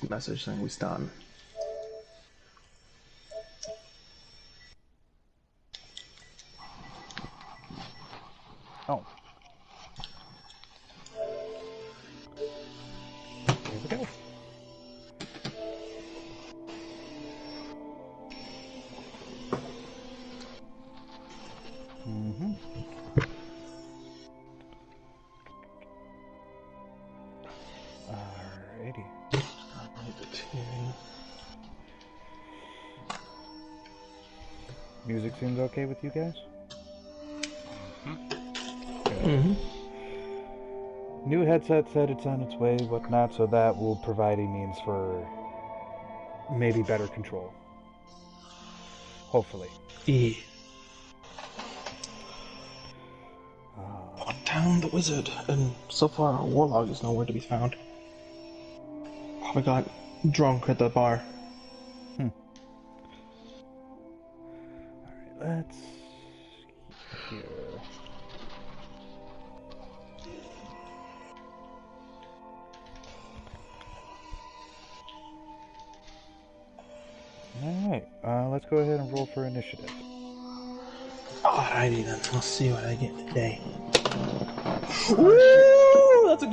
message saying we stun. Oh. Here we go. Mm-hmm. Alrighty. Music seems okay with you guys? Mm-hmm. New headset said it's on its way, whatnot, so that will provide a means for maybe better control. Hopefully. E. Put down the wizard, and so far our warlock is nowhere to be found. Probably got drunk at the bar. Alright, let's here. Alright, let's go ahead and roll for initiative. Alrighty then, let's see what I get today. Woo! That's a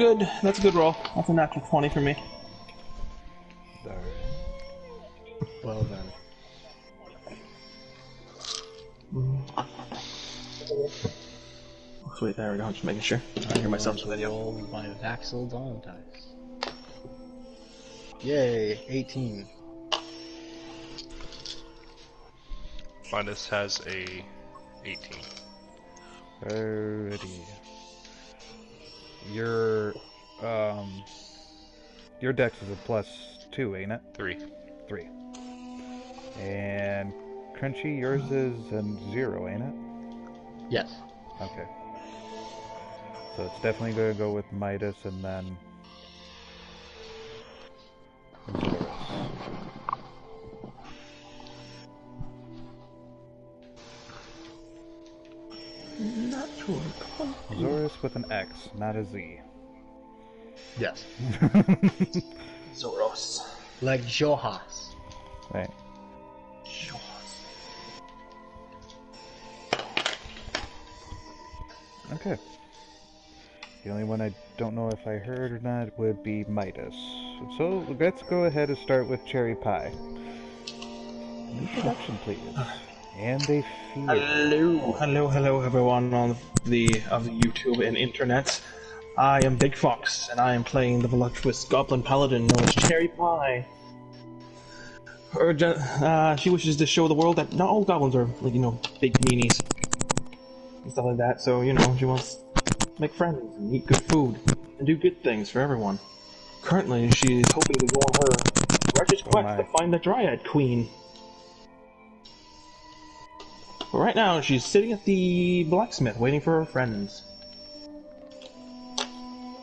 good roll. That's a natural 20 for me. Alright. Well done. Oh, sweet, there we go, I'm just making sure. I hear myself in the video. Roll my Vaxel Dawn dice. Yay, 18. Minus has a 18. Alrighty. Your dex is a +2, ain't it? 3. 3. And Crunchy, yours is a 0, ain't it? Yes. Okay. So it's definitely going to go with Midas and then Zorus. Natural 20. Zorus with an X, not a Z. Yes. Zoros. Like Johas. Right. Okay. The only one I don't know if I heard or not would be Midas. So let's go ahead and start with Cherry Pie. Introduction, please. And a fear. Hello, everyone on the YouTube and internet. I am Big Fox, and I am playing the voluptuous Goblin Paladin known as Cherry Pie. She wishes to show the world that not all goblins are, like, big meanies and stuff like that. So, she wants to make friends and eat good food and do good things for everyone. Currently, she is hoping to go on her righteous quest to find the Dryad Queen. But right now, she's sitting at the blacksmith waiting for her friends.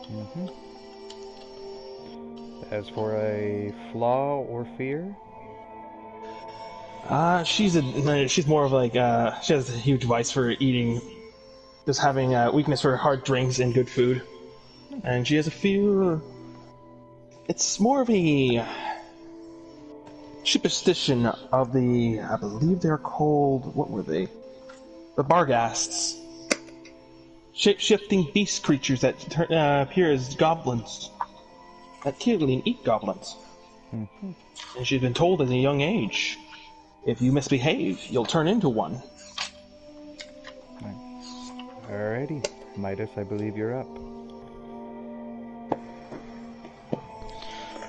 Mm-hmm. As for a flaw or fear? She's more of like, she has a huge vice for eating, just having a weakness for hard drinks and good food. And she has a fear, it's more of a superstition of the, I believe they're called, what were they? The Barghasts. Shape-shifting beast creatures that appear as goblins. That kill and eat goblins. Mm-hmm. And she's been told at a young age, if you misbehave, you'll turn into one. Alrighty. Midas, I believe you're up.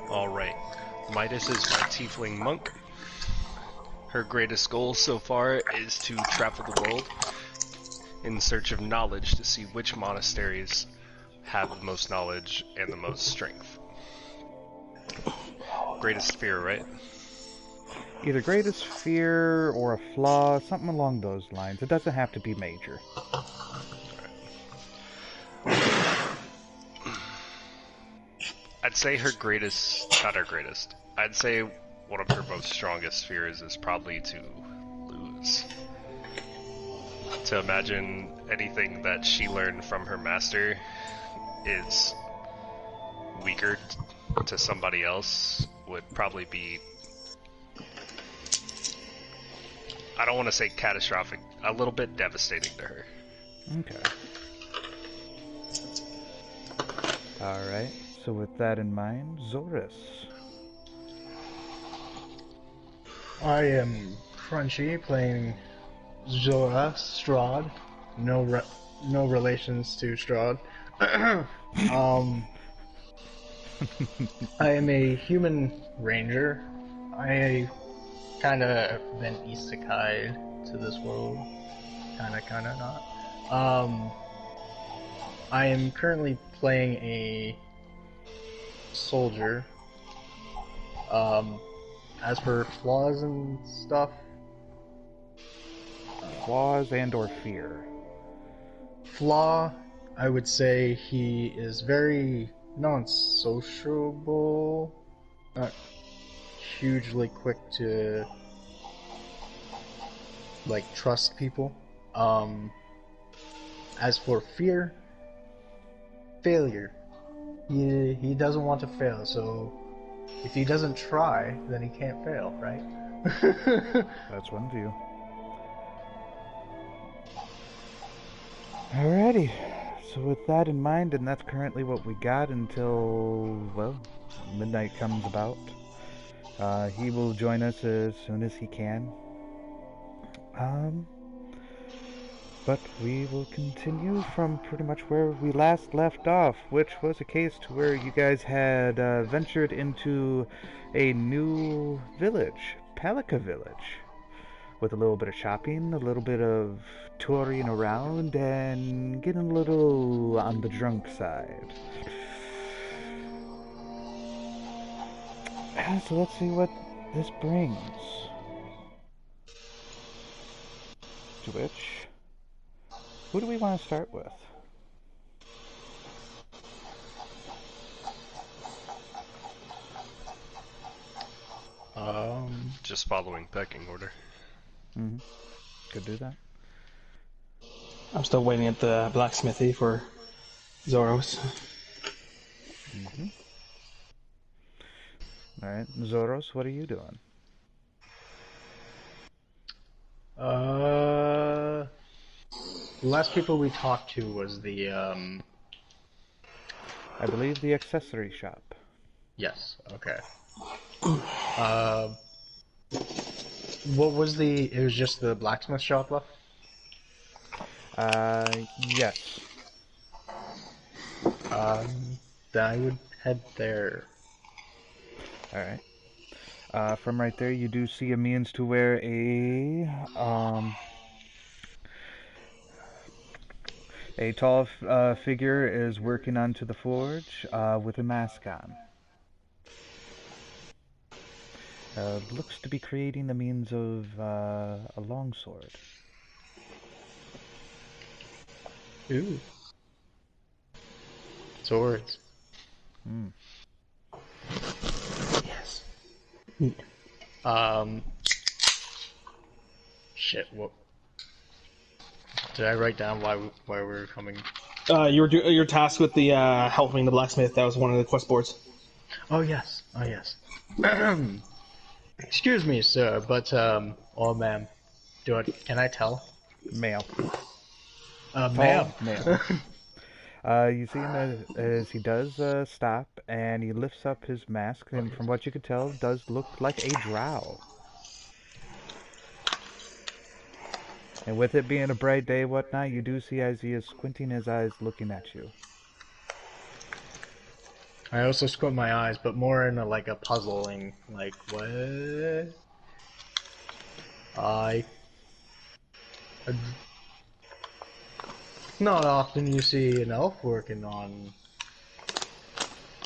Alright. Midas is my tiefling monk. Her greatest goal so far is to travel the world in search of knowledge to see which monasteries have the most knowledge and the most strength. Greatest fear, right? Either greatest fear or a flaw, something along those lines. It doesn't have to be major. I'd say her greatest, not her greatest, I'd say one of her most strongest fears is probably to lose. To imagine anything that she learned from her master is weaker to somebody else would probably be, I don't want to say catastrophic, a little bit devastating to her. Okay. Alright, so with that in mind, Zorus. I am Crunchy playing Zora Strahd. No relations to Strahd. I am a human ranger. I kind of been isekai to this world. Kind of not. I am currently playing a soldier. As for flaws and stuff, Flaws and or fear. flaw, I would say he is very non-sociable, not hugely quick to like trust people. As for fear, failure. He doesn't want to fail, so if he doesn't try, then he can't fail, right? That's one view. Alrighty. So with that in mind, and that's currently what we got until, well, midnight comes about. He will join us as soon as he can. But we will continue from pretty much where we last left off, which was a case to where you guys had ventured into a new village, Palika Village, with a little bit of shopping, a little bit of touring around, and getting a little on the drunk side. So let's see what this brings. To which, who do we want to start with? Just following pecking order. Mm-hmm. Could do that. I'm still waiting at the blacksmithy for Zoros. Mm-hmm. Alright, Zoros, what are you doing? The last people we talked to was the, I believe the accessory shop. yes, okay. What was it was just the blacksmith shop left? Yes. Then I would head there. Alright. From right there, you do see a means to where a tall figure is working onto the forge with a mask on. Looks to be creating the means of a longsword. Ooh. Swords. Hmm. Yes. Shit, what? Did I write down why we were coming? You're tasked with the helping the blacksmith. That was one of the quest boards. Oh, yes. Oh, yes. Excuse me, sir, but, oh, ma'am. Can I tell? Male. Ma'am. Male. You see him as he does stop, and he lifts up his mask, and from what you could tell, does look like a drow. And with it being a bright day, whatnot, you do see as he is squinting his eyes, looking at you. I also squint my eyes, but more in a puzzling, like, what? Not often you see an elf working on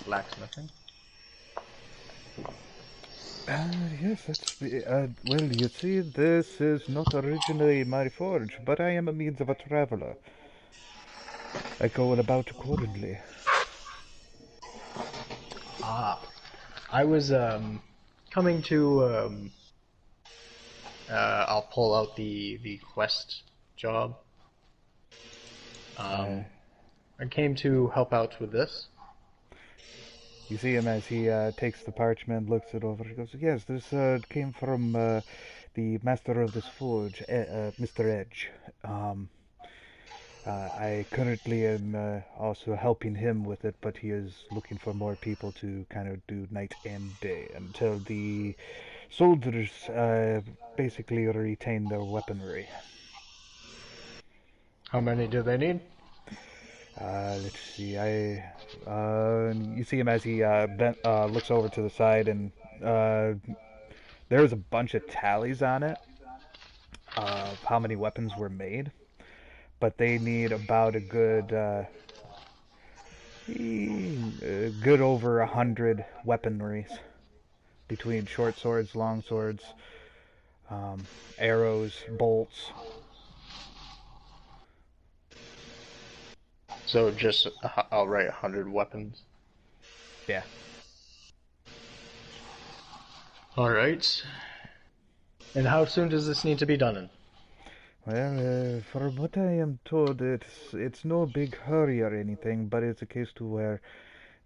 blacksmithing. Yes, that's well, you see, this is not originally my forge, but I am a means of a traveler. I go about accordingly. I was, coming to, I'll pull out the quest job. I came to help out with this. You see him as he takes the parchment, looks it over. He goes, "Yes, this came from the master of this forge, Mr. Edge. I currently am also helping him with it, but he is looking for more people to kind of do night and day until the soldiers basically retain their weaponry." How many do they need? Let's see. You see him as he looks over to the side, and there's a bunch of tallies on it of how many weapons were made, but they need about a good over 100 weaponries between short swords, long swords, arrows, bolts. So just outright 100 weapons. Yeah. All right. And how soon does this need to be done in? Well, from what I am told, it's no big hurry or anything, but it's a case to where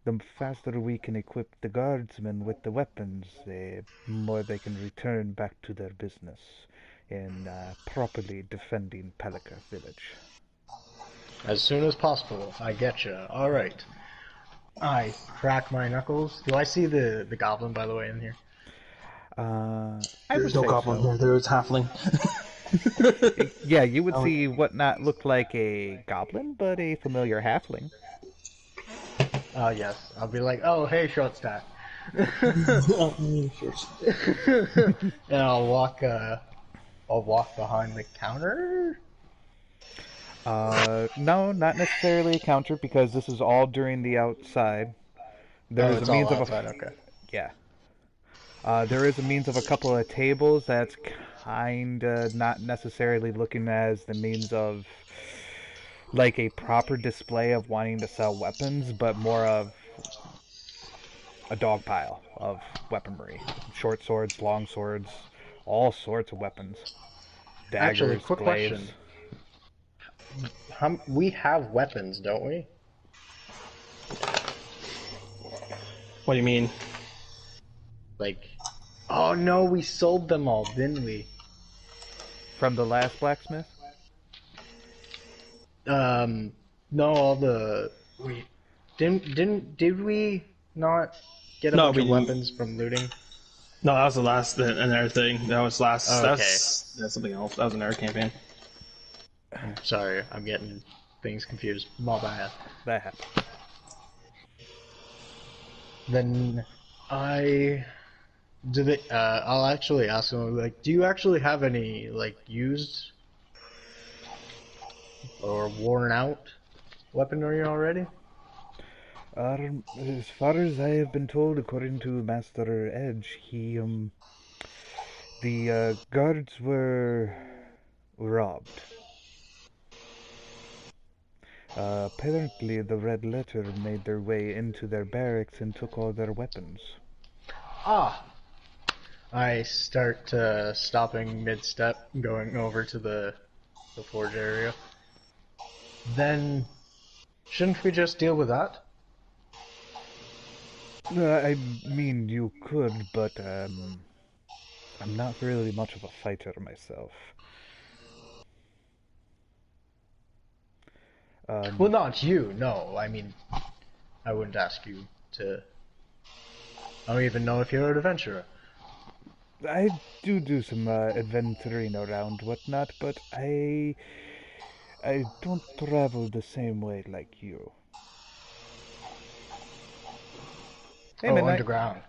the faster we can equip the guardsmen with the weapons, the more they can return back to their business in properly defending Pelika village. As soon as possible. I getcha. All right. I crack my knuckles. Do I see the goblin, by the way, in here? There's no goblin here. There's halfling. Yeah, you would see what not look like a goblin, but a familiar halfling. Yes. I'll be like, oh, hey, short stack. And I'll walk behind the counter. No, not necessarily a counter, because this is all during the outside. There's it's a means all of outside, okay. Yeah. There is a means of a couple of tables that's kinda not necessarily looking as the means of like a proper display of wanting to sell weapons, but more of a dog pile of weaponry. Short swords, long swords, all sorts of weapons. Daggers, Actually, quick glaives. question. We have weapons, don't we? What do you mean? Like, oh no, we sold them all, didn't we? From the last blacksmith? No, all the did we not get a bunch of weapons from looting? No, that was the last another thing. That was last. Okay. That's something else. That was another campaign. I'm sorry, I'm getting things confused. My bad. That happened. Then I'll actually ask them, like, do you actually have any, like, used or worn out weaponry already? As far as I have been told, according to Master Edge, the guards were robbed. Apparently the Red Letter made their way into their barracks and took all their weapons. Ah! I start stopping mid-step, going over to the forge area. Then, shouldn't we just deal with that? I mean, you could, but I'm not really much of a fighter myself. Well, not you, no. I mean, I wouldn't ask you to... I don't even know if you're an adventurer. I do some adventuring around whatnot, but I don't travel the same way like you. Hey, oh, Midnight. underground.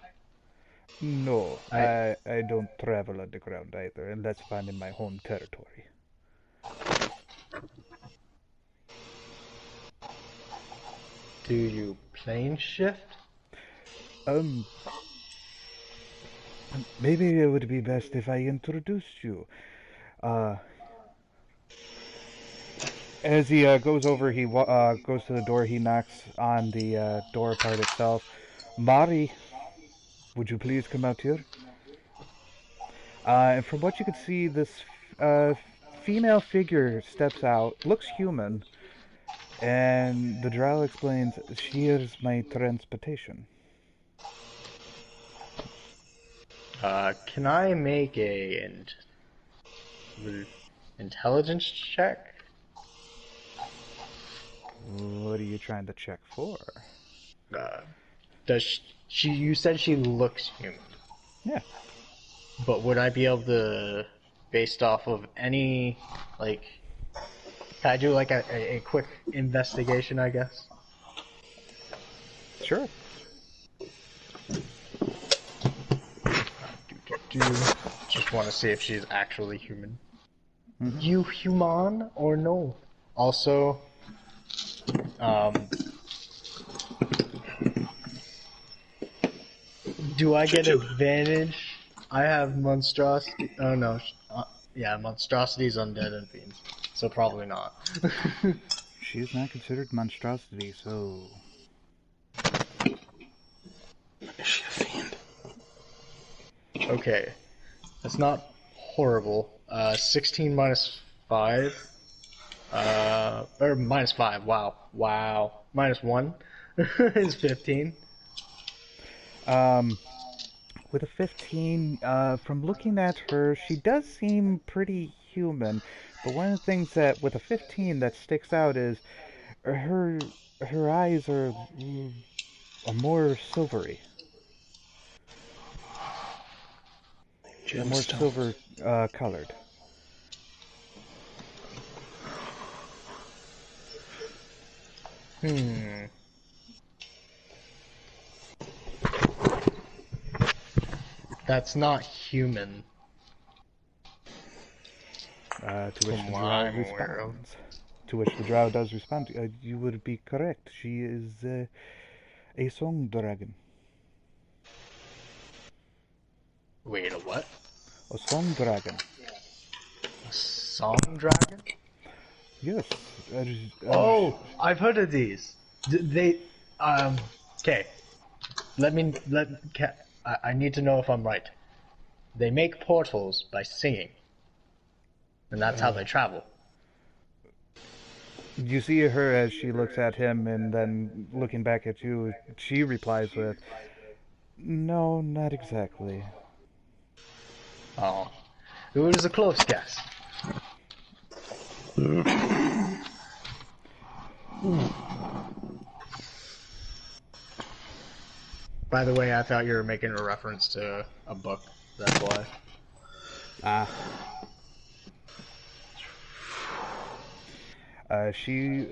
No, I don't travel underground either, unless if I'm in my home territory. Do you plane shift? Maybe it would be best if I introduced you. As he goes over, he goes to the door, he knocks on the door part itself. Mari, would you please come out here? And from what you can see, this female figure steps out, looks human, and the drow explains, she is my transportation. Can I make a intelligence check? What are you trying to check for? Does she? You said she looks human. Yeah. But would I be able to, based off of any, like, can I do like a quick investigation, I guess? Sure. Just want to see if she's actually human. Mm-hmm. You human or no? Also, do I get advantage? I have monstrosity. Oh no, yeah, monstrosity's undead and fiends, so probably not. She is not considered monstrosity, so... Is she a fiend? Okay, that's not horrible. 16 minus 5. Or minus 5, wow. Minus 1 is 15. With a 15, from looking at her, she does seem pretty human. But one of the things that, with a 15, that sticks out is her eyes are more silvery. They're more silver colored. That's not human. To which From the what drow I'm aware of. responds. To which the drow does respond. You would be correct. She is a song dragon. Wait, a what? A song dragon. A song dragon? Yes. Oh, I've heard of these. Okay. I need to know if I'm right. They make portals by singing. And that's how they travel. You see her as she looks at him and then looking back at you, she replies with, "No, not exactly." Oh. It was a close guess. By the way, I thought you were making a reference to a book. That's why. She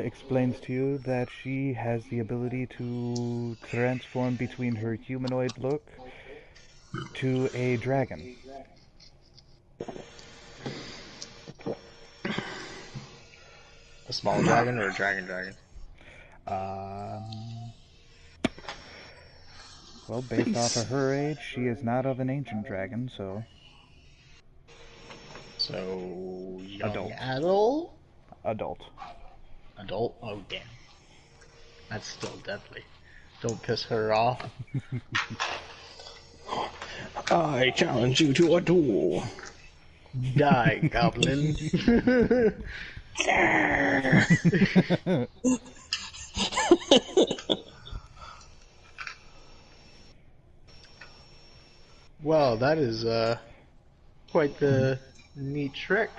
explains to you that she has the ability to transform between her humanoid look to a dragon. A small dragon or a dragon? Well, based off of her age, she is not of an ancient dragon, so... So... young Adult. Adult? Adult. Oh, damn. That's still deadly. Don't piss her off. I challenge you to a duel. Die, goblin. Well, that is quite the neat trick.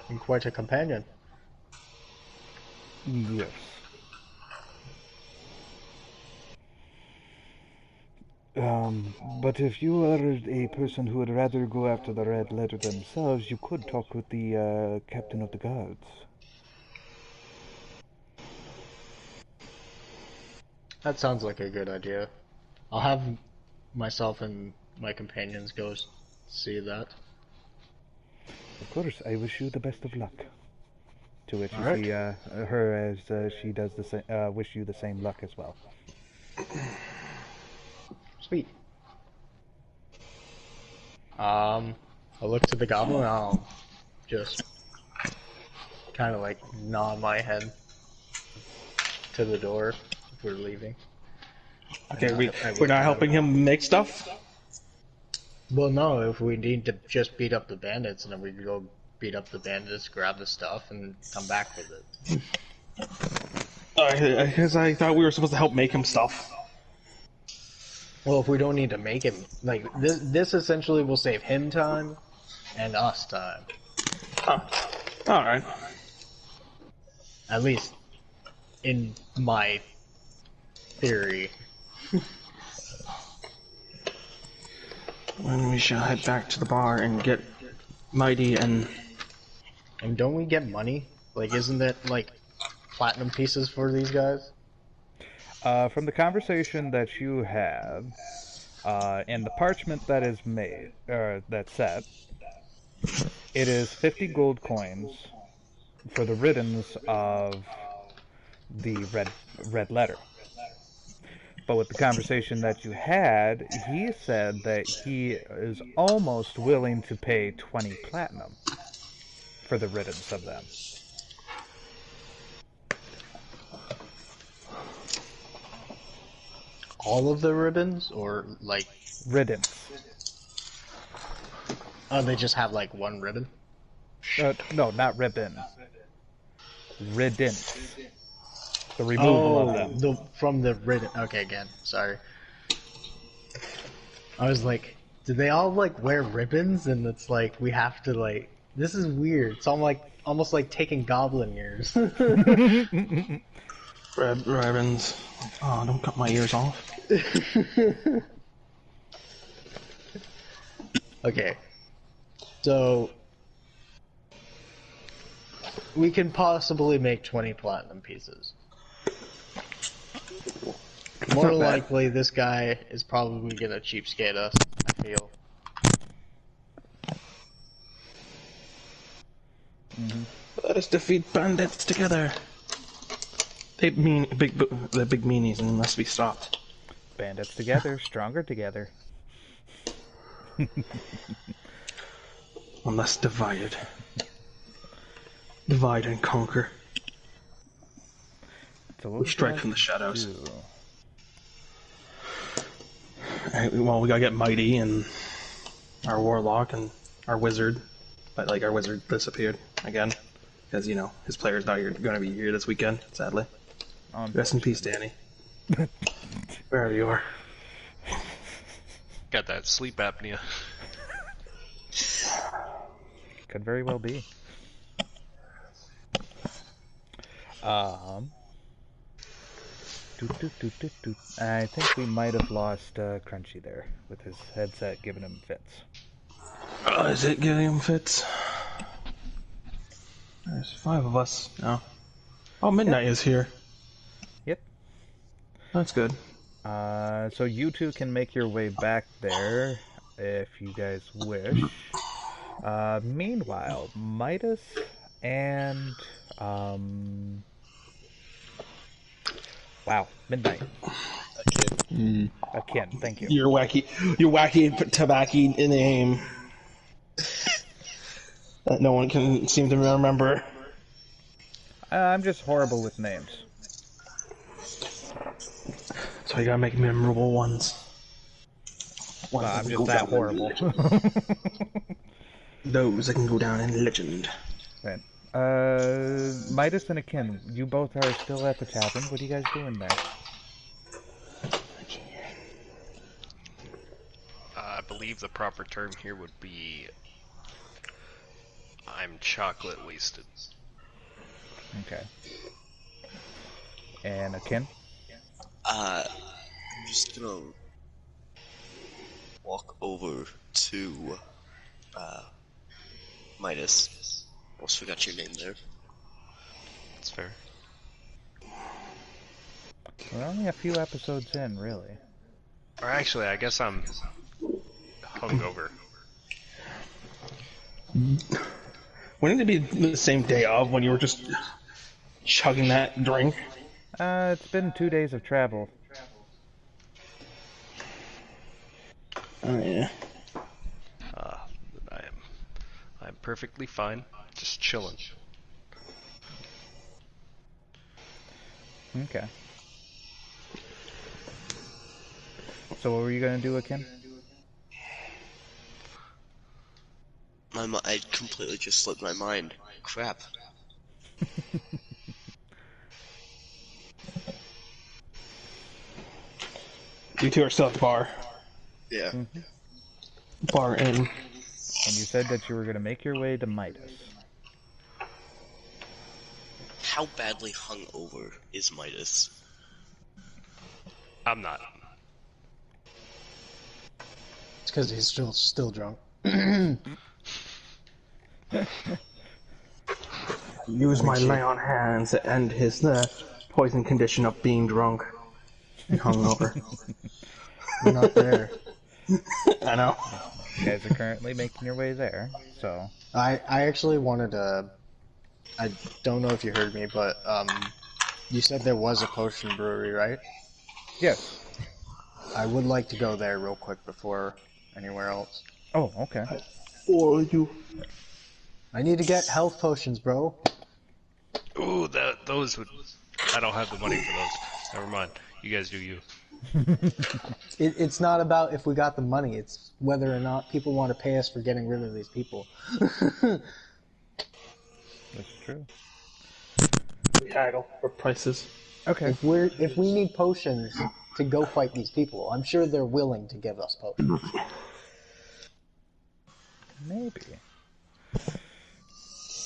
And quite a companion. Yes. But if you are a person who would rather go after the red letter themselves, you could talk with the captain of the guards. That sounds like a good idea. I'll have myself and my companions go see that. Of course, I wish you the best of luck. To which you Alright. see her as she does the same, wish you the same luck as well. Sweet. I'll look to the goblin and I'll just kind of like nod my head to the door if we're leaving. Okay, we're not helping him make stuff? Well, no, if we need to just beat up the bandits, and then we can go beat up the bandits, grab the stuff, and come back with it. Because I thought we were supposed to help make him stuff. Well, if we don't need to make him, like, this essentially will save him time and us time. Huh. Alright. At least in my theory. When we shall head back to the bar and get Mighty and... And don't we get money? Like, isn't it, like, platinum pieces for these guys? From the conversation that you had, and the parchment that is made, that's set, it is 50 gold coins for the riddance of the red letter. But with the conversation that you had, he said that he is almost willing to pay 20 platinum for the riddance of them. All of the ribbons? Or, like... Riddance. Oh, they just have, like, one ribbon? No, not ribbon. Riddance. The removal of them. From the ribbon. Okay, again, sorry. I was like, do they all, like, wear ribbons? And it's like, we have to, like... This is weird. It's almost like taking goblin ears. Red ribbons. Oh, don't cut my ears off. Okay. So... we can possibly make 20 platinum pieces. More likely, this guy is probably gonna cheapskate us, I feel. Let us defeat bandits together. The big meanies and must be stopped. Bandits together, stronger together. Unless divided. Divide and conquer. So We strike from the shadows. do? Alright, well, we gotta get Mighty and our warlock and our wizard. But, like, our wizard disappeared again. Because, you know, his player's not gonna be here this weekend, sadly. Rest in peace, Danny. Wherever you are. Got that sleep apnea. Could very well be. I think we might have lost Crunchy there with his headset giving him fits. Is it giving him fits? There's 5 of us now. Oh, Midnight is here. Yep. That's good. So you two can make your way back there if you guys wish. Meanwhile, Midas and wow, Midnight. Akin, thank you. You're wacky tobacco name that no one can seem to remember. I'm just horrible with names. So you gotta make memorable ones. I'm just that horrible. Those that can go down in legend. Right. Midas and Akin, you both are still at the tavern. What are you guys doing there? I believe the proper term here would be I'm chocolate wasted. Okay. And Akin? I'm just gonna walk over to Midas. Almost forgot your name there. That's fair. We're only a few episodes in, really. Or actually, I guess I'm hungover. Wouldn't it be the same day of when you were just chugging that drink? It's been 2 days of travel. Oh yeah. I'm perfectly fine, just chilling. Okay. So what were you gonna do, Akin? I completely just slipped my mind. Crap. You two are still at the bar. Yeah. Bar in. And you said that you were going to make your way to Midas. How badly hungover is Midas? I'm not. It's because he's still drunk. Use my lay on hands to end his poison condition of being drunk and hungover. We're not there. I know. You guys are currently making your way there, so... I actually wanted to... I don't know if you heard me, but you said there was a potion brewery, right? Yes. I would like to go there real quick before anywhere else. Oh, okay. Or you. I need to get health potions, bro. Ooh, those would... I don't have the money for those. Never mind. You guys do you. It's not about if we got the money, it's whether or not people want to pay us for getting rid of these people. That's true. We haggle for prices. Okay. If we need potions to go fight these people, I'm sure they're willing to give us potions. Maybe.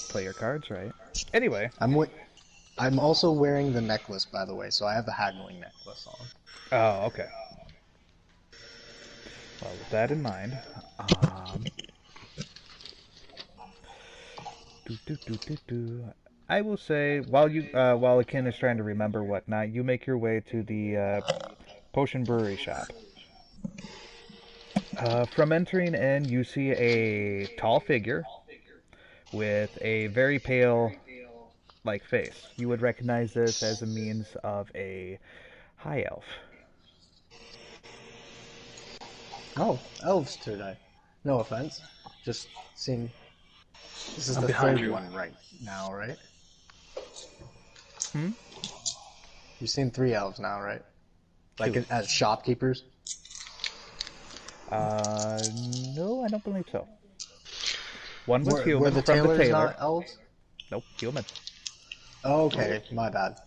Play your cards right. Anyway. I'm also wearing the necklace, by the way, so I have the haggling necklace on. Oh, okay. Well, with that in mind, I will say while Akin is trying to remember whatnot, you make your way to the potion brewery shop. From entering in, you see a tall figure with a very pale, face. You would recognize this as a means of a high elf. Oh, elves today. No offense. Just seeing... This is I'm the behind third you. one right now, right? Hmm? You've seen 3 elves now, right? Like as shopkeepers? No, I don't believe so. One was Were human the from the tailors tailor. not elves? Nope, human. Oh, okay, my bad.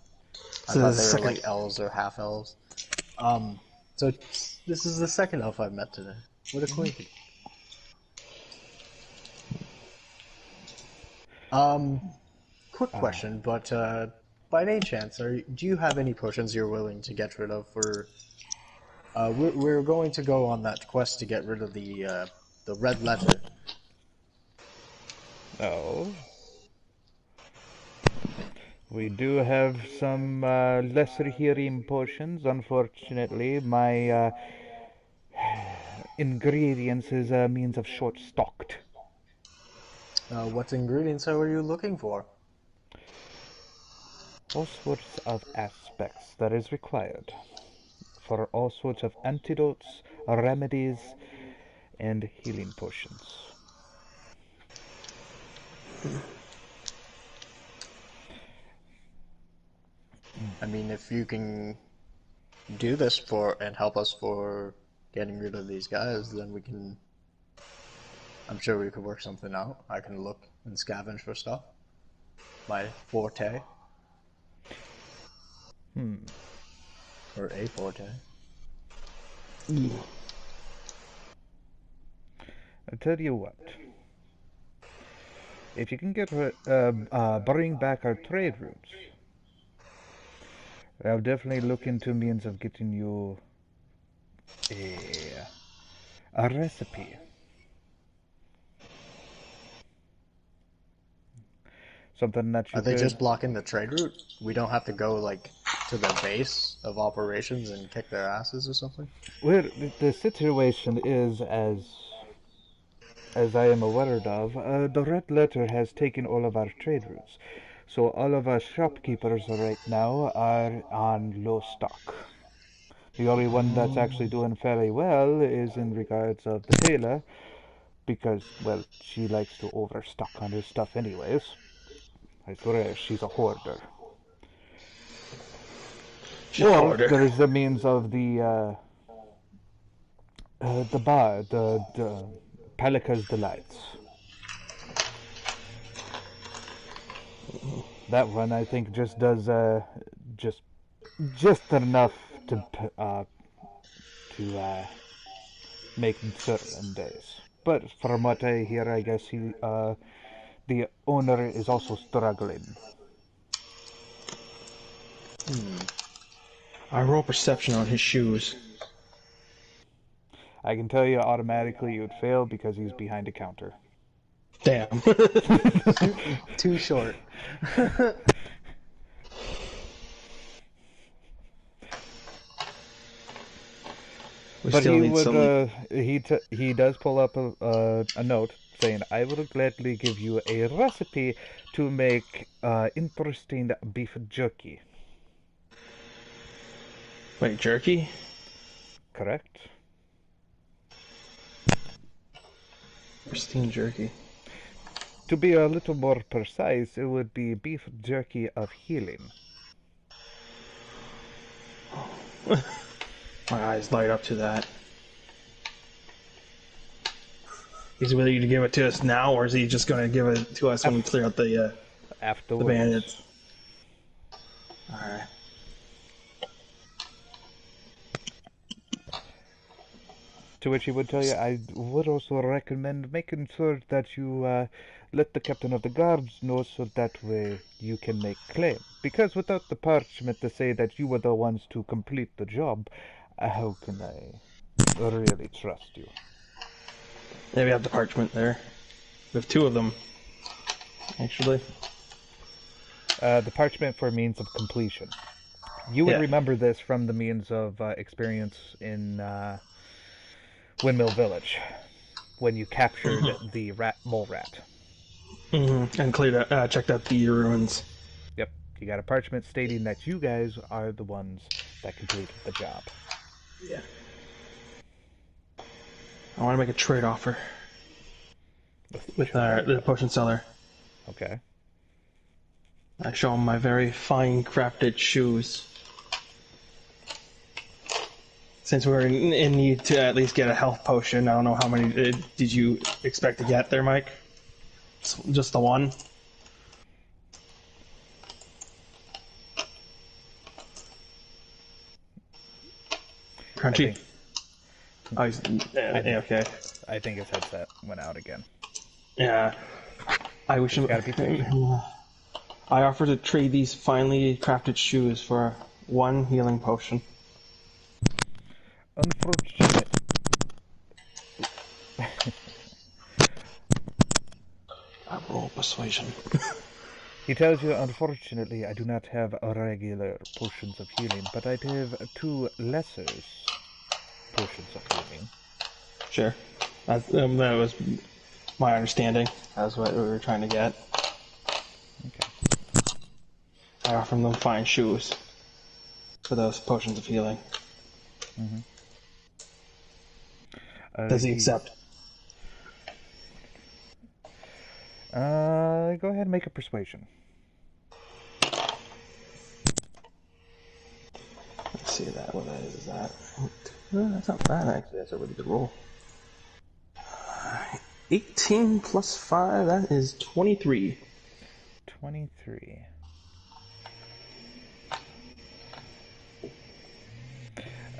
I So thought the they were second- like elves or half elves. So this is the second elf I've met today. What a coincidence. Quick question, but by any chance, do you have any potions you're willing to get rid of for... we're going to go on that quest to get rid of the red letter. Oh. We do have some lesser healing potions. Unfortunately, my ingredients is a means of short-stocked. What ingredients are you looking for? All sorts of aspects that is required for all sorts of antidotes, remedies, and healing potions. I mean, if you can do this for and help us for getting rid of these guys, then we can... I'm sure we could work something out. I can look and scavenge for stuff. My forte. Or a forte. I'll tell you what. If you can bring back our trade routes, I'll definitely look into means of getting you a recipe. Something that you Are they could... just blocking the trade route? We don't have to go, like, to the base of operations and kick their asses or something? Well, the situation is, as I am aware of, the red letter has taken all of our trade routes. So all of our shopkeepers right now are on low stock. The only one that's actually doing fairly well is in regards of the tailor, because, well, she likes to overstock on her stuff anyways. I swear she's a hoarder. Or there's the means of the bar, the Palika's Delights. That one, I think, just does just enough to to make certain days. But from what I hear, I guess the owner is also struggling. I roll perception on his shoes. I can tell you automatically you would fail because he's behind a counter. Damn. Too short. But he would he does pull up a note saying, "I will gladly give you a recipe to make interesting beef jerky." Wait, jerky? Correct. Pristine jerky. To be a little more precise, it would be beef jerky of healing. My eyes light up to that. He's willing to give it to us now, or is he just going to give it to us when we clear out the Afterwards. bandits? Alright. To which he would tell you, I would also recommend making sure that you let the captain of the guards know so that way you can make claim. Because without the parchment to say that you were the ones to complete the job, how can I really trust you? Yeah, we have the parchment there. We have two of them, actually. The parchment for means of completion. You would Yeah. remember this from the means of experience in Windmill Village, when you captured the mole rat. And cleared out, checked out the ruins. Yep, you got a parchment stating that you guys are the ones that completed the job. Yeah. I want to make a trade offer with the potion seller. Okay. I show him my very fine crafted shoes. Since we're in need to at least get a health potion, I don't know how many did you expect to get there, Mike? Just the one? Crunchy? Oh, he's, okay. I think his headset went out again. Yeah. I wish him. Gotta be patient. I offer to trade these finely crafted shoes for one healing potion. Unfortunate. I roll persuasion. He tells you, unfortunately, I do not have regular potions of healing, but I have two lesser potions of healing. Sure. That was my understanding. That's what we were trying to get. Okay. I offer them fine shoes for those potions of healing. Mm-hmm. Does he accept? Go ahead and make a persuasion. Let's see that. What is that? That's not bad, actually. That's a really good roll. 18 plus 5, that is 23. 23.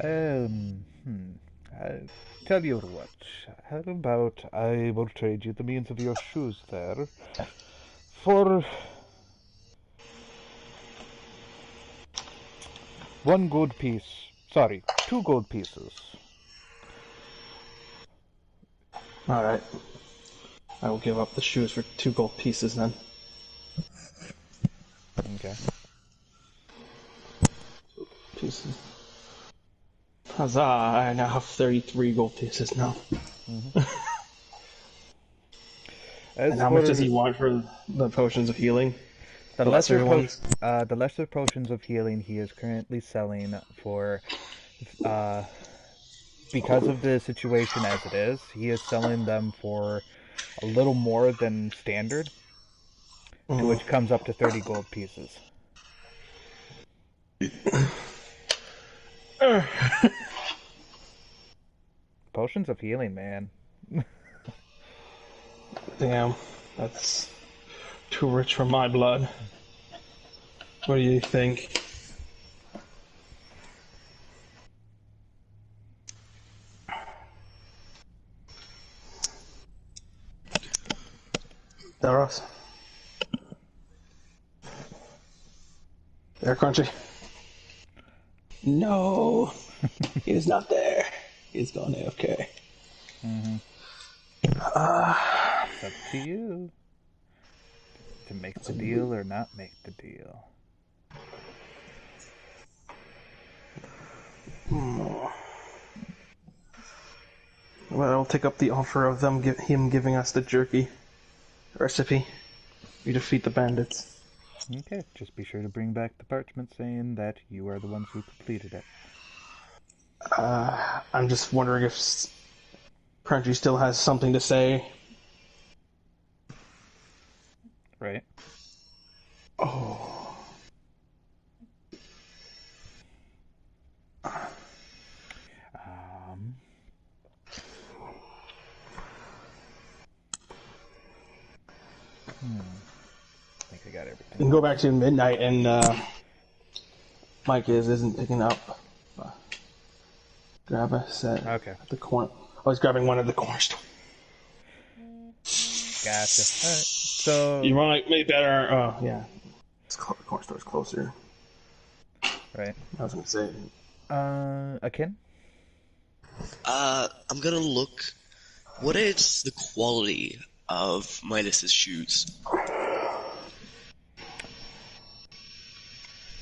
I'll tell you what. How about I will trade you the means of your shoes there for 1 gold piece. Sorry, 2 gold pieces. Alright. I will give up the shoes for 2 gold pieces then. Okay. Pieces. Huzzah! I now have 33 gold pieces now. Mm-hmm. And how much does he want for the potions of healing? The lesser ones? The lesser potions of healing he is currently selling for, because of the situation as it is, he is selling them for a little more than standard, to which comes up to 30 gold pieces. Potions of healing, man. Damn, that's too rich for my blood. What do you think? Daros. There, Crunchy. No, he's not there. He's gone AFK. Mm-hmm. It's up to you to make the deal or not make the deal. Well, I'll take up the offer of him giving us the jerky recipe. We defeat the bandits. Okay, just be sure to bring back the parchment saying that you are the ones who completed it. I'm just wondering if Crunchy still has something to say. Right. Oh. I think I got everything. We can go back to midnight and Mike isn't picking up. Grab a set. Okay. At the corner. I was grabbing one at the corner store. Gotcha. Alright. So You want maybe better? Yeah. The corner store's closer. Right. I was gonna say. Akin? I'm gonna look. What is the quality of Midas's shoes?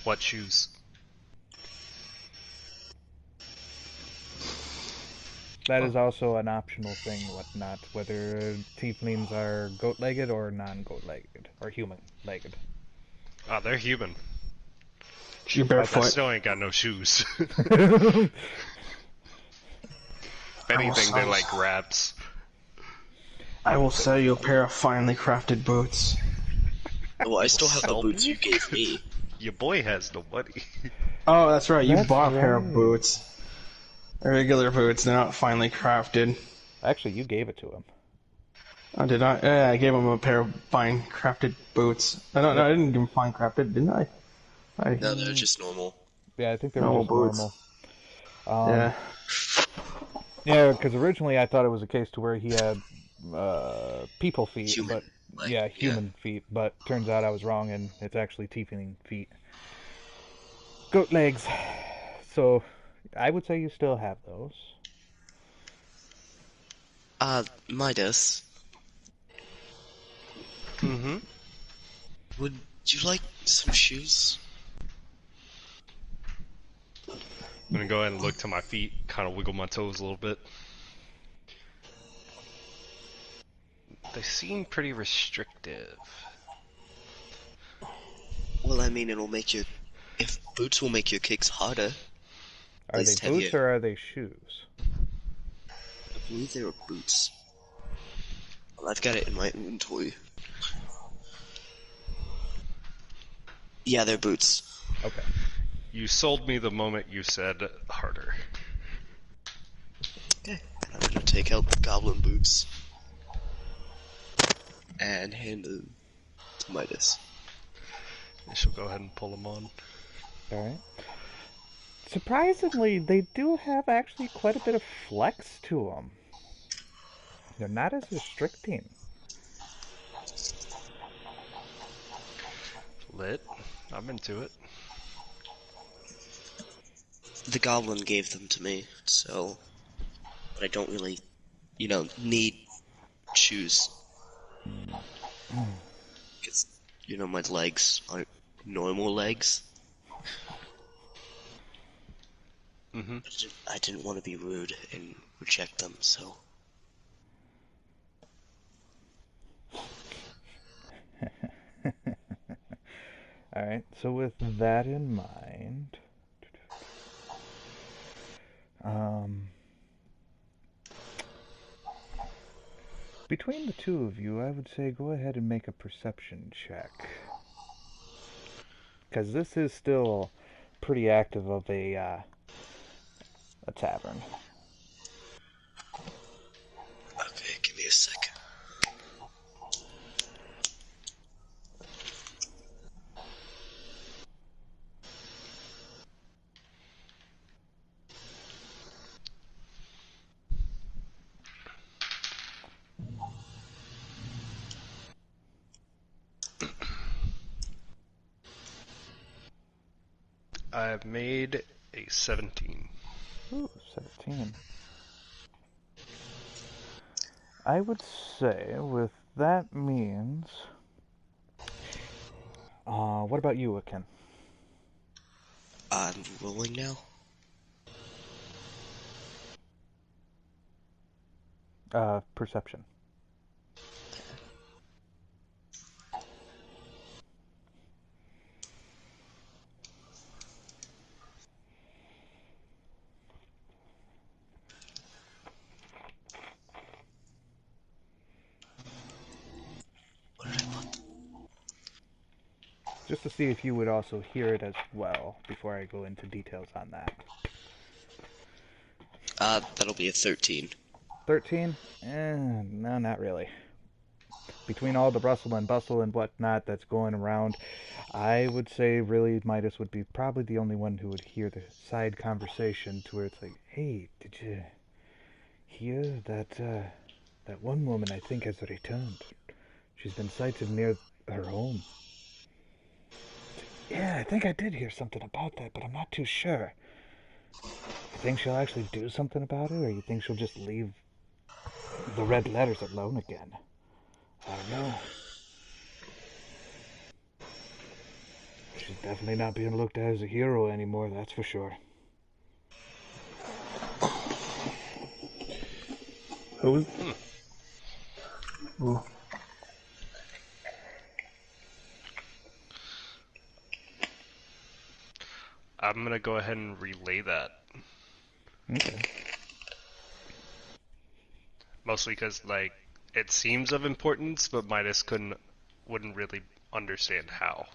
What shoes? That is also an optional thing, whatnot, whether tieflings are goat-legged or non-goat-legged, or human-legged. Oh, they're human. You're I barefoot. still ain't got no shoes. If anything, they're like rats. I will sell you a pair of finely crafted boots. Well, I still have the boots you gave me. Your boy has no money. Oh, that's right. You That's bought a pair of right. boots. Regular boots. They're not finely crafted. Actually, you gave it to him. Oh, did I? Yeah, I gave him a pair of fine crafted boots. No, I didn't give him fine crafted, didn't I? No, they're just normal. Yeah, I think they were Normal just boots. normal. Yeah. Yeah, because originally I thought it was a case to where he had people feet, Human, but human feet. But turns out I was wrong, and it's actually tiefling feet. Goat legs. So I would say you still have those. Midas, Mm-hmm. would you like some shoes? I'm gonna go ahead and look to my feet, kind of wiggle my toes a little bit. They seem pretty restrictive. Well, I mean, it'll make your... If boots will make your kicks harder, Are they least boots heavier. or are they shoes? I believe they were boots. Well, I've got it in my inventory. Yeah, they're boots. Okay. You sold me the moment you said harder. Okay, I'm gonna take out the goblin boots and hand them to Midas. I shall go ahead and pull them on. Alright. Surprisingly, they do have actually quite a bit of flex to them. They're not as restricting. Lit. I'm into it. The goblin gave them to me, so... But I don't really, need shoes. Because, my legs aren't normal legs. Mm-hmm. I didn't want to be rude and reject them, so... Alright, so with that in mind... between the two of you, I would say go ahead and make a perception check. Because this is still pretty active of a tavern. Okay, give me a second. I've made a 17. Ooh, 17. I would say with that means... what about you, Akin? I'm rolling now. Perception. Just to see if you would also hear it as well before I go into details on that. That'll be a 13. 13? No, not really. Between all the rustle and bustle and whatnot that's going around, I would say really Midas would be probably the only one who would hear the side conversation to where it's like, hey, did you hear that, that one woman I think has returned? She's been sighted near her home. Yeah, I think I did hear something about that, but I'm not too sure. You think she'll actually do something about it, or you think she'll just leave the red letters alone again? I don't know. She's definitely not being looked at as a hero anymore, that's for sure. Who's? Ooh. I'm gonna go ahead and relay that. Okay. Mostly because, like, it seems of importance, but Midas wouldn't really understand how.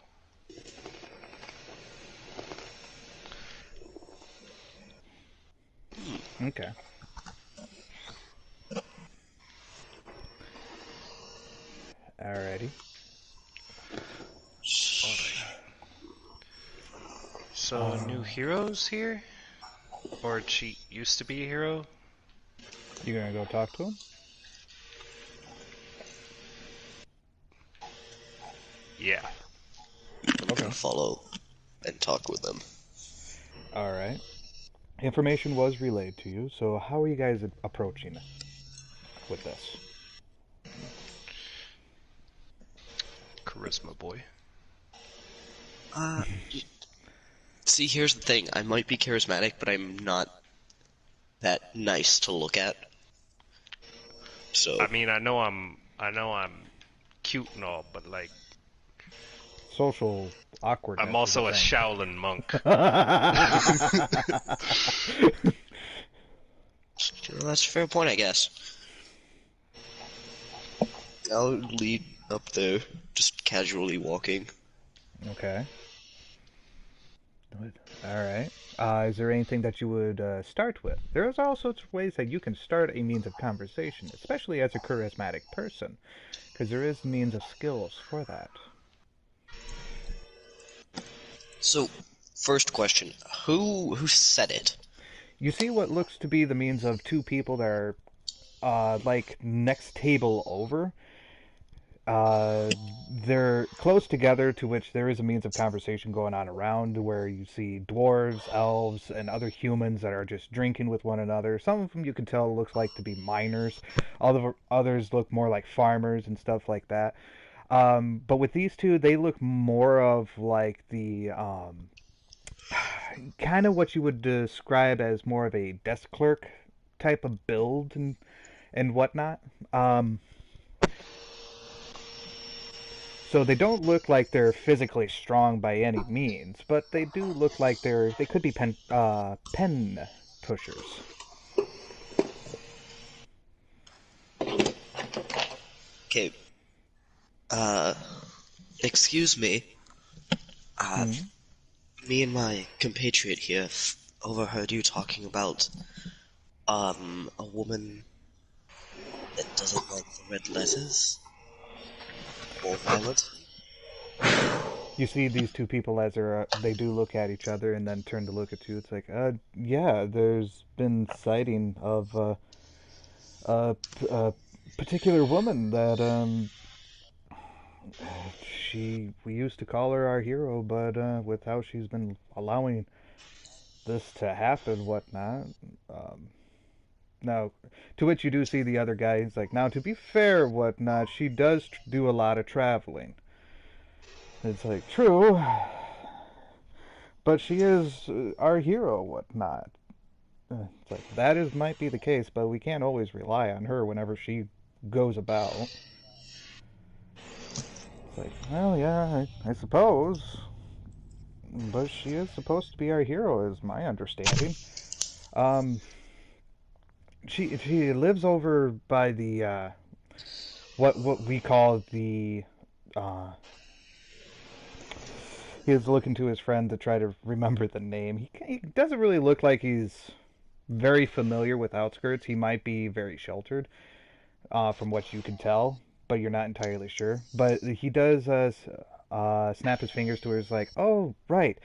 Okay. Alrighty. So, new heroes here? Or she used to be a hero? You gonna go talk to him? Yeah. I'm gonna follow and talk with them. Alright. Information was relayed to you, so how are you guys approaching with this? Charisma boy. See, here's the thing. I might be charismatic, but I'm not that nice to look at. So I mean, I know I'm cute and all, but like, Social awkwardness. I'm also a thing. Shaolin monk. that's a fair point, I guess. I'll lead up there, just casually walking. Okay. Alright. Is there anything that you would start with? There's all sorts of ways that you can start a means of conversation, especially as a charismatic person, because there is means of skills for that. So, first question: Who said it? You see what looks to be the means of two people that are like next table over. They're close together, to which there is a means of conversation going on around, where you see dwarves, elves, and other humans that are just drinking with one another. Some of them you can tell looks like to be miners. Others look more like farmers and stuff like that. But with these two, they look more of like the kind of what you would describe as more of a desk clerk type of build and whatnot. So they don't look like they're physically strong by any means, but they do look like they could be pen pushers. Okay. Excuse me. Me and my compatriot here overheard you talking about, a woman that doesn't like the red letters. Or violet. You see these two people as they do look at each other and then turn to look at you. It's like, yeah, there's been sighting of a particular woman that We used to call her our hero, but with how she's been allowing this to happen, whatnot. Now, to which you do see the other guy. He's like, now to be fair, whatnot, she does do a lot of traveling. It's like, true, but she is our hero, whatnot. It's like, might be the case, but we can't always rely on her whenever she goes about. It's like, well, yeah, I suppose. But she is supposed to be our hero, is my understanding. Um, she lives over by the what we call the he was looking to his friend to try to remember the name. He doesn't really look like he's very familiar with outskirts. He might be very sheltered, from what you can tell, but you're not entirely sure. But he does snap his fingers to where it's like, oh, right.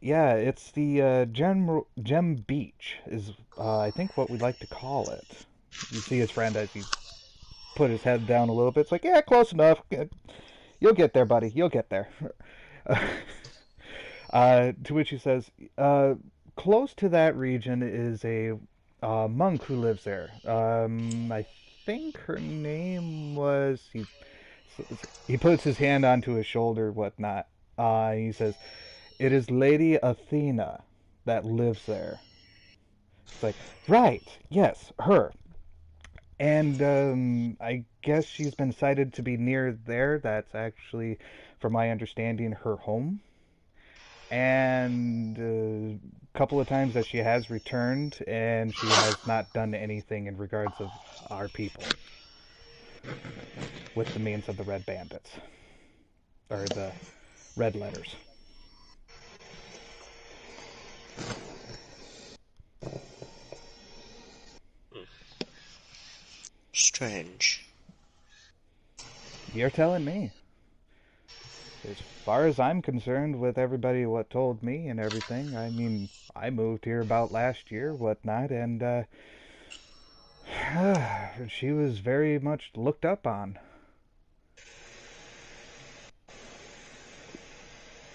Yeah, it's the Gem Beach is I think what we'd like to call it. You see his friend as he put his head down a little bit. It's like, yeah, close enough. You'll get there, buddy. You'll get there. To which he says, close to that region is a monk who lives there. I think her name was. He puts his hand onto his shoulder, whatnot. He says, "It is Lady Athena that lives there." It's like, right, yes, her. And I guess she's been cited to be near there. That's actually, from my understanding, her home. And a couple of times that she has returned, and she has not done anything in regards of our people with the means of the Red Bandits, or the Red Letters. Strange. You're telling me. As far as I'm concerned, with everybody what told me and everything, I mean, I moved here about last year, whatnot, and she was very much looked up on.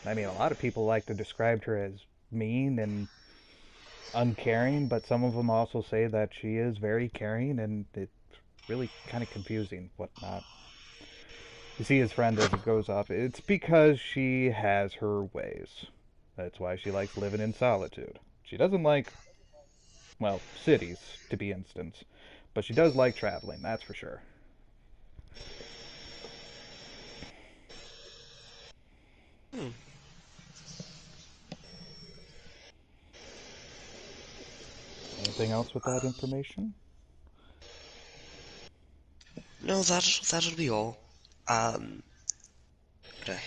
I mean, a lot of people like to describe her as mean and uncaring, but some of them also say that she is very caring, and it's really kind of confusing, whatnot. You see his friend as it goes up. It's because she has her ways. That's why she likes living in solitude. She doesn't like, well, cities, to be instance. But she does like traveling, that's for sure. Anything else with that information? No, that'll be all. But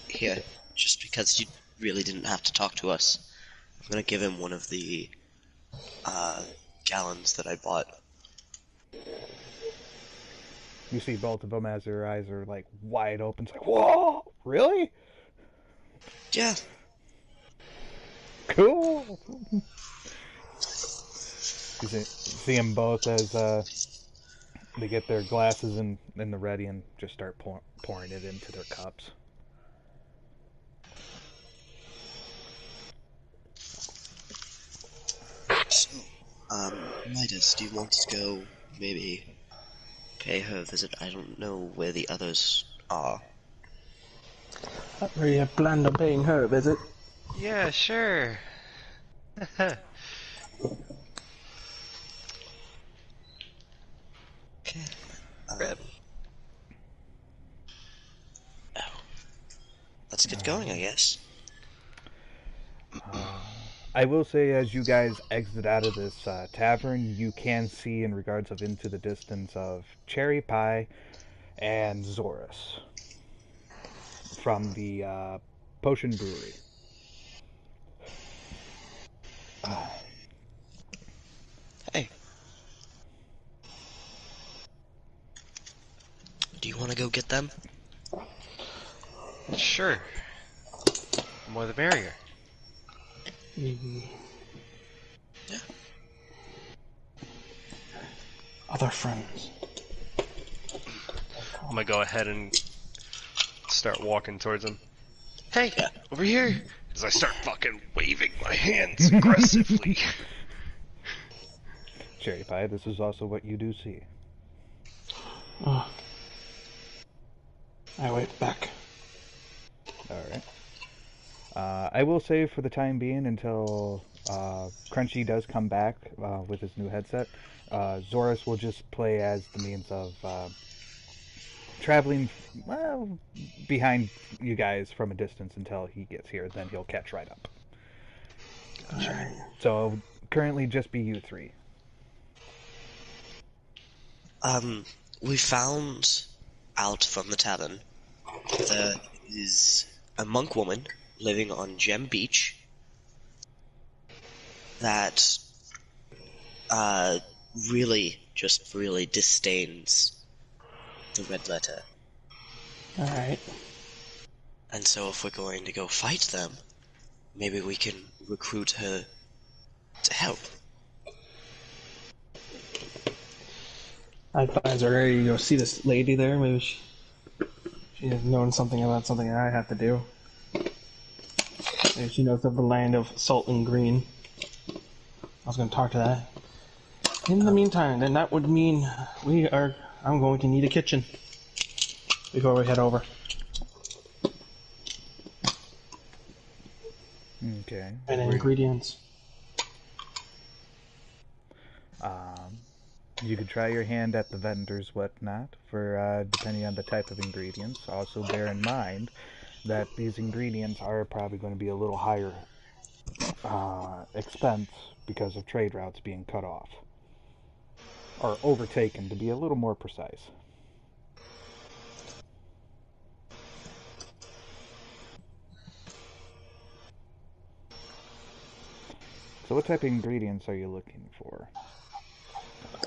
here, just because you really didn't have to talk to us, I'm gonna give him one of the gallons that I bought. You see both of them as their eyes are like wide open. It's like, whoa, really? Yeah. Cool. You see them both as they get their glasses in the ready and just start pouring it into their cups. So, Midas, do you want to go maybe pay her a visit? I don't know where the others are. Not really have planned on paying her a visit. Yeah, sure. Okay. Rip. Let's get going, I guess. I will say, as you guys exit out of this tavern, you can see, in regards of into the distance, of Cherry Pie and Zorus from the Potion Brewery. Hey. Do you want to go get them? Sure. The more the merrier. Maybe Yeah. other friends. I'm gonna go ahead and start walking towards him. Hey, Yeah. over here! As I start fucking waving my hands aggressively. Cherry Pie, this is also what you do see. I wait back. Alright. I will say for the time being, until Crunchy does come back with his new headset, Zorus will just play as the means of traveling behind you guys from a distance until he gets here. Then he'll catch right up. Alright. So currently just be you three. We found out from the tavern there is a monk woman living on Gem Beach that really disdains the red letter. Alright. And so if we're going to go fight them, maybe we can recruit her to help. I advise her to go see this lady there. Maybe she has known something about something I have to do. Maybe she knows of the land of salt and green. I was going to talk to that. In the meantime, then that would mean I'm going to need a kitchen before we head over. Okay. And ingredients. You could try your hand at the vendors, whatnot, for depending on the type of ingredients. Also bear in mind that these ingredients are probably going to be a little higher expense because of trade routes being cut off. Or overtaken, to be a little more precise. So what type of ingredients are you looking for?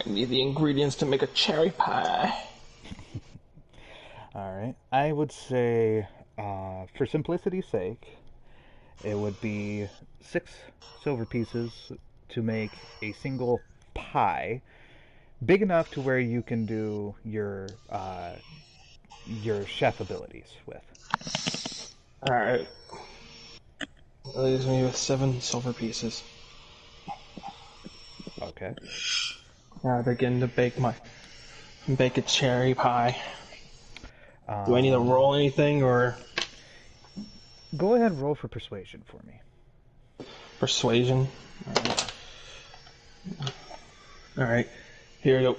I need the ingredients to make a cherry pie. Alright. I would say, for simplicity's sake, it would be 6 silver pieces to make a single pie, big enough to where you can do your chef abilities with. Alright. That leaves me with 7 silver pieces. Okay. Now I begin to bake a cherry pie. Do I need to roll anything, or Go ahead and roll for persuasion for me. persuasion? Alright. Here we go.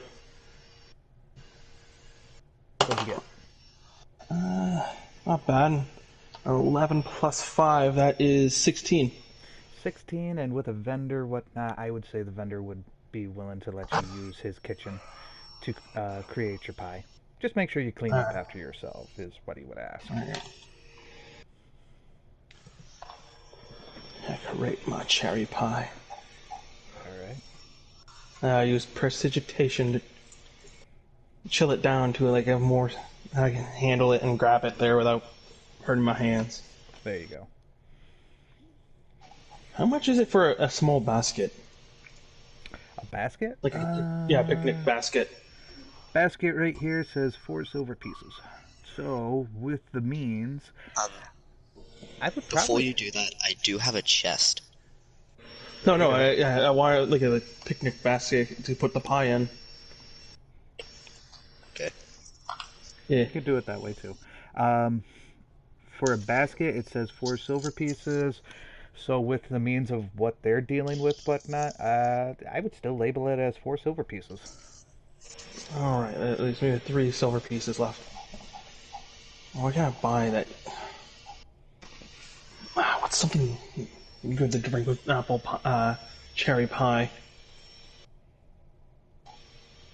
What'd you get? Not bad. 11 plus 5, that is 16. 16, and with a vendor, whatnot, I would say the vendor would be willing to let you use his kitchen to create your pie. Just make sure you clean up after yourself, is what he would ask. Decorate my cherry pie. Alright. I use prestidigitation to chill it down to like a more... I can handle it and grab it there without hurting my hands. There you go. How much is it for a small basket? A basket? Like a picnic basket. Basket right here says 4 silver pieces. So, with the means, I would probably... Before you do that, I do have a chest. No, I want like a picnic basket to put the pie in. Okay. Yeah. You could do it that way too. For a basket, it says 4 silver pieces. So with the means of what they're dealing with, whatnot, I would still label it as 4 silver pieces. Alright, that leaves me with 3 silver pieces left. Why can't I buy that? What's something good to drink with cherry pie?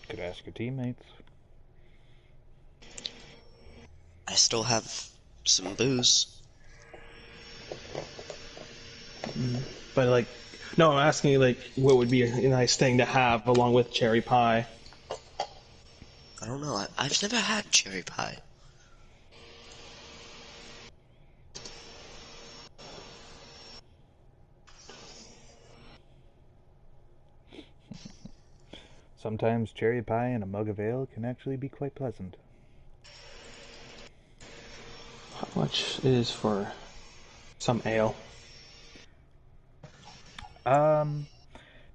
Could ask your teammates. I still have some booze. But like, no, I'm asking like what would be a nice thing to have along with cherry pie. I don't know. I've never had cherry pie. Sometimes cherry pie and a mug of ale can actually be quite pleasant. much is for some ale?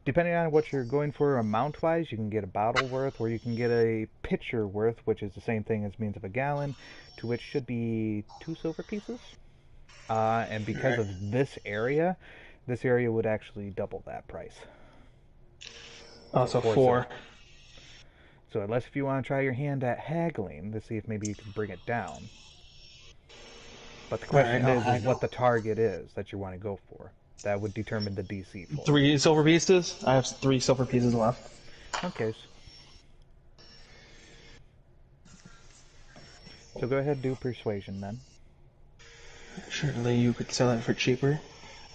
Depending on what you're going for amount-wise, you can get a bottle worth, or you can get a pitcher worth, which is the same thing as means of a gallon, to which should be 2 silver pieces. And because of this area would actually double that price. So 4. Silver. So unless if you want to try your hand at haggling to see if maybe you can bring it down. But the question is what the target is that you want to go for. That would determine the DC for 3 silver pieces? I have 3 silver pieces left. Okay. So go ahead and do persuasion then. Surely you could sell it for cheaper.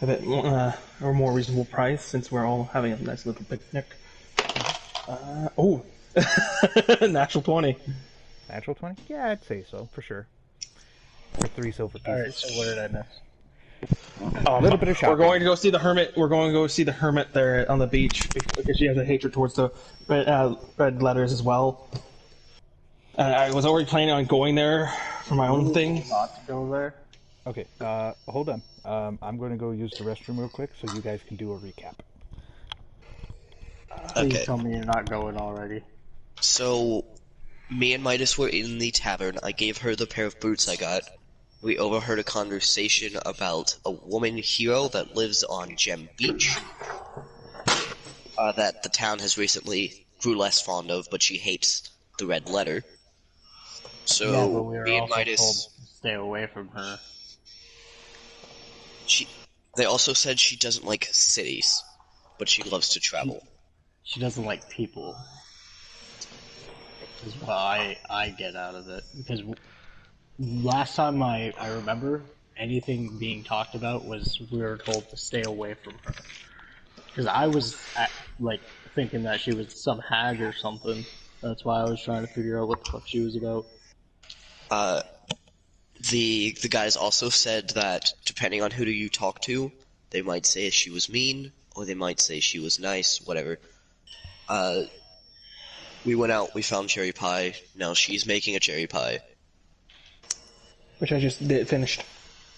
A bit or more reasonable price, since we're all having a nice little picnic. Natural 20. Natural 20? Yeah, I'd say so, for sure. For 3 silver pieces. Alright, so what did I miss? A little bit of shopping. We're going to go see the hermit. We're going to go see the hermit there on the beach because she has a hatred towards the red letters as well. And I was already planning on going there for my own thing. Not to go there. Okay, hold on. I'm going to go use the restroom real quick so you guys can do a recap. Please tell me you're not going already. So, me and Midas were in the tavern. I gave her the pair of boots I got. We overheard a conversation about a woman hero that lives on Gem Beach. That the town has recently grew less fond of, but she hates the red letter. So, Yeah, but we were me and also Midas... told to stay away from her. They also said she doesn't like cities, but she loves to travel. She doesn't like people. Is what I get out of it. Because last time I remember anything being talked about was we were told to stay away from her. Because I was thinking that she was some hag or something. That's why I was trying to figure out what the fuck she was about. The guys also said that depending on who do you talk to, they might say she was mean, or they might say she was nice, whatever. We went out, we found cherry pie, now she's making a cherry pie. Which I just finished.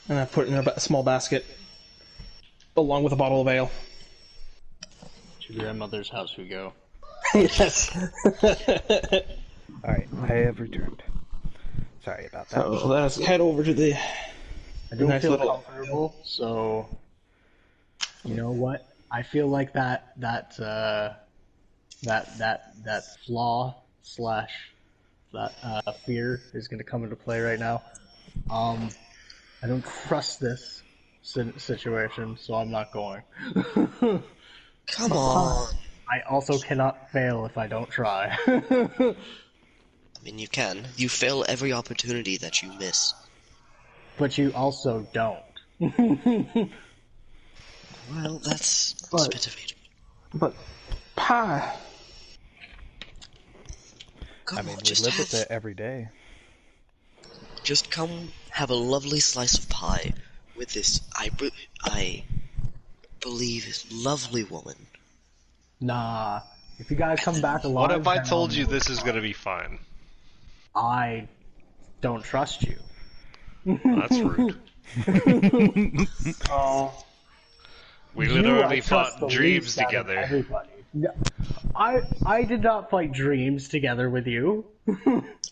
And I put it in a small basket, along with a bottle of ale. To grandmother's house we go. Yes. Alright, I have returned. Sorry about that. So let us head over to the... I don't nice feel little... comfortable, so... You know what? I feel like that flaw / that fear is going to come into play right now. I don't trust this situation, so I'm not going. Come on! I also cannot fail if I don't try. I mean, you can. You fail every opportunity that you miss. But you also don't. Well, that's a bit of it. But, pie... I mean, we live with it every day. Just come have a lovely slice of pie with this, I believe, this lovely woman. Nah. If you guys come back alive... What if I told you this is gonna be fine? I don't trust you. That's rude. Oh... We literally fought dreams together. Everybody. I did not fight dreams together with you.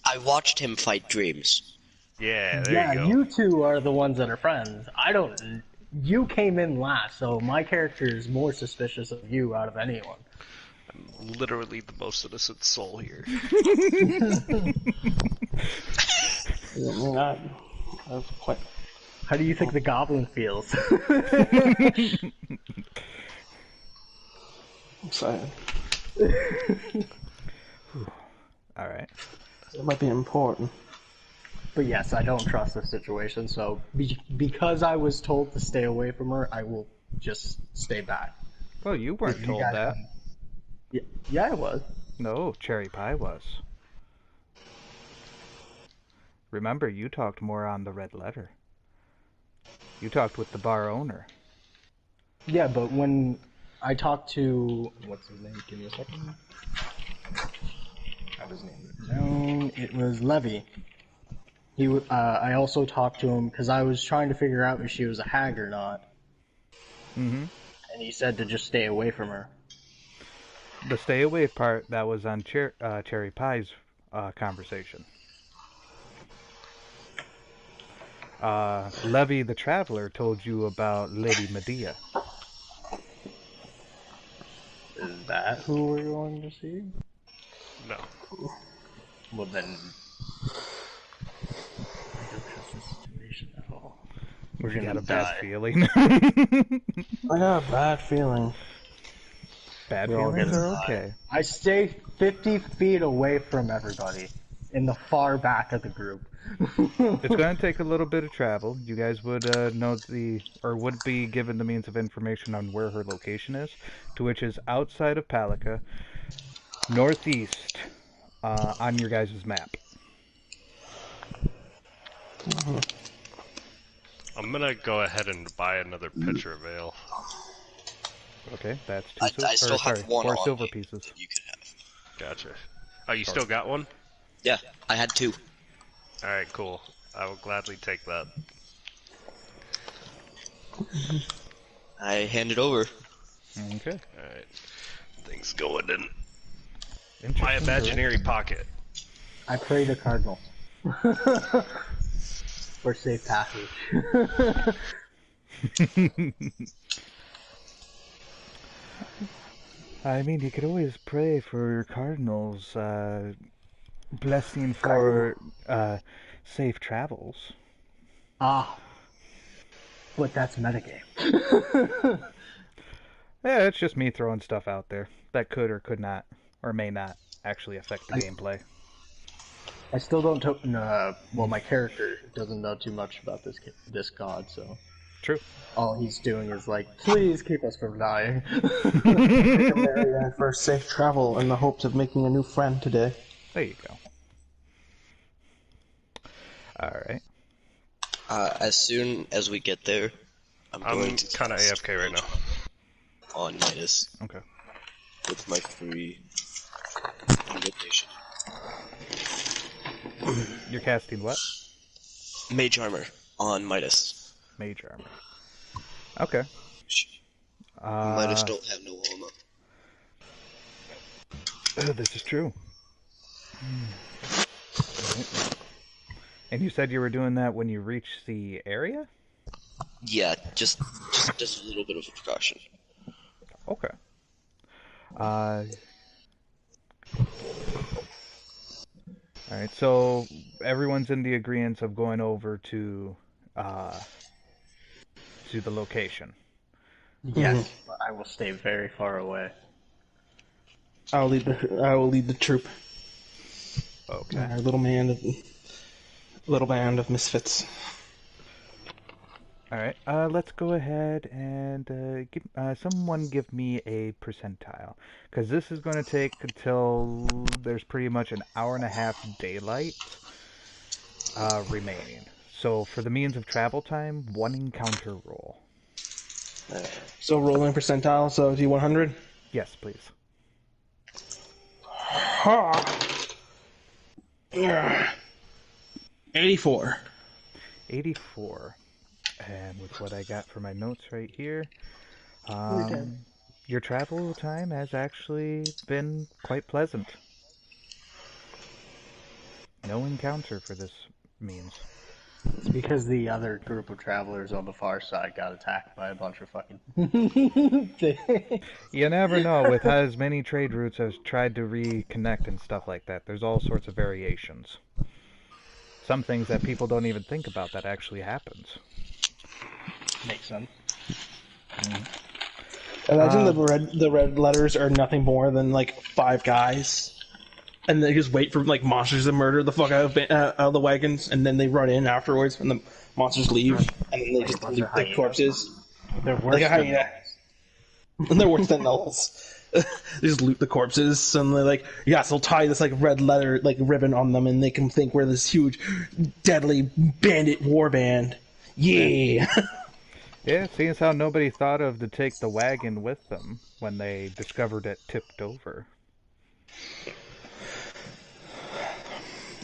I watched him fight dreams. Yeah, there you go. You two are the ones that are friends. I don't... You came in last, so my character is more suspicious of you out of anyone. I'm literally the most innocent soul here. How do you think the goblin feels? I'm sad. Alright. It might be important. But yes, I don't trust this situation, so because I was told to stay away from her, I will just stay back. Well, you weren't told that. Yeah, I was. No, Cherry Pie was. Remember, you talked more on the red letter. You talked with the bar owner. Yeah, but when I talked to... What's his name? Give me a second. I have his name. No, it was Levy. I also talked to him because I was trying to figure out if she was a hag or not. Mm-hmm. And he said to just stay away from her. The stay away part, that was on Cherry Pie's conversation. Levy the Traveler told you about Lady Medea. Is that who we're going to see? No. Well then, I don't trust this situation at all. We're You gonna got a die. bad feeling. I got a bad feeling. Bad We're all feelings gonna are die. okay. I stay 50 feet away from everybody, in the far back of the group. It's going to take a little bit of travel. You guys would would be given the means of information on where her location is, to which is outside of Palika, northeast, on your guys' map. I'm gonna go ahead and buy another pitcher of ale. Okay, that's I still have one four on silver me pieces. that you could have. Gotcha. Oh, you still got one? Yeah, I had 2. Alright, cool. I will gladly take that. I hand it over. Okay. Alright. Things going in Interesting my imaginary pocket. I pray to Cardinal. For safe passage. I mean, you could always pray for your Cardinals' blessing for safe travels. Ah. But that's metagame. Yeah, it's just me throwing stuff out there that could or could not, or may not, actually affect the gameplay. I still don't well, my character doesn't know too much about this god, so... True. All he's doing is like, please keep us from dying. Marry for safe travel in the hopes of making a new friend today. There you go. Alright. As soon as we get there, I'm going to kind of AFK right now. on Midas Okay. with my free invitation. You're casting what? Mage armor on Midas. Mage armor. Okay. Midas don't have no armor. This is true. Right. And you said you were doing that when you reached the area? Yeah, just a little bit of a precaution. Okay. Alright, so everyone's in the agreement of going over to the location. Yes, but I will stay very far away. I will lead the troop. Okay. Our little band of misfits. Alright, let's go ahead and someone give me a percentile. Because this is going to take until there's pretty much an hour and a half daylight remaining. So for the means of travel time, 1 encounter roll. So rolling percentile, so D100? Yes, please. Ha! Yeah. 84. 84. And with what I got for my notes right here, your travel time has actually been quite pleasant. No encounter for this means. It's because the other group of travelers on the far side got attacked by a bunch of fucking... You never know. With as many trade routes as tried to reconnect and stuff like that, there's all sorts of variations. Some things that people don't even think about that actually happens. Makes sense. Imagine the red letters are nothing more than like 5 guys, and they just wait for like monsters to murder the fuck out of the wagons, and then they run in afterwards when the monsters leave, and then they just leave the corpses. They're worse Like a hyena. And they're worse than gnolls. They just loot the corpses, and they're like, yes, they'll tie this like red leather like ribbon on them, and they can think we're this huge, deadly bandit war band. Yeah. Yeah, seeing as how nobody thought of to take the wagon with them when they discovered it tipped over.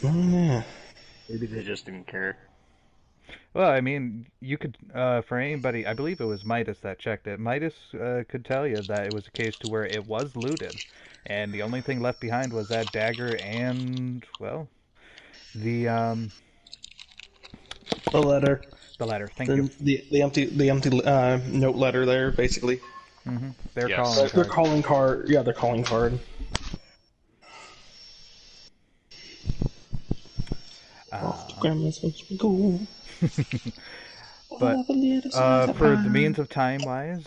Oh, yeah. Maybe they just didn't care. Well, I mean, you could, for anybody, I believe it was Midas that checked it. Midas could tell you that it was a case to where it was looted, and the only thing left behind was that dagger and, well, the The letter. the ladder. Thank you. The empty note letter there, basically. Their Yes. calling Their card. calling card. Yeah, their calling card. Grandma's supposed to be cool. But for the means of time wise,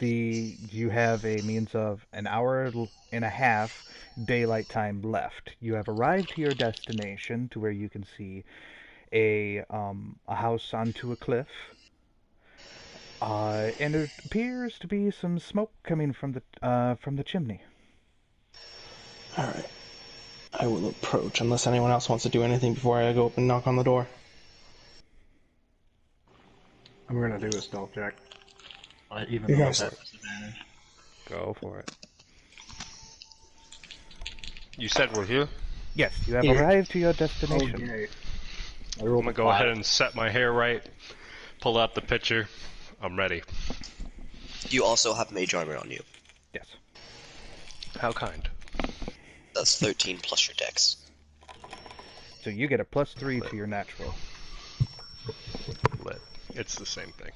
you have a means of an hour and a half daylight time left. You have arrived to your destination, to where you can see a house onto a cliff, and it appears to be some smoke coming from the chimney. All right. I will approach unless anyone else wants to do anything before I go up and knock on the door. I'm gonna do a stealth check. Even You though guys- it's at disadvantage. Go for it. You said we're here? Yes, you have Here. arrived to your destination. Okay. I'm gonna go ahead and set my hair right, pull out the picture. I'm ready. You also have mage armor on you. Yes. How kind. That's 13 plus your dex. So you get a +3 to your natural. Lit. It's the same thing.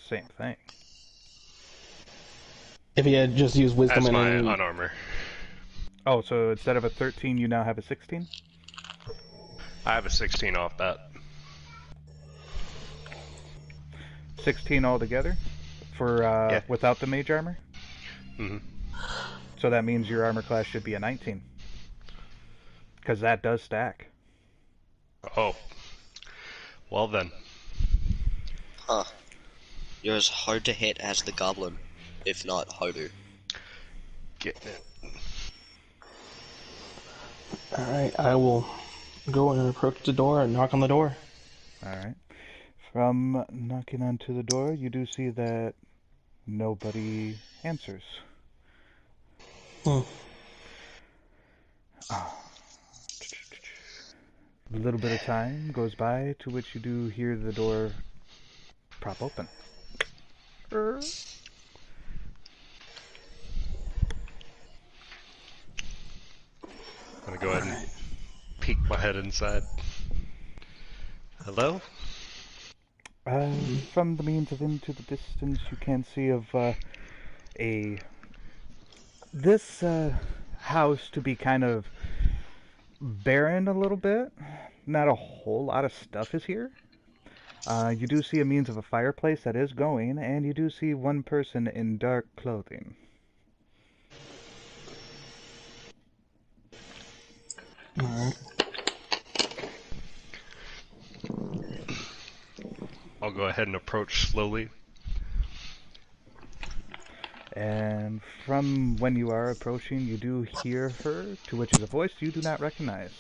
Same thing. If he had just used wisdom As and my unarmor. Oh, so instead of a 13, you now have a 16? I have a 16 off that. 16 altogether? For, Yeah. without the mage armor? hmm So that means your armor class should be a 19. Because that does stack. Oh. Well then. Huh. You're as hard to hit as the goblin, if not harder. Getting it. Alright, I will go and approach the door and knock on the door. Alright. From knocking onto the door, you do see that nobody answers. Hmm. A little bit of time goes by, to which you do hear the door prop open. I'm gonna go ahead and peek my head inside. Hello? From the means of into the distance, you can see of this house to be kind of barren a little bit. Not a whole lot of stuff is here. You do see a means of a fireplace that is going, and you do see one person in dark clothing. Alright. I'll go ahead and approach slowly. And from when you are approaching, you do hear her, to which is a voice you do not recognize.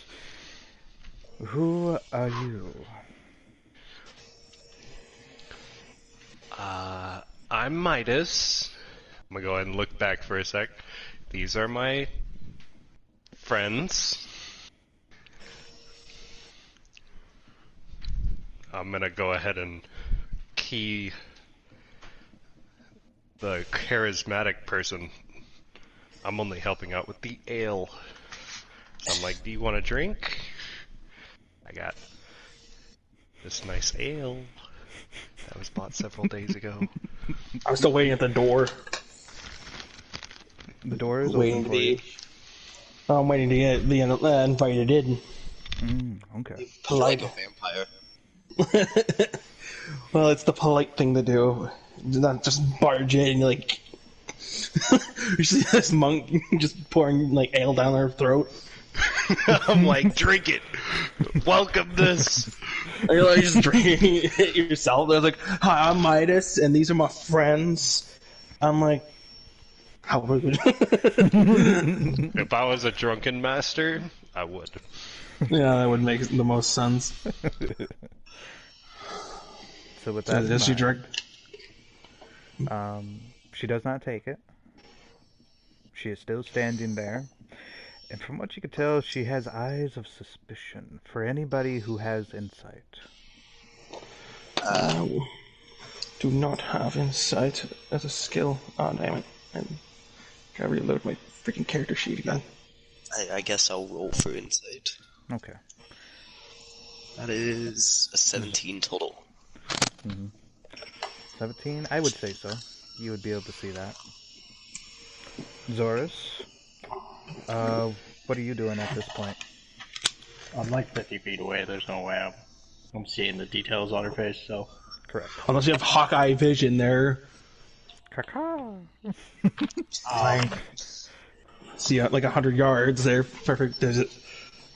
Who are you? I'm Midas. I'm gonna go ahead and look back for a sec. These are my friends. I'm gonna go ahead and key the charismatic person. I'm only helping out with the ale. So I'm like, do you want a drink? I got this nice ale that was bought several days ago. I'm still waiting at the door. The door is Waiting open to for you. be. I'm waiting to get the invited in. Okay. You're like Polite. a vampire. Well, it's the polite thing to do. Not just barge in, like. You see this monk just pouring, like, ale down her throat. I'm like, drink it. Welcome this. And you're like, just drinking it yourself. They're like, hi, I'm Midas, and these are my friends. I'm like, how rude. If I was a drunken master, I would. Yeah, that would make the most sense. So with So that in does she mind, drink? she does not take it. She is still standing there. And from what you can tell, she has eyes of suspicion for anybody who has insight. Do not have insight as a skill. Oh, damn it. I gotta reload my freaking character sheet again. I guess I'll roll for insight. Okay. That is a 17 total. 17? I would say so. You would be able to see that. Zorus, what are you doing at this point? I'm like 50 feet away. There's no way I'm seeing the details on her face, so... Correct. Unless you have Hawkeye vision there. Caca. See, like 100 yards there. Perfect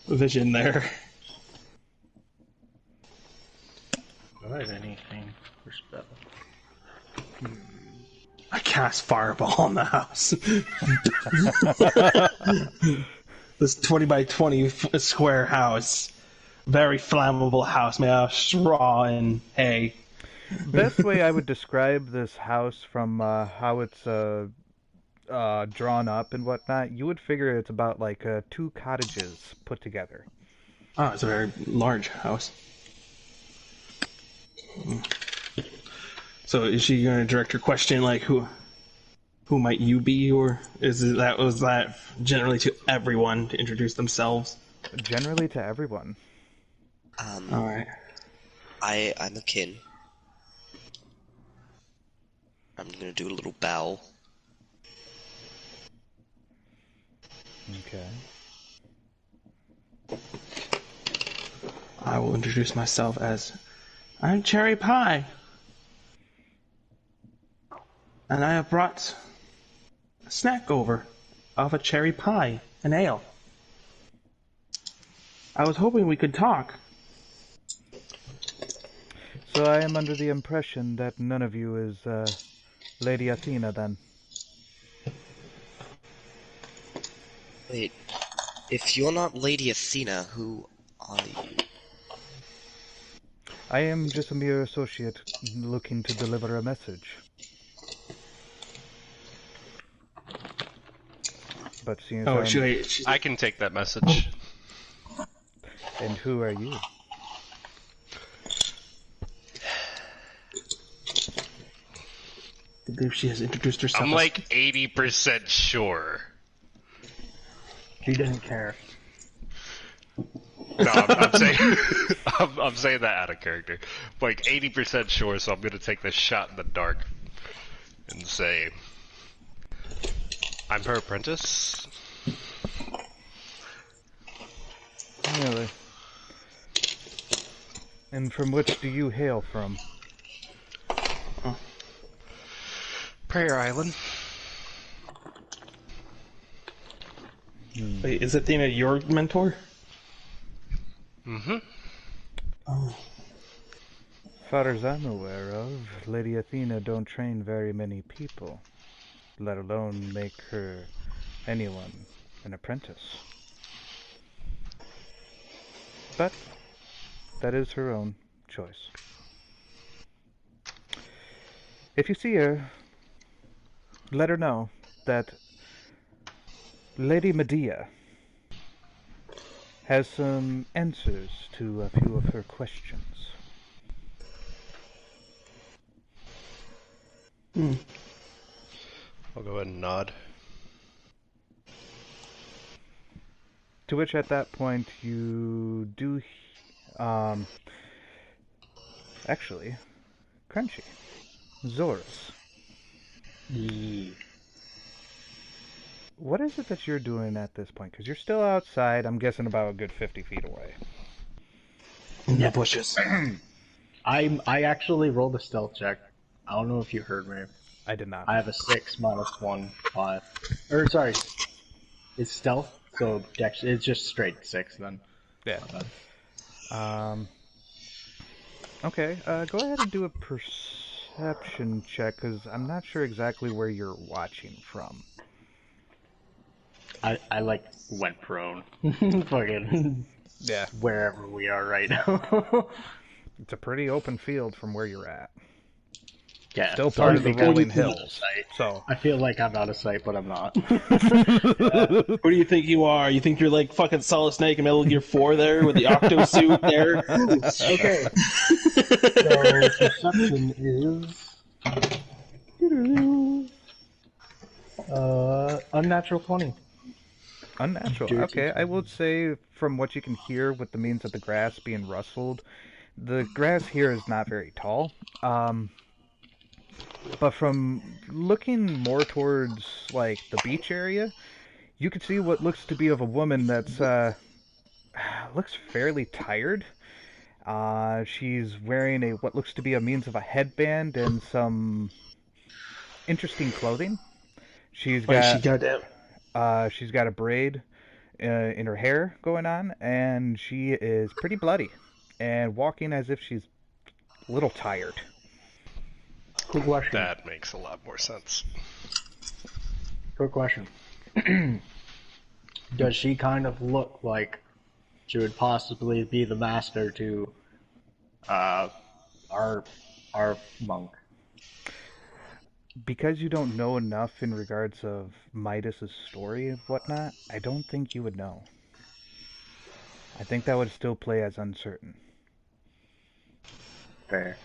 vision there. Do I have anything for spell? I cast Fireball on the house. This 20 by 20 square house. Very flammable house made out of straw and hay. Best way I would describe this house from how it's drawn up and whatnot, you would figure it's about like 2 cottages put together. Oh, it's a very large house. So is she going to direct her question like who might you be, or was that generally to everyone to introduce themselves? Generally to everyone. All right. I'm a kin. I'm gonna do a little bow. Okay. I will introduce myself as I'm Cherry Pie, and I have brought a snack over of a cherry pie, an ale. I was hoping we could talk. So I am under the impression that none of you is Lady Athena, then. Wait, if you're not Lady Athena, who are you? I am just a mere associate looking to deliver a message. But seeing as I can take that message. And who are you? I believe she has introduced herself. I'm like 80% sure. She didn't care. No, I'm saying I'm saying that out of character. Like 80% sure, so I'm gonna take this shot in the dark and say, I'm her apprentice. Really? And from which do you hail from? Prayer Island. Wait, is Athena your mentor? Mm-hmm. Oh. Far as I'm aware of, Lady Athena don't train very many people, let alone make anyone an apprentice. But that is her own choice. If you see her, let her know that Lady Medea has some answers to a few of her questions. I'll go ahead and nod. To which at that point you do, actually, Crunchy, Zorus. What is it that you're doing at this point? Because you're still outside, I'm guessing about a good 50 feet away. In the bushes. I actually rolled a stealth check. I don't know if you heard me. I did not. I have a 6 minus 1, 5. Or sorry, it's stealth, so dex. It's just straight 6 then. Yeah. Okay, go ahead and do a perception check, because I'm not sure exactly where you're watching from. I like went prone. Fucking Yeah. wherever we are right now. It's a pretty open field from where you're at. Yeah. Still so part I of the think I'm rolling out of hills. sight. So I feel like I'm out of sight, but I'm not. Who do you think you are? You think you're like fucking Solid Snake in Metal Gear 4 there with the octo suit there? Okay. So perception is unnatural 20. unnatural. Dirty Okay, I would say from what you can hear with the means of the grass being rustled, the grass here is not very tall. But from looking more towards like the beach area, you can see what looks to be of a woman that's looks fairly tired. She's wearing a what looks to be a means of a headband and some interesting clothing. She's Like she got goddamn. she's got a braid in her hair going on, and she is pretty bloody and walking as if she's a little tired. Quick question. That makes a lot more sense. Quick question. Does she kind of look like she would possibly be the master to our monk? Because you don't know enough in regards of Midas's story and whatnot, I don't think you would know. I think that would still play as uncertain. Fair.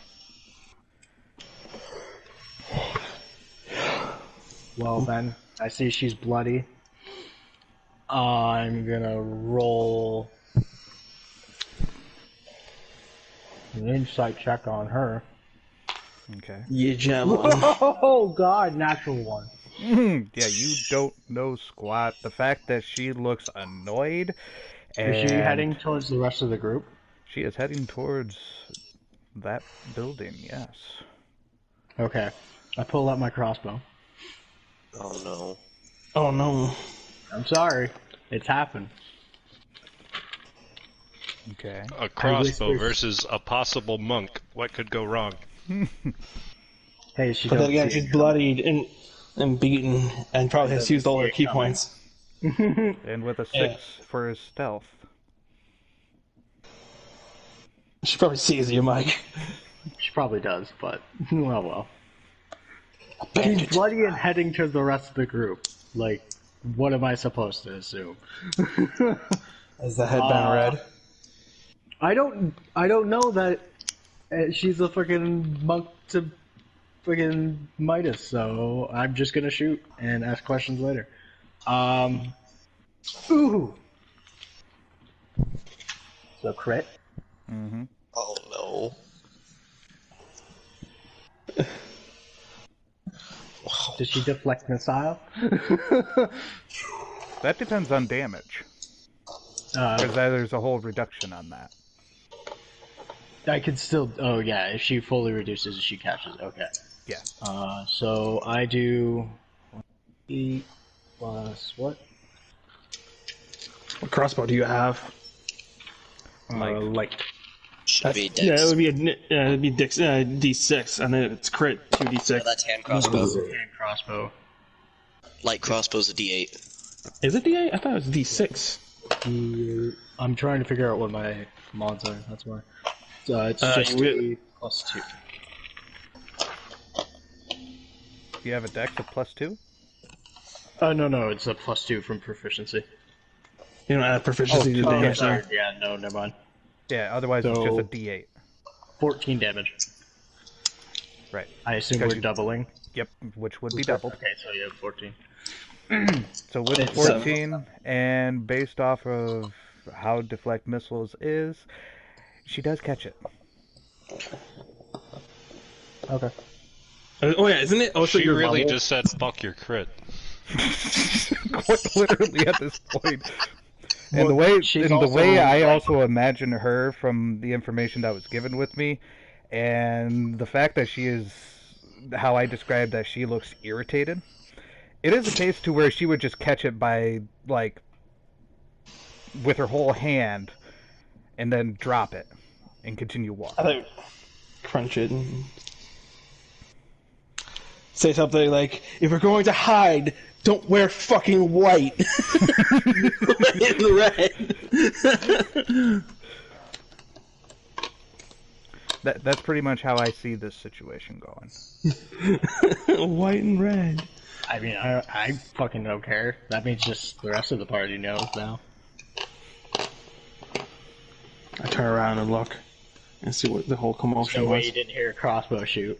Well then, I see she's bloody. I'm gonna roll an insight check on her. Okay. Yeah, Gemma. Oh god, natural one. Yeah, you don't know squat. The fact that she looks annoyed and Is she heading towards the rest of the group? she is heading towards that building, yes. Okay. I pull out my crossbow. Oh no. Oh no. I'm sorry. It's happened. Okay. A crossbow whispered- versus a possible monk. What could go wrong? Hey, she But then don't again, see she's it. bloodied and beaten and probably has used all her key points. And with a 6 Yeah. for his stealth. She probably sees you, Mike. She probably does, but well. She's Bandit. bloody and heading to the rest of the group. Like, what am I supposed to assume? Is the headband red? I don't know that she's a freaking monk to freaking Midas, so I'm just gonna shoot and ask questions later. Ooh. So crit. Mm-hmm. Oh no. Wow. Does she deflect missile? That depends on damage. Because there's a whole reduction on that. I could still. Oh yeah, if she fully reduces, she catches. Okay. Yeah. So I do 8 plus what? What crossbow do you have? Like Should be Yeah, dex. it would be D6, and then it's crit 2D6. Yeah, that's hand crossbow. hand crossbow. Light crossbow's a D8. Is it D8? I thought it was D6. I'm trying to figure out what my mods are. That's why. It's Uh, just you- plus 2. Do you have a dex of +2? No, it's a plus 2 from proficiency. You don't add proficiency to Oh, damage. sorry. now. Yeah, no, never mind. Yeah, otherwise it's So- just a D8. 14 damage. Right. I assume Because we're you- doubling. Yep, which would be doubled. Okay, so you have 14. So with It's, 14, and based off of how deflect missiles is, she does catch it. Okay. Oh yeah, isn't it? Oh, so She you're really level? just said, fuck your crit. Quite literally at this point. And the way, she's and the way also, I like- also imagine her from the information that was given with me, and the fact that she is, how I described that she looks irritated, it is a case to where she would just catch it by, like, with her whole hand, and then drop it, and continue I walking. thought crunch it and say something like, "If we're going to hide, don't wear fucking white." Red. That's pretty much how I see this situation going. White and red. I mean, I fucking don't care. That means just the rest of the party knows now. I turn around and look and see what the whole commotion No way was. you didn't hear a crossbow shoot.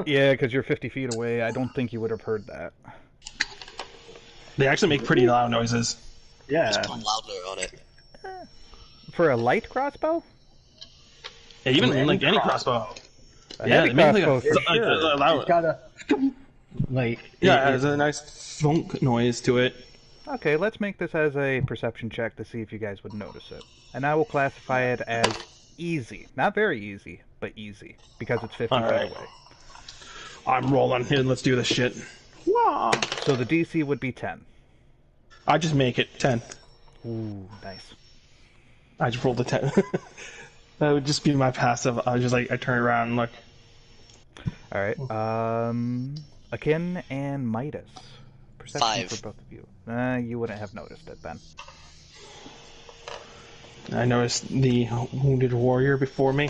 Yeah, because you're 50 feet away. I don't think you would have heard that. They actually make pretty loud noises. Yeah. Just put louder on it. For a light crossbow? Yeah, even Any like any crossbow. A Yeah, heavy they make crossbow, for like sure. a loud. It's got a like. Yeah, it has a nice thunk noise to it. Okay, let's make this as a perception check to see if you guys would notice it. And I will classify it as easy. Not very easy, but easy. Because it's 50 feet Alright. away. I'm rolling here. Let's do this shit. Wow. So the DC would be 10. I just make it 10. Ooh, nice. I just rolled a 10. That would just be my passive. I was just like, I turn around and look. Alright, Akin and Midas. Perception 5. for both of you. You wouldn't have noticed it then. I noticed the wounded warrior before me.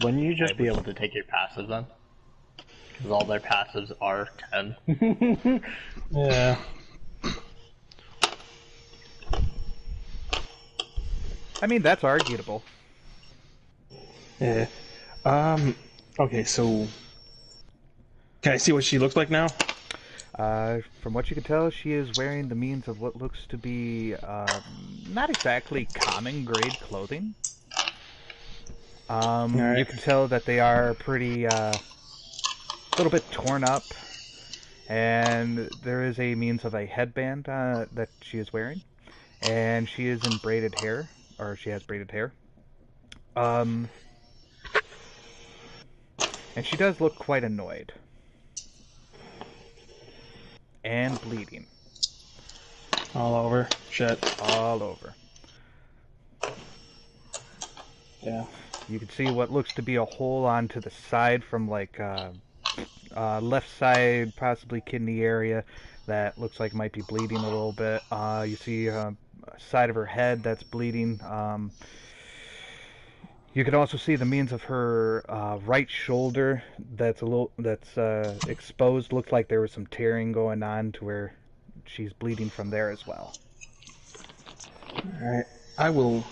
Wouldn't you just be able to take your passive then? Because all their passives are 10. Yeah. I mean, that's arguable. Yeah. Okay, so... Can I see what she looks like now? From what you can tell, she is wearing the means of what looks to be not exactly common grade clothing. Alright. You can tell that they are pretty a little bit torn up, and there is a means of a headband that she is wearing, and she is in braided hair, or she has braided hair. And she does look quite annoyed. And bleeding. All over. Shit. All over. Yeah. You can see what looks to be a hole onto the side from like left side, possibly kidney area, that looks like might be bleeding a little bit. You see a side of her head that's bleeding. You can also see the means of her right shoulder that's exposed. Looks like there was some tearing going on to where she's bleeding from there as well. Alright. I will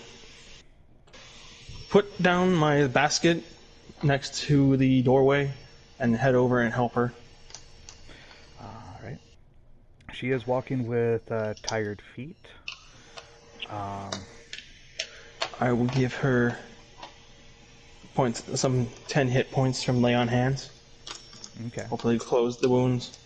put down my basket next to the doorway and head over and help her. Alright. She is walking with tired feet. I will give her points, some 10 hit points from lay on hands. Okay. Hopefully close the wounds.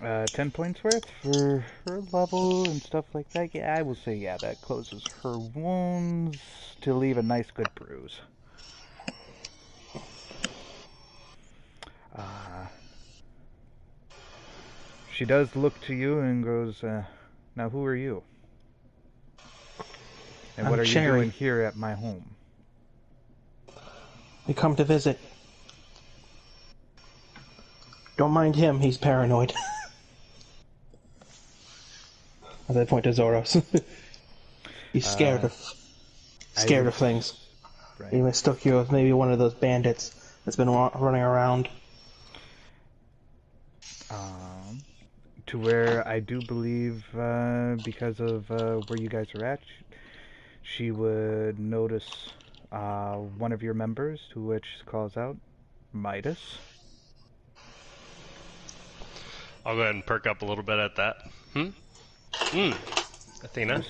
10 points worth for her level and stuff like that. Yeah, I will say, yeah, that closes her wounds to leave a nice good bruise. She does look to you and goes, now who are you? And what I'm are you Cherry. doing here at my home? We come to visit. Don't mind him, he's paranoid. As I point to Zoros. He's scared of things. Right. He mistook you as maybe one of those bandits that's been running around. To where I do believe, because of where you guys are at, she would notice one of your members, to which calls out Midas. I'll go ahead and perk up a little bit at that. Athena?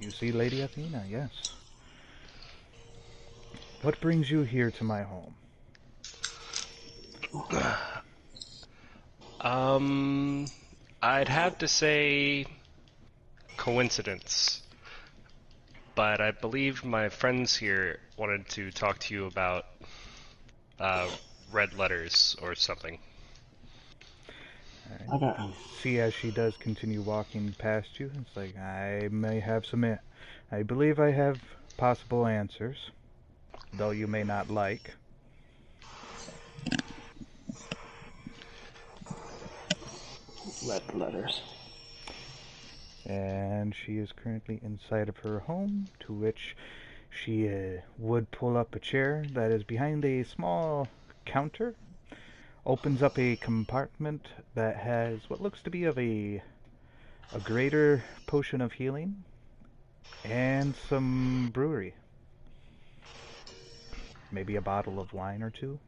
You see Lady Athena, yes. What brings you here to my home? I'd have to say coincidence. But I believe my friends here wanted to talk to you about red letters or something. Right. You see as she does continue walking past you, it's like, I may have I believe I have possible answers, though you may not like. Red letters. And she is currently inside of her home, to which she would pull up a chair that is behind a small counter, opens up a compartment that has what looks to be of a greater potion of healing, and some brewery. Maybe a bottle of wine or two.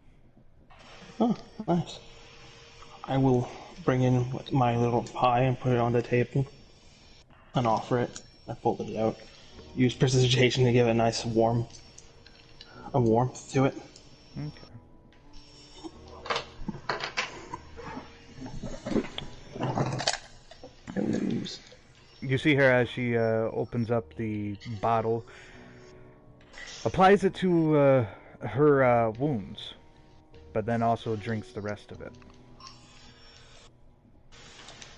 Oh, nice. I will bring in my little pie and put it on the table and offer it. I fold it out. Use precipitation to give it a nice warmth to it. Okay. You see her as she opens up the bottle, applies it to her wounds, but then also drinks the rest of it.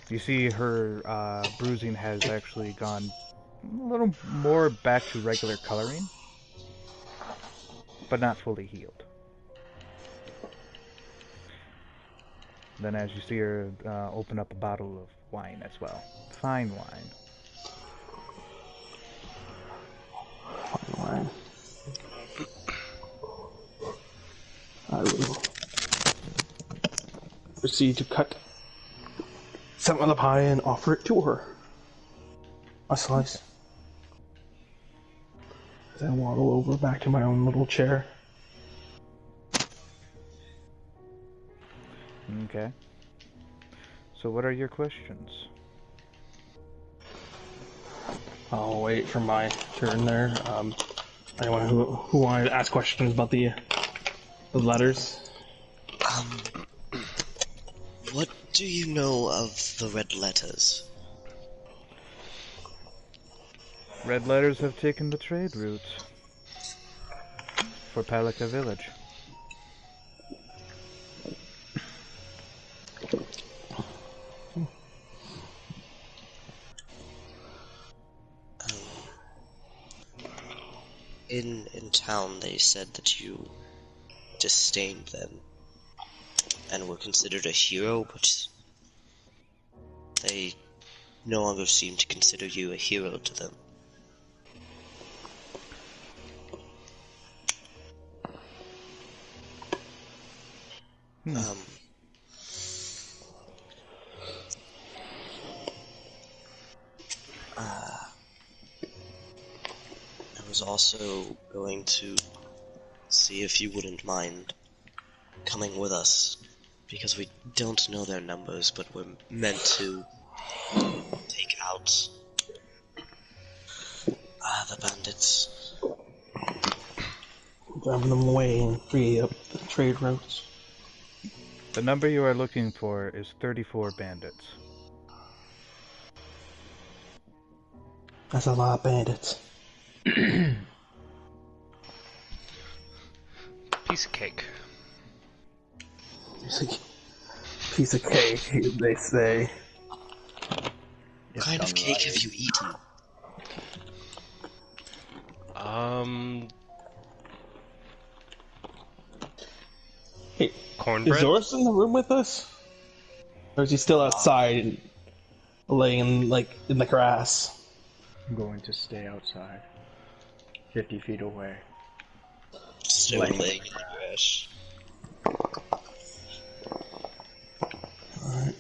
You see her bruising has actually gone a little more back to regular coloring, but not fully healed. Then as you see her open up a bottle of wine as well. Fine wine. Fine wine. I will proceed to cut some of the pie and offer it to her. A slice. Then waddle over back to my own little chair. Okay. So what are your questions? I'll wait for my turn there. Anyone who wanted to ask questions about the letters? What do you know of the red letters? Red letters have taken the trade route for Palika Village. In town, they said that you disdained them and were considered a hero, but they no longer seem to consider you a hero to them. I was also going to see if you wouldn't mind coming with us, because we don't know their numbers, but we're meant to take out the bandits. Drive them away and free up the trade routes. The number you are looking for is 34 bandits. That's a lot of bandits. Piece of cake. Piece of cake, they say. What kind of cake have you eaten? Hey, cornbread? Is Zoris in the room with us? Or is he still outside, laying in the grass? I'm going to stay outside. 50 feet away. Still laying in the grass. Alright.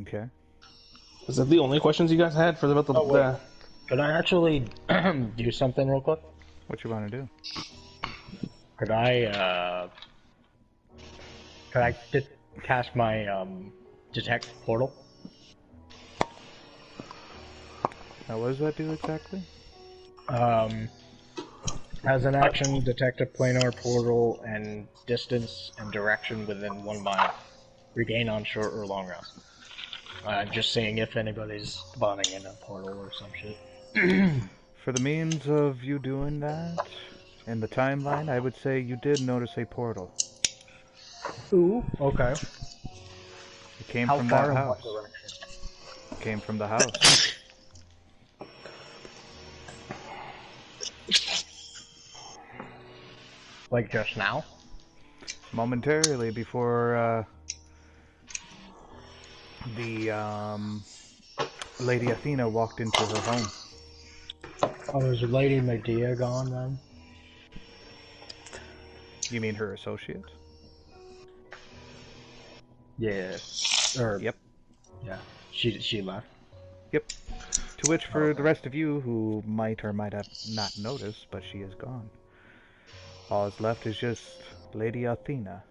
Okay. Was that the only questions you guys had for about the... Could I actually do something real quick? What you want to do? Could I cast my detect portal? Now, what does that do exactly? As an action, detect a planar portal and distance and direction within 1 mile. Regain on short or long rest. Just seeing if anybody's spawning in a portal or some shit. For the means of you doing that, in the timeline, I would say you did notice a portal. Ooh, okay. It came How from far that in house. what direction? It came from the house. Like just now? Momentarily before the Lady Athena walked into her home. Oh, is Lady Medea gone then? You mean her associate? Yeah. Or Yep. yeah, she left. Yep. To which, for the rest of you who might or might have not noticed, but she is gone. All that's left is just Lady Athena.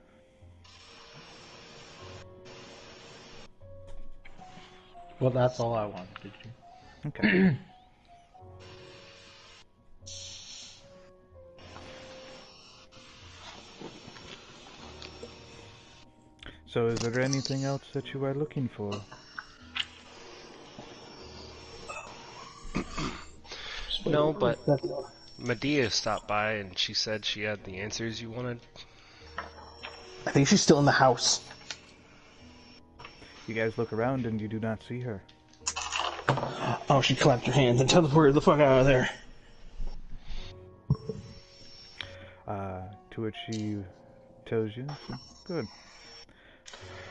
Well, that's all I wanted to do. Okay. So is there anything else that you are looking for? No, but Medea stopped by and she said she had the answers you wanted. I think she's still in the house. You guys look around and you do not see her. Oh, she clapped her hands and teleported the fuck out of there. To which she tells you, good.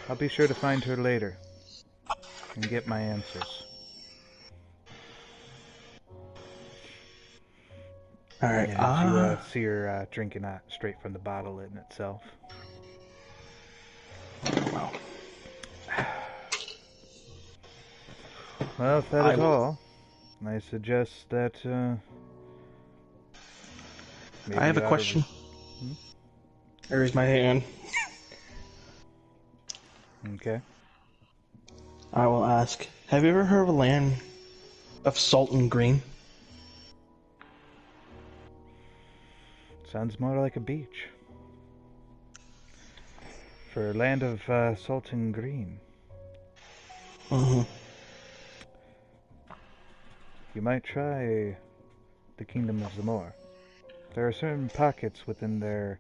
I'll be sure to find her later and get my answers. Alright, And you see her drinking straight from the bottle in itself. Wow. Well, if that is all, I suggest that maybe I have a you ought to question. I raise my hand. Okay. I will ask, have you ever heard of a land of salt and green? Sounds more like a beach. For a land of salt and green. Mm-hmm. You might try the Kingdom of Zamor. There are certain pockets within their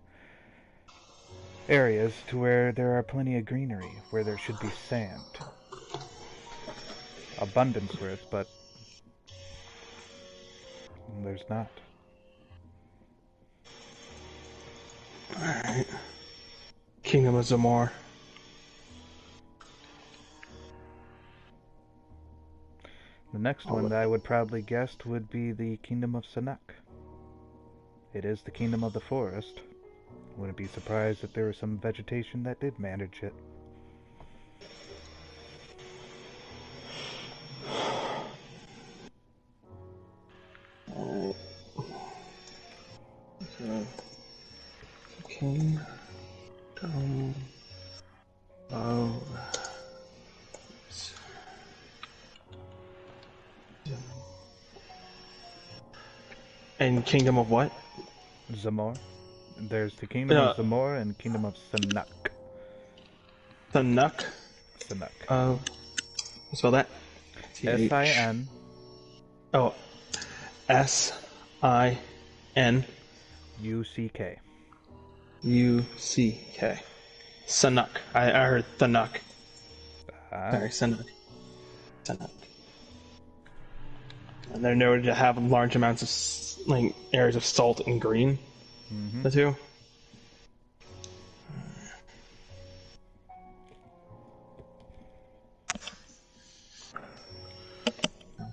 areas to where there are plenty of greenery, where there should be sand. Abundance worth, but there's not. Alright. Kingdom of Zamor. The next one that I would probably guess would be the Kingdom of Sanuk. It is the Kingdom of the Forest. Wouldn't be surprised if there was some vegetation that did manage it. Kingdom of... And Kingdom of what? Zamor. There's the Kingdom of Zamor and Kingdom of Sanuk. Sanuk? Sanuk. Spell that? S-I-N. Oh. S-I-N. U-C-K. U-C-K. Sanuk. I heard Thanuk. Sorry, Sanuk. Sanuk. And they're noted to have large amounts of areas of salt and green. Mm-hmm. The two.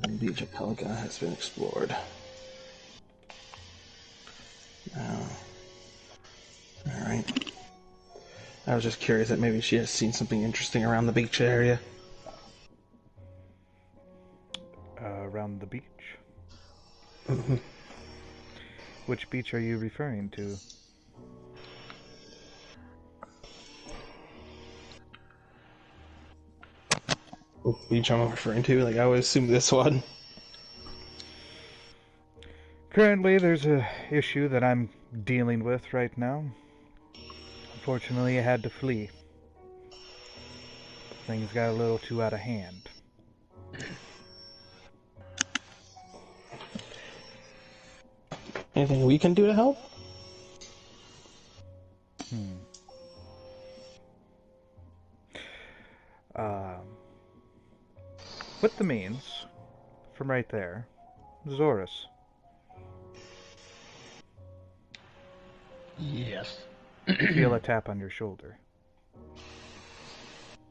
The beach of Pelica has been explored. Alright. I was just curious that maybe she has seen something interesting around the beach area. Around the beach? Mm-hmm. Which beach are you referring to? Which beach I'm referring to? Like, I would assume this one. Currently, there's a issue that I'm dealing with right now. Unfortunately, I had to flee. Things got a little too out of hand. Anything we can do to help? With the means, from right there, Zorus. Yes. Feel a tap on your shoulder.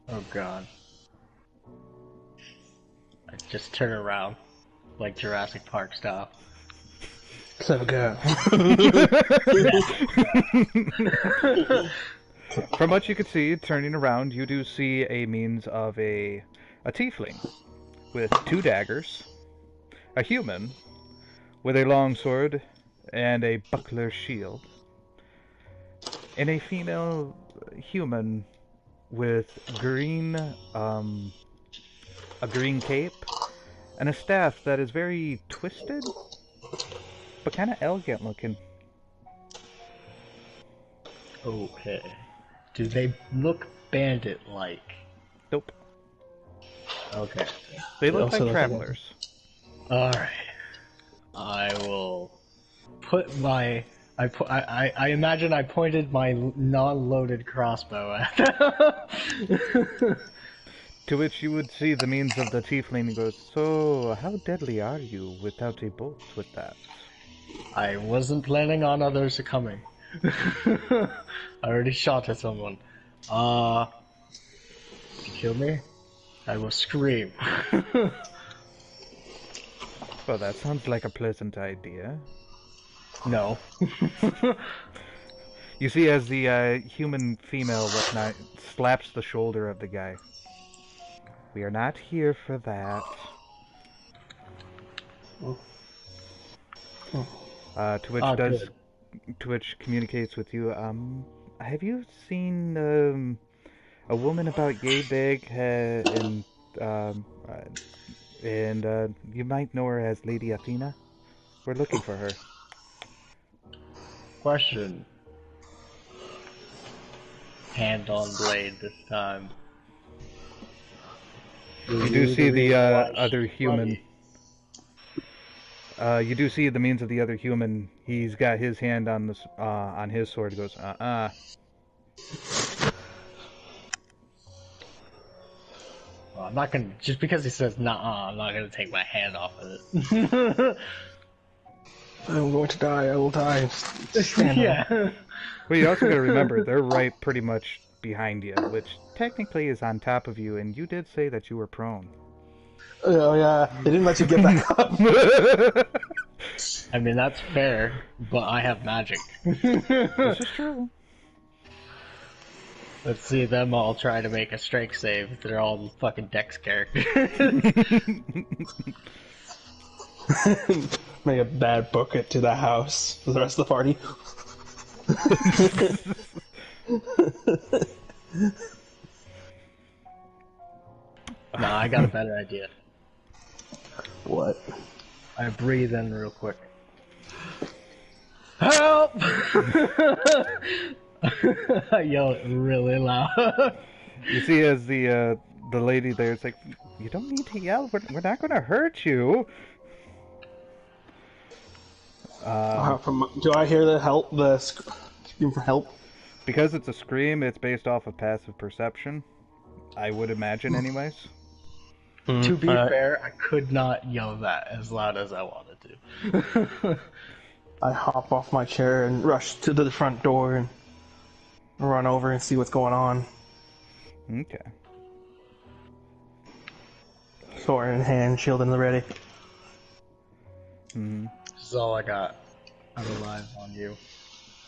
Oh god. I just turn around, like Jurassic Park style. Clever girl. From what you could see, turning around, you do see a means of a tiefling with 2 daggers, a human with a long sword and a buckler shield, and a female human with green, a green cape and a staff that is very twisted, but kind of elegant looking. Okay. Do they look bandit-like? Nope. Okay. They look also like look travelers. Alright. I will put my... I imagine I pointed my non-loaded crossbow at them. To which you would see the means of the tiefling goes, "So, how deadly are you without a bolt with that?" I wasn't planning on others coming. I already shot at someone. If you kill me, I will scream. Well, that sounds like a pleasant idea. No. You see as the human female whatnot slaps the shoulder of the guy. "We are not here for that." To which does, good. to which communicates with you. Have you seen a woman about yay big, and you might know her as Lady Athena? We're looking for her. Question. Hand on blade this time. You do see the other human. You do see the means of the other human. He's got his hand on this on his sword. He goes, Well, I'm not gonna, just because he says nah, I'm not gonna take my hand off of it. I'm going to die. I will die. Stand Yeah. Well, you also got to remember they're right pretty much behind you, which technically is on top of you. And you did say that you were prone. Oh yeah, they didn't let you get back up. I mean, that's fair, but I have magic. This is true. Let's see them all try to make a strength save. They're all fucking Dex characters. Make a bad book it to the house for the rest of the party. Nah, I got a better idea. What? I breathe in real quick. Help! I yell it really loud. You see, as the lady there is like, "You don't need to yell. We're not going to hurt you." Do I hear the help? The scream for help? Because it's a scream, it's based off of passive perception. I would imagine, anyways. To be fair, I could not yell that as loud as I wanted to. I hop off my chair and rush to the front door and run over and see what's going on. Okay. Sword in hand, shield in the ready. Mm-hmm. This is all I got. I'm alive on you.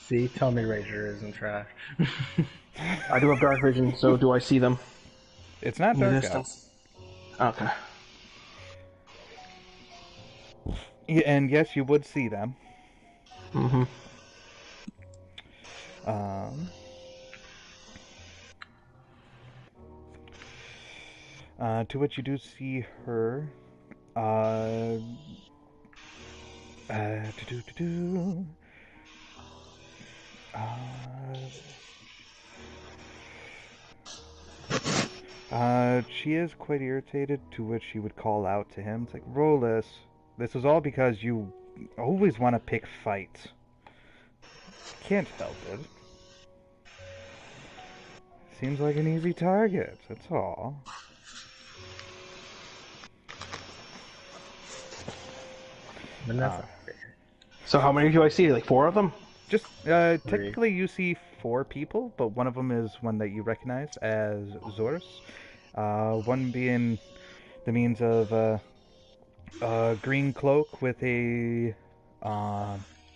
See, tell me Razor isn't trash. I do have dark vision, so do I see them? It's not In the dark out. distance? Okay. Yeah, and yes, you would see them. Mm-hmm. To which you do see her. She is quite irritated, to which she would call out to him. It's like, "Rollis, this is all because you always want to pick fights. Can't help it. Seems like an easy target, that's all." So how many do I see? Like 4 of them? Just, technically you see 4 people, but one of them is one that you recognize as Zorus. One being the means of a green cloak with a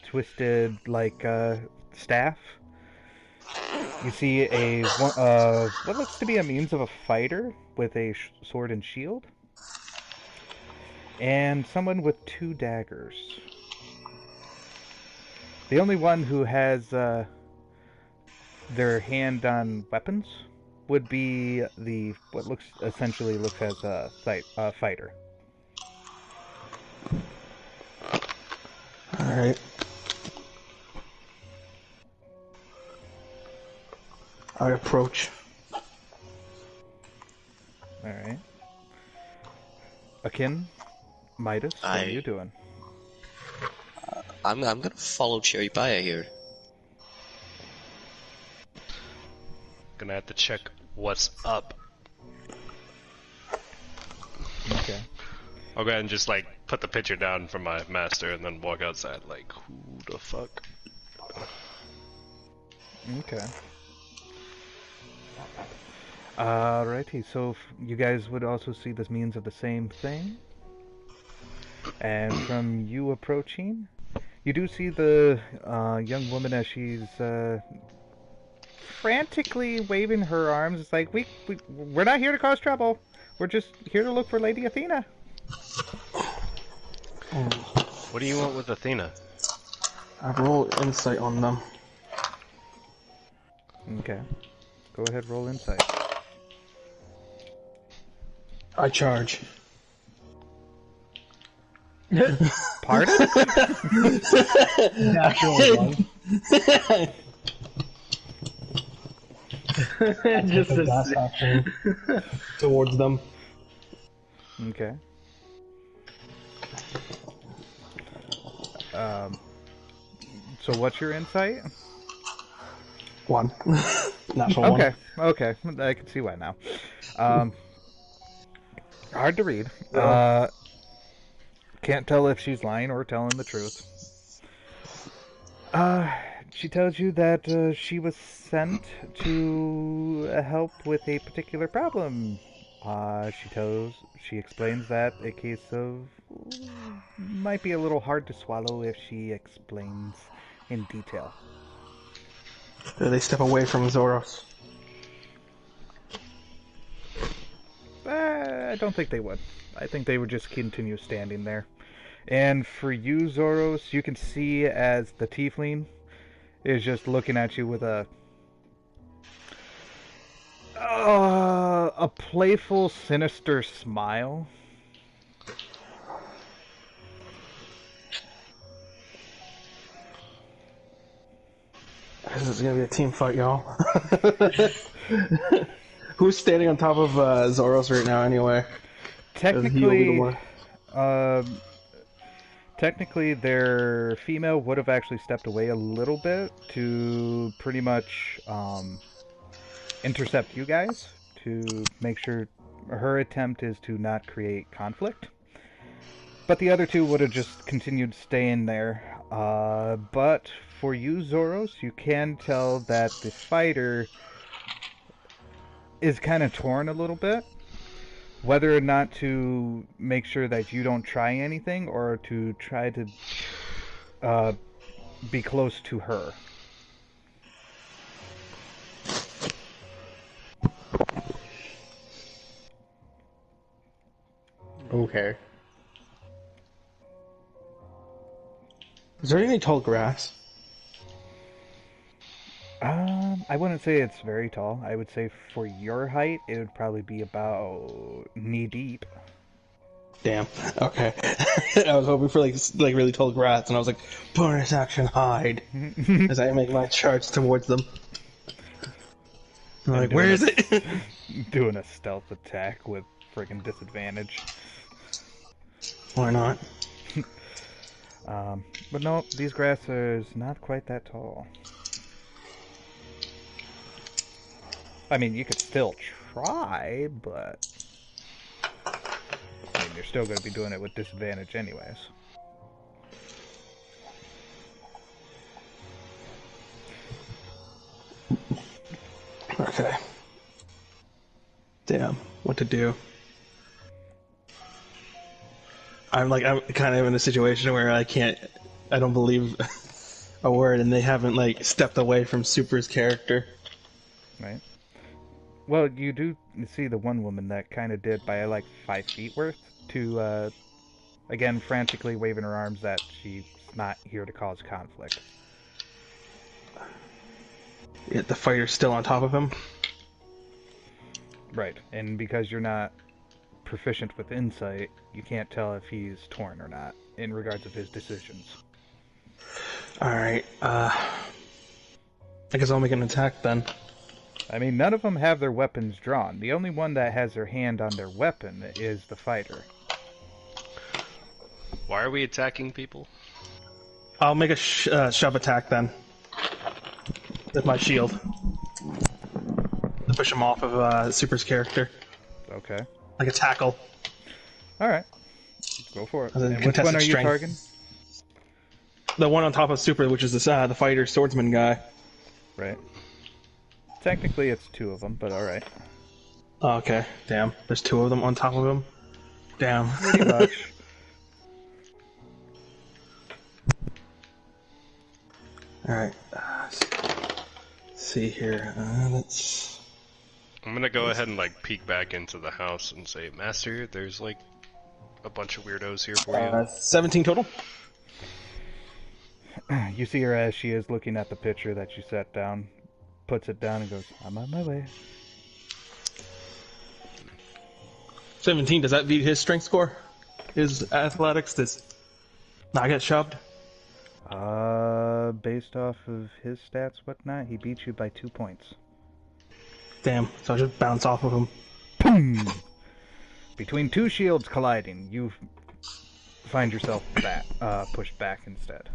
twisted like staff. You see what looks to be a means of a fighter with a sword and shield, and someone with 2 daggers. The only one who has their hand on weapons would be what essentially looks as a fighter. All right. I approach. All right. Akin, Midas, what are you doing? I'm gonna follow Cherry Pie here. Gonna have to check what's up. Okay. I'll go ahead and just like put the picture down from my master and then walk outside like, who the fuck? Okay. Alrighty, so you guys would also see this means of the same thing. And from you approaching, you do see the young woman as she's frantically waving her arms. It's like, we're not here to cause trouble. We're just here to look for Lady Athena. What do you want with Athena? I roll insight on them. Okay. Go ahead, roll insight. I charge. Pardon? Natural one. Just The a last action towards them. Okay. So what's your insight? 1. Natural Okay, okay. I can see why now. Hard to read. Can't tell if she's lying or telling the truth. She tells you that she was sent to help with a particular problem. She explains that a case of might be a little hard to swallow if she explains in detail. Do they step away from Zoros? I don't think they would. I think they would just continue standing there. And for you, Zoros, you can see as the tiefling is just looking at you with a playful, sinister smile. This is gonna be a team fight, y'all. Who's standing on top of Zoros right now, anyway? Technically, their female would have actually stepped away a little bit to pretty much intercept you guys, to make sure her attempt is to not create conflict. But the other two would have just continued staying there. But for you, Zoros, you can tell that the fighter is kind of torn a little bit. Whether or not to make sure that you don't try anything, or to try to be close to her. Okay. Is there any tall grass? I wouldn't say it's very tall. I would say for your height, it would probably be about knee deep. Damn. Okay. I was hoping for like really tall grass, and I was like, bonus action hide, as I make my charge towards them. I'm like, where is it? Doing a stealth attack with friggin' disadvantage. Why not? But no, these grasses not quite that tall. I mean, you could still try, but I mean, you're still going to be doing it with disadvantage anyways. Okay. Damn, what to do? I'm kind of in a situation where I can't I don't believe a word, and they haven't like stepped away from Super's character. Right. Well, you do see the one woman that kind of did by like 5 feet worth to, again, frantically waving her arms that she's not here to cause conflict. Yet the fighter's still on top of him. Right, and because you're not proficient with insight, you can't tell if he's torn or not in regards of his decisions. Alright, I guess I'll make an attack then. I mean, none of them have their weapons drawn. The only one that has their hand on their weapon is the fighter. Why are we attacking people? I'll make a shove attack then. With my shield. To push him off of Super's character. Okay. Like a tackle. Alright. Go for it. As a And which one are contested you strength. targeting? The one on top of Super, which is the fighter swordsman guy. Right. Technically, it's 2 of them, but alright. Oh, okay, damn. There's 2 of them on top of him. Damn. Pretty much. Alright. See here. Let's. I'm gonna go ahead and like peek back into the house and say, Master, there's like a bunch of weirdos here for you. 17 total. You see her as she is looking at the picture that you set down, puts it down and goes, I'm on my way. 17, does that beat his strength score? His athletics? Does not get shoved? Based off of his stats, whatnot, he beat you by 2 points. Damn, so I just bounce off of him. Boom! Between 2 shields colliding, you find yourself pushed back instead.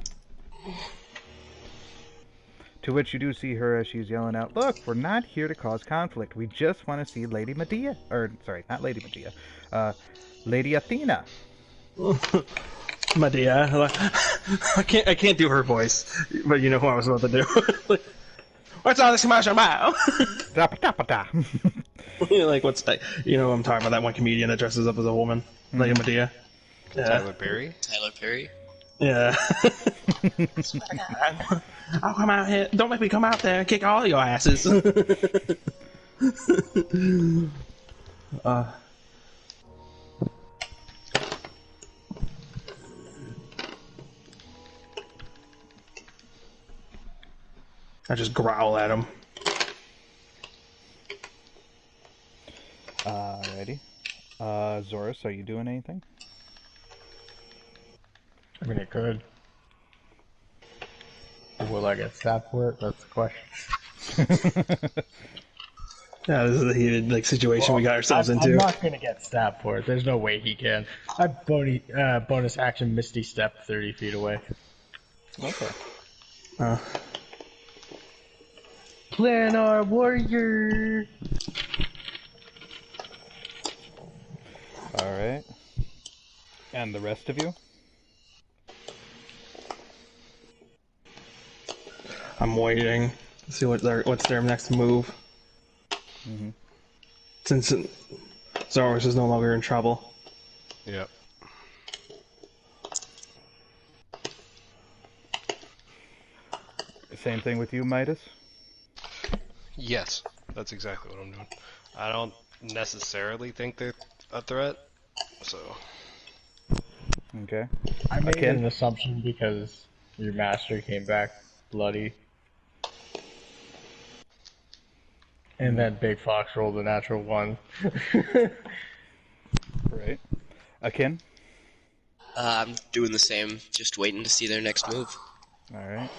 To which you do see her as she's yelling out, look, we're not here to cause conflict. We just want to see Lady Medea. Or, sorry, not Lady Medea. Lady Athena. Medea. I can't do her voice, but you know who I was about to do. Like, what's all this commotion about? Like, what's that? You know, I'm talking about that one comedian that dresses up as a woman, Lady Medea. Yeah. Tyler Perry? Tyler Perry? Yeah. I'll come out here. Don't make me come out there and kick all your asses. I just growl at him. Alrighty. Zorus, are you doing anything? I mean, it could. Will I get stabbed for it? That's the question. Yeah, this is a heated situation we got ourselves I'm into. not gonna get stabbed for it. There's no way he can. I bonus action Misty Step 30 feet away. Okay. Planar Warrior! Alright. And the rest of you? I'm waiting to see what's their next move. Mm-hmm. Since Zorus is no longer in trouble. Yep. Same thing with you, Midas? Yes, that's exactly what I'm doing. I don't necessarily think they're a threat, so... Okay. I made Okay. an assumption because your master came back bloody. And then Big Fox rolled a natural 1. Right. Akin? I'm doing the same, just waiting to see their next move. Alright.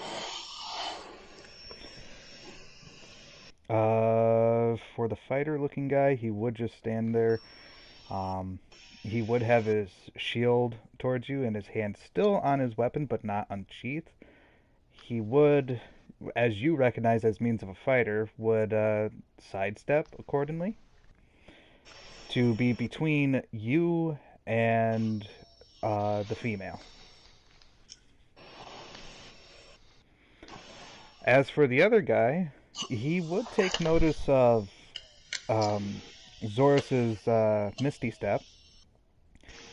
For the fighter-looking guy, he would just stand there. He would have his shield towards you and his hand still on his weapon, but not unsheathed. He would, as you recognize as means of a fighter, would sidestep accordingly to be between you and the female. As for the other guy, he would take notice of Zorus's Misty Step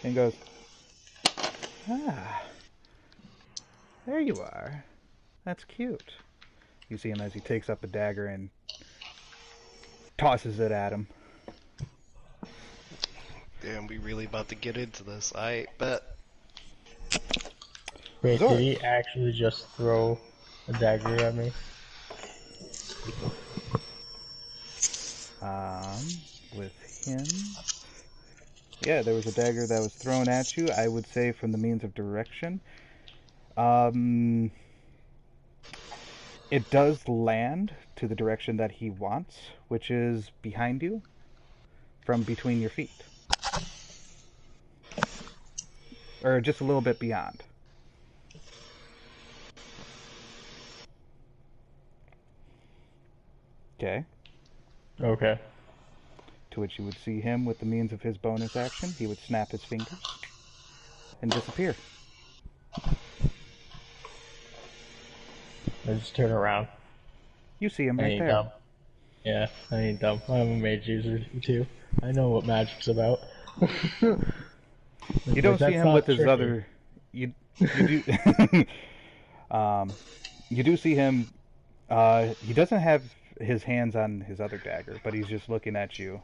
and goes, there you are. That's cute. You see him as he takes up a dagger and tosses it at him. Damn, we really about to get into this. I bet. Wait, Zork. did he actually just throw a dagger at me? With him... Yeah, there was a dagger that was thrown at you, I would say, from the means of direction. It does land to the direction that he wants, which is behind you, from between your feet. Or just a little bit beyond. Okay. Okay. To which you would see him with the means of his bonus action. He would snap his fingers and disappear. I just turn around. You see him I right ain't there. dumb. Yeah, I ain't dumb. I'm a mage user too. I know what magic's about. You don't see him with his other. You do. You do see him. He doesn't have his hands on his other dagger, but he's just looking at you.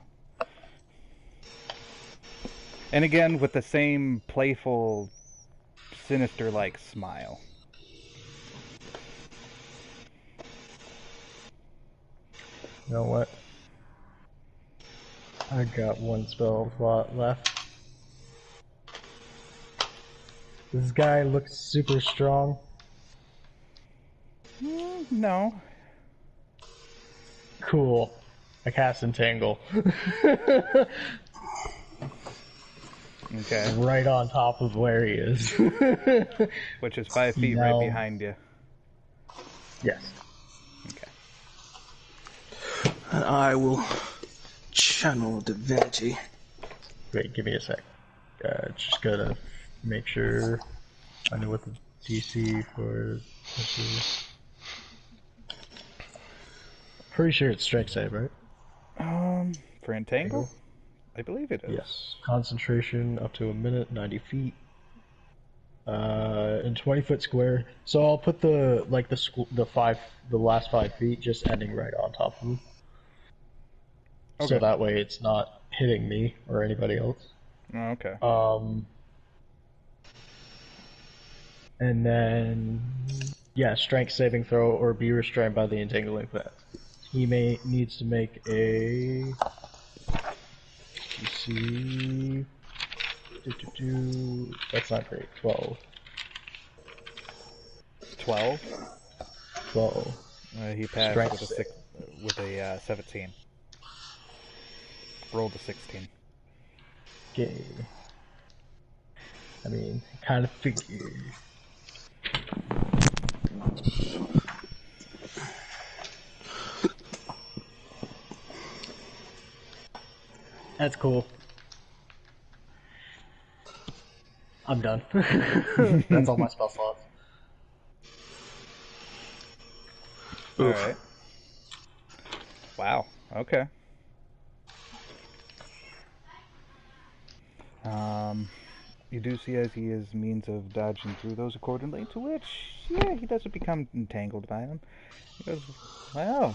And again, with the same playful, sinister-like smile. You know what? I got one spell slot left. This guy looks super strong. No. Cool. I cast Entangle. Okay. Right on top of where he is. Which is 5 feet No. right behind you. Yes. Okay. And I will channel divinity. Wait, give me a sec. Just gotta make sure I know what the DC for this is. Pretty sure it's strength save, right? For Entangle? I believe it is. Yes. Concentration up to a minute, 90 feet. In 20-foot square. So I'll put the last 5 feet just ending right on top of him. Okay. So that way it's not hitting me or anybody else. Oh, okay. And then strength saving throw or be restrained by the entangling plant. He needs to make a DC. That's not great. 12. 12? 12. He passed Strength with a 17. Rolled a 16. Okay. I mean, kind of figured. That's cool. I'm done. That's all my spell slots. Alright. Wow. Okay. You do see as he has means of dodging through those accordingly, to which, he doesn't become entangled by them. He goes, well,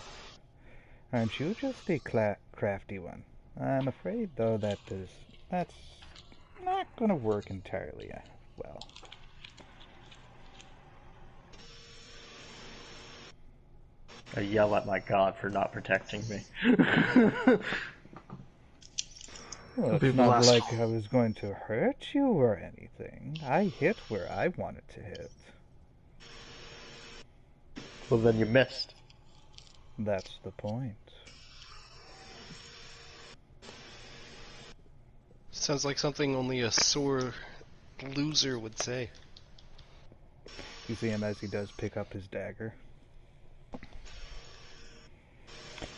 aren't you just a crafty one? I'm afraid, though, that's not gonna work entirely well. I yell at my god for not protecting me. Well, it's People not ask- like I was going to hurt you or anything. I hit where I wanted to hit. Well, then you missed. That's the point. Sounds like something only a sore loser would say. You see him as he does pick up his dagger.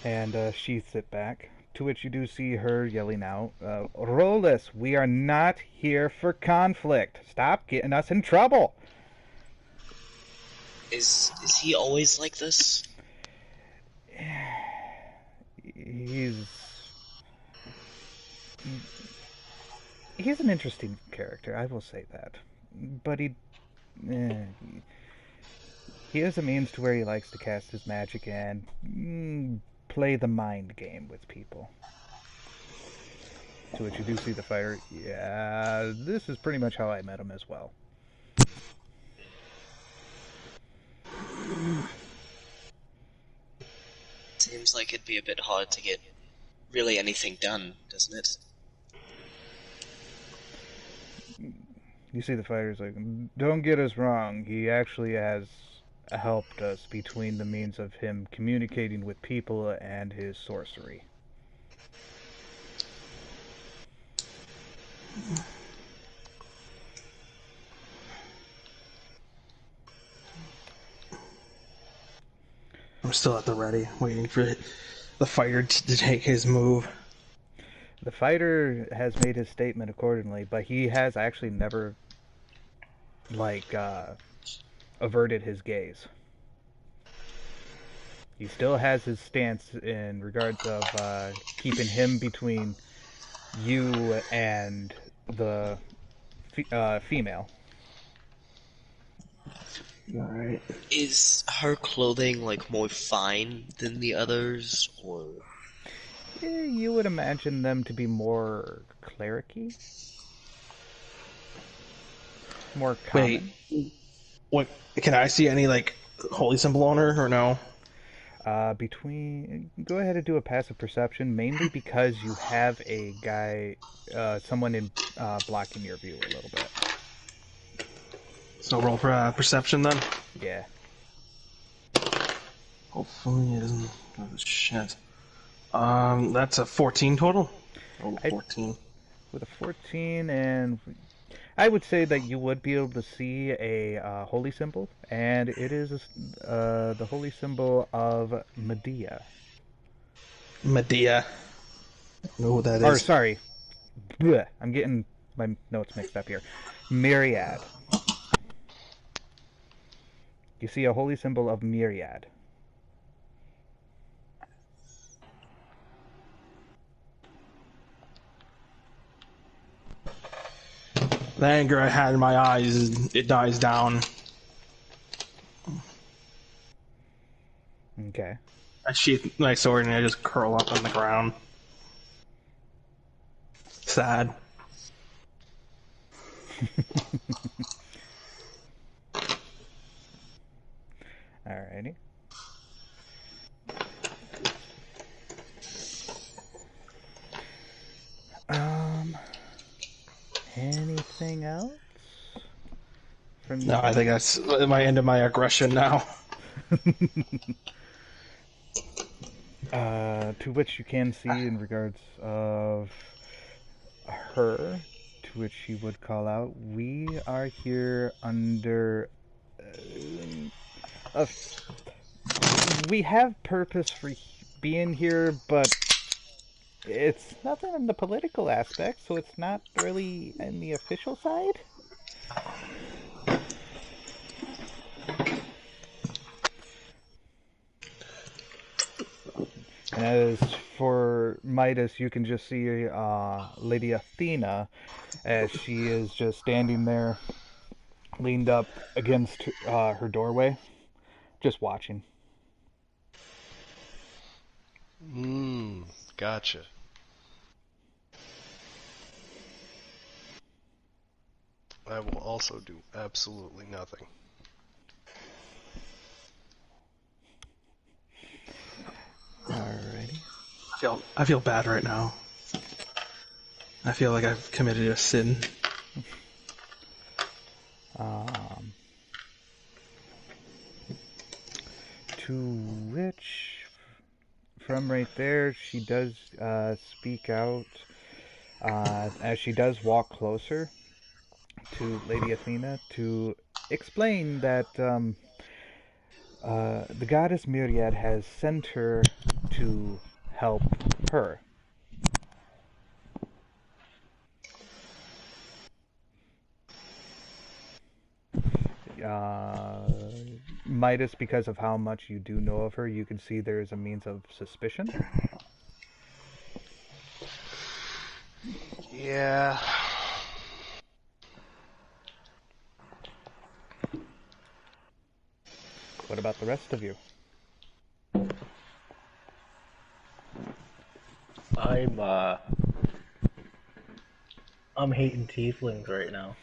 And sheaths it back. To which you do see her yelling out, Rollis, we are not here for conflict. Stop getting us in trouble. Is he always like this? He's an interesting character, I will say that. But He has a means to where he likes to cast his magic and play the mind game with people. To which you do see the fighter. Yeah, this is pretty much how I met him as well. Seems like it'd be a bit hard to get really anything done, doesn't it? You see the fighter's like, don't get us wrong, he actually has helped us between the means of him communicating with people and his sorcery. I'm still at the ready, waiting for the fighter to take his move. The fighter has made his statement accordingly, but he has actually never, averted his gaze. He still has his stance in regards of keeping him between you and the female. Alright. Is her clothing, more fine than the others, or...? You would imagine them to be more cleric-y? More common? Wait, what? Can I see any, holy symbol on her, or no? Go ahead and do a passive perception, mainly because you have a guy, someone blocking your view a little bit. So roll for perception then? Yeah. Hopefully it doesn't... Oh, shit. That's a 14 total? Oh, 14. With a 14, and I would say that you would be able to see a holy symbol, and it is the holy symbol of Medea. Medea. I don't know who that is. Or, sorry. Blech, I'm getting my notes mixed up here. Myriad. You see a holy symbol of Myriad. The anger I had in my eyes, it dies down. Okay. I sheath my sword and I just curl up on the ground. Sad. Alrighty. Anything else? No, I think that's my end of my aggression now. To which you can see in regards of her, to which she would call out, we are here under... we have purpose for being here, but it's nothing in the political aspect, so it's not really in the official side. And as for Midas, you can just see Lady Athena as she is just standing there, leaned up against her doorway, just watching. Gotcha. I will also do absolutely nothing. Alrighty. I feel bad right now. I feel like I've committed a sin. To which, from right there, she does speak out as she does walk closer to Lady Athena to explain that the goddess Myriad has sent her to help her. Midas, because of how much you do know of her, you can see there is a means of suspicion. Yeah. What about the rest of you? I'm hating tieflings right now.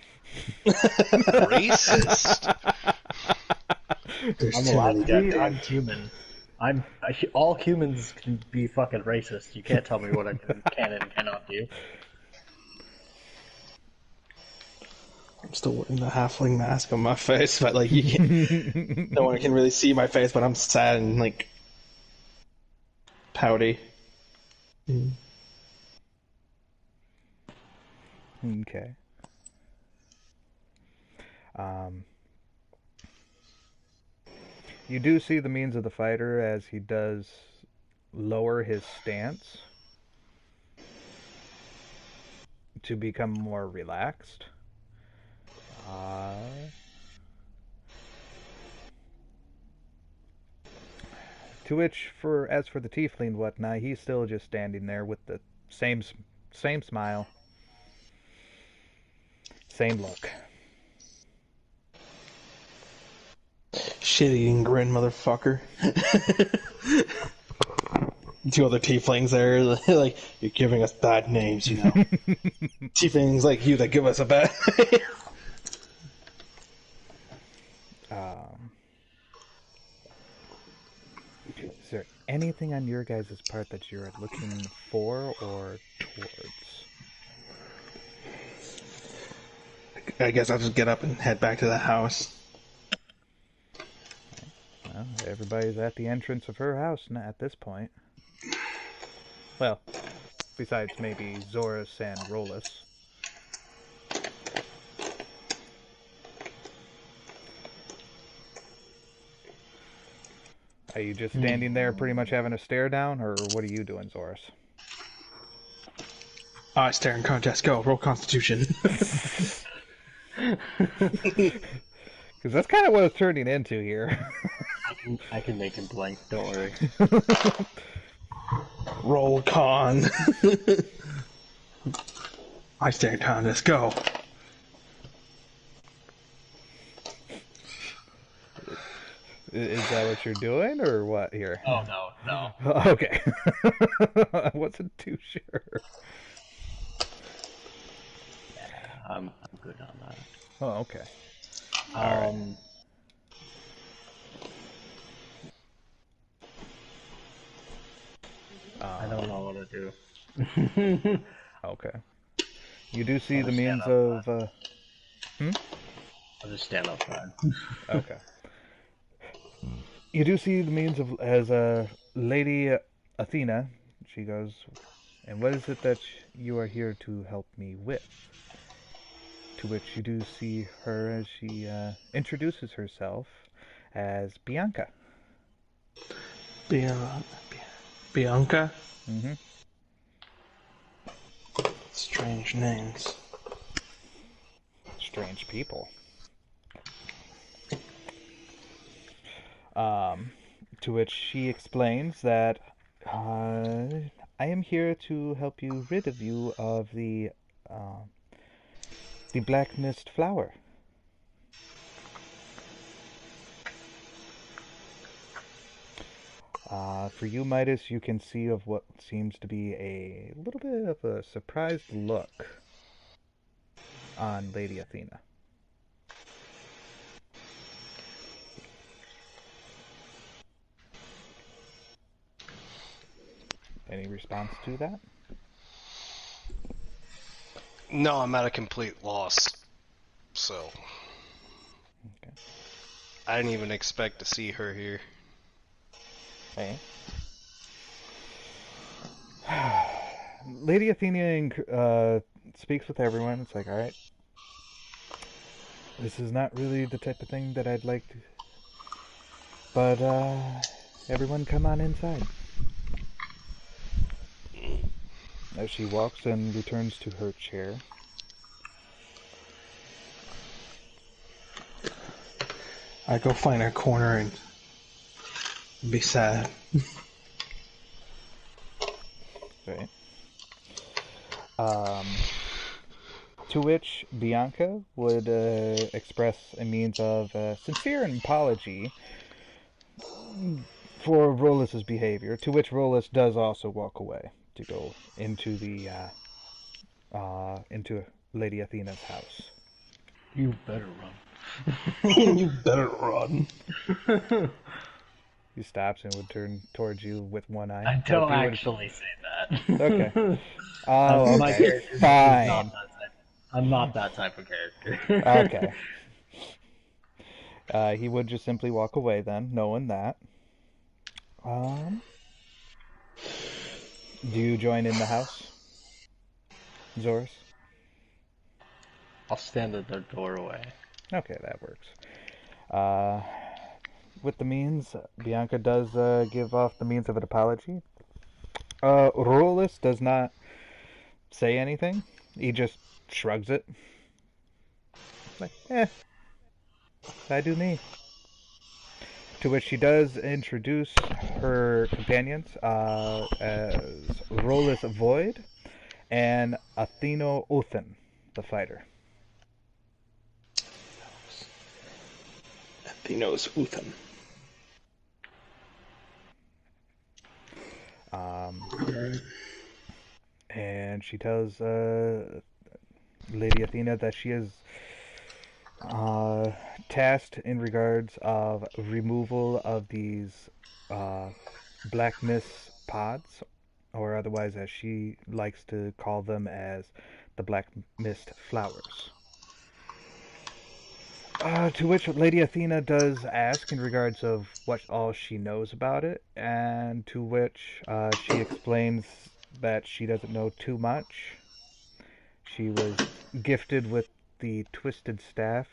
Racist. There's I'm too allowed many to be. goddamn. I'm human. All humans can be fucking racist. You can't tell me what I can and cannot do. I'm still wearing the halfling mask on my face, but like you can, no one can really see my face, but I'm sad and like pouty. Okay. You do see the means of the fighter as he does lower his stance to become more relaxed. To which, as for the tiefling and whatnot, he's still just standing there with the same smile, same look. Shit-eating grin, motherfucker. Two other tieflings there, like, you're giving us bad names, you know. Tieflings like you that give us a bad name. Is there anything on your guys' part that you're looking for or towards? I guess I'll just get up and head back to the house. Well, everybody's at the entrance of her house at this point. Well, besides maybe Zorus and Rolus. Are you just standing there pretty much having a stare down, or what are you doing, Zorus? Staring contest, go, roll constitution. Because that's kind of what it's turning into here. I can make him blink. Don't worry. Roll con. Staring contest, go. Is that what you're doing, or what here? Oh no. Okay. I wasn't too sure. Yeah, I'm good on that. Oh, okay. I don't know what to do. Okay. You do see I'll the just means stand of... I'll just stand outside. Okay. You do see the means of, as Lady Athena, she goes, and what is it that you are here to help me with? To which you do see her as she introduces herself as Bianca. Bianca? Mm-hmm. Strange names. Strange people. To which she explains that I am here to help you rid of you of the black mist flower. For you, Midas, you can see of what seems to be a little bit of a surprised look on Lady Athena. Any response to that? No, I'm at a complete loss. So. Okay. I didn't even expect to see her here. Okay. Lady Athena speaks with everyone. It's like, alright. This is not really the type of thing that I'd like to... But, everyone come on inside. As she walks and returns to her chair. I go find a corner and be sad. Right. To which Bianca would express a means of sincere apology for Rolis's behavior, to which Rolis does also walk away to go into the into Lady Athena's house. You better run. You better run. He stops and would turn towards you with one eye. I don't actually say that. Okay. Oh, My okay. character is Fine. not that type. I'm not that type of character. Okay. He would just simply walk away then, knowing that. Do you join in the house, Zorus? I'll stand at the doorway. Okay, that works. With the means, Bianca does give off the means of an apology. Rolis does not say anything. He just shrugs it. Like, I do me. To which she does introduce her companions as Rolis Void and Atheno Othin, the fighter. Athenos Uthan. And she tells Lady Athena that she is tasked in regards of removal of these black mist pods, or otherwise as she likes to call them as the black mist flowers. To which Lady Athena does ask in regards of what all she knows about it, and to which she explains that she doesn't know too much. She was gifted with the twisted staff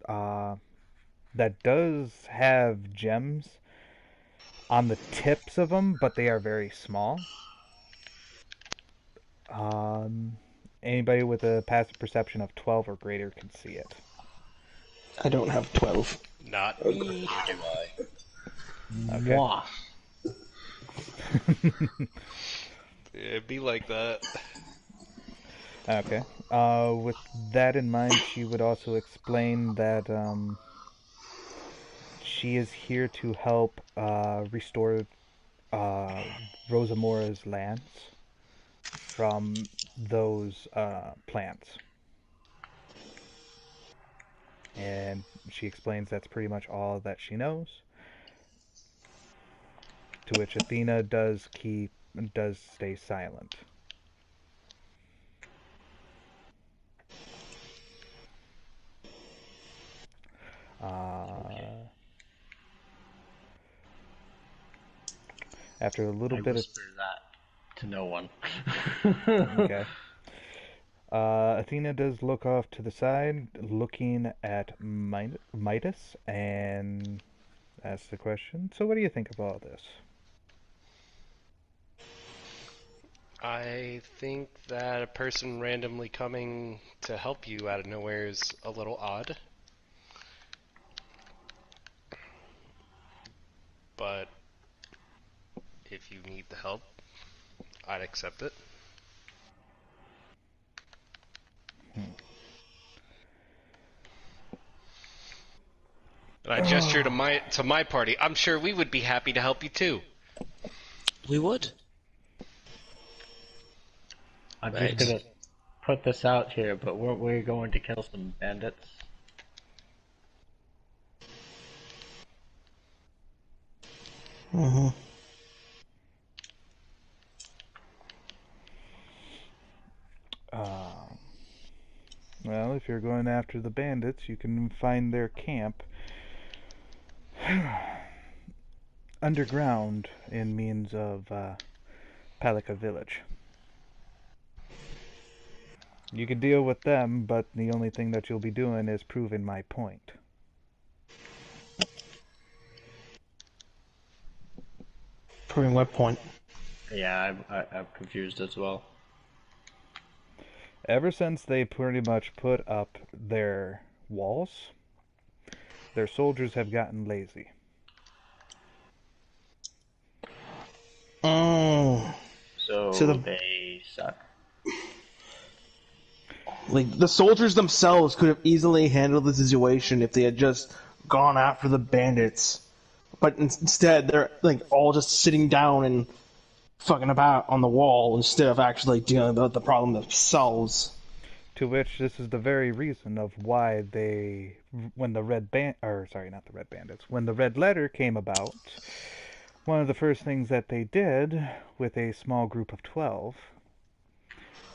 that does have gems on the tips of them, but they are very small. Anybody with a passive perception of 12 or greater can see it. I don't have 12. Not me. Okay. Mwah. It'd be like that. Okay. With that in mind, she would also explain that she is here to help restore Rosamora's lands from those plants. And she explains that's pretty much all that she knows. To which Athena does stay silent. After a little bit of whisper that to no one. okay. Athena does look off to the side, looking at Midas, and asks the question, so what do you think of all this? I think that a person randomly coming to help you out of nowhere is a little odd. But if you need the help, I'd accept it. And I gesture to my party. I'm sure we would be happy to help you too. We would. I'm Right. just gonna put this out here, but weren't we going to kill some bandits? Mm-hmm. Well, if you're going after the bandits, you can find their camp underground in means of Palika Village. You can deal with them, but the only thing that you'll be doing is proving my point. Proving what point? Yeah, I'm confused as well. Ever since they pretty much put up their walls, their soldiers have gotten lazy. Oh. So they suck. Like, the soldiers themselves could have easily handled the situation if they had just gone after the bandits, but instead they're like all just sitting down and fucking about on the wall instead of actually dealing with the problem themselves. To which this is the very reason of why they, when the red band, or sorry, not the red bandits, when the red letter came about, one of the first things that they did with a small group of 12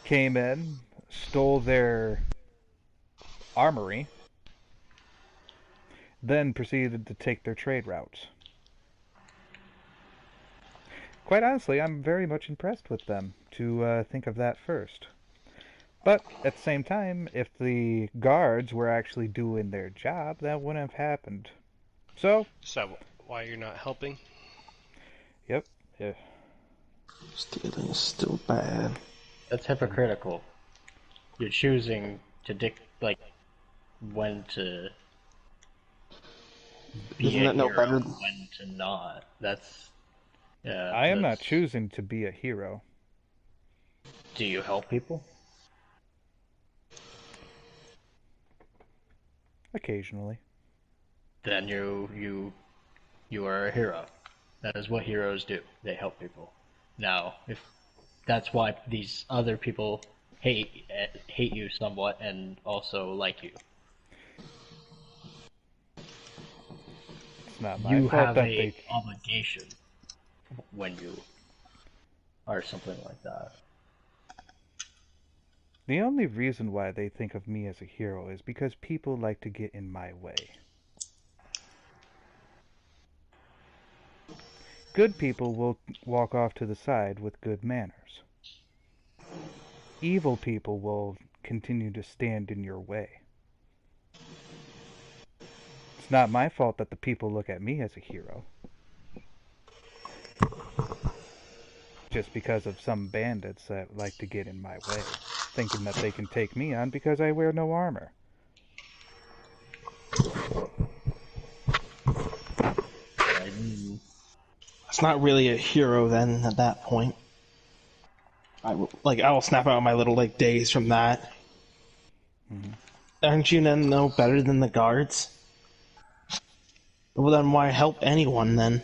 came in, stole their armory, then proceeded to take their trade routes. Quite honestly, I'm very much impressed with them to think of that first. But at the same time, if the guards were actually doing their job, that wouldn't have happened. So, So why you're not helping? yep. Yeah. Stealing is still bad. That's hypocritical. You're choosing to when to be Isn't a that no hero, better? when to not. That's I am not that's- choosing to be a hero. Do you help people? Occasionally. Then you are a hero. That is what heroes do. They help people. Now, if that's why these other people hate you somewhat and also like you. It's not my You fault have that a they... obligation when you are something like that. The only reason why they think of me as a hero is because people like to get in my way. Good people will walk off to the side with good manners. Evil people will continue to stand in your way. It's not my fault that the people look at me as a hero. Just because of some bandits that like to get in my way, thinking that they can take me on because I wear no armor. It's not really a hero then at that point. I will snap out my little days from that. Mm-hmm. Aren't you then no better than the guards? Well, then why help anyone then?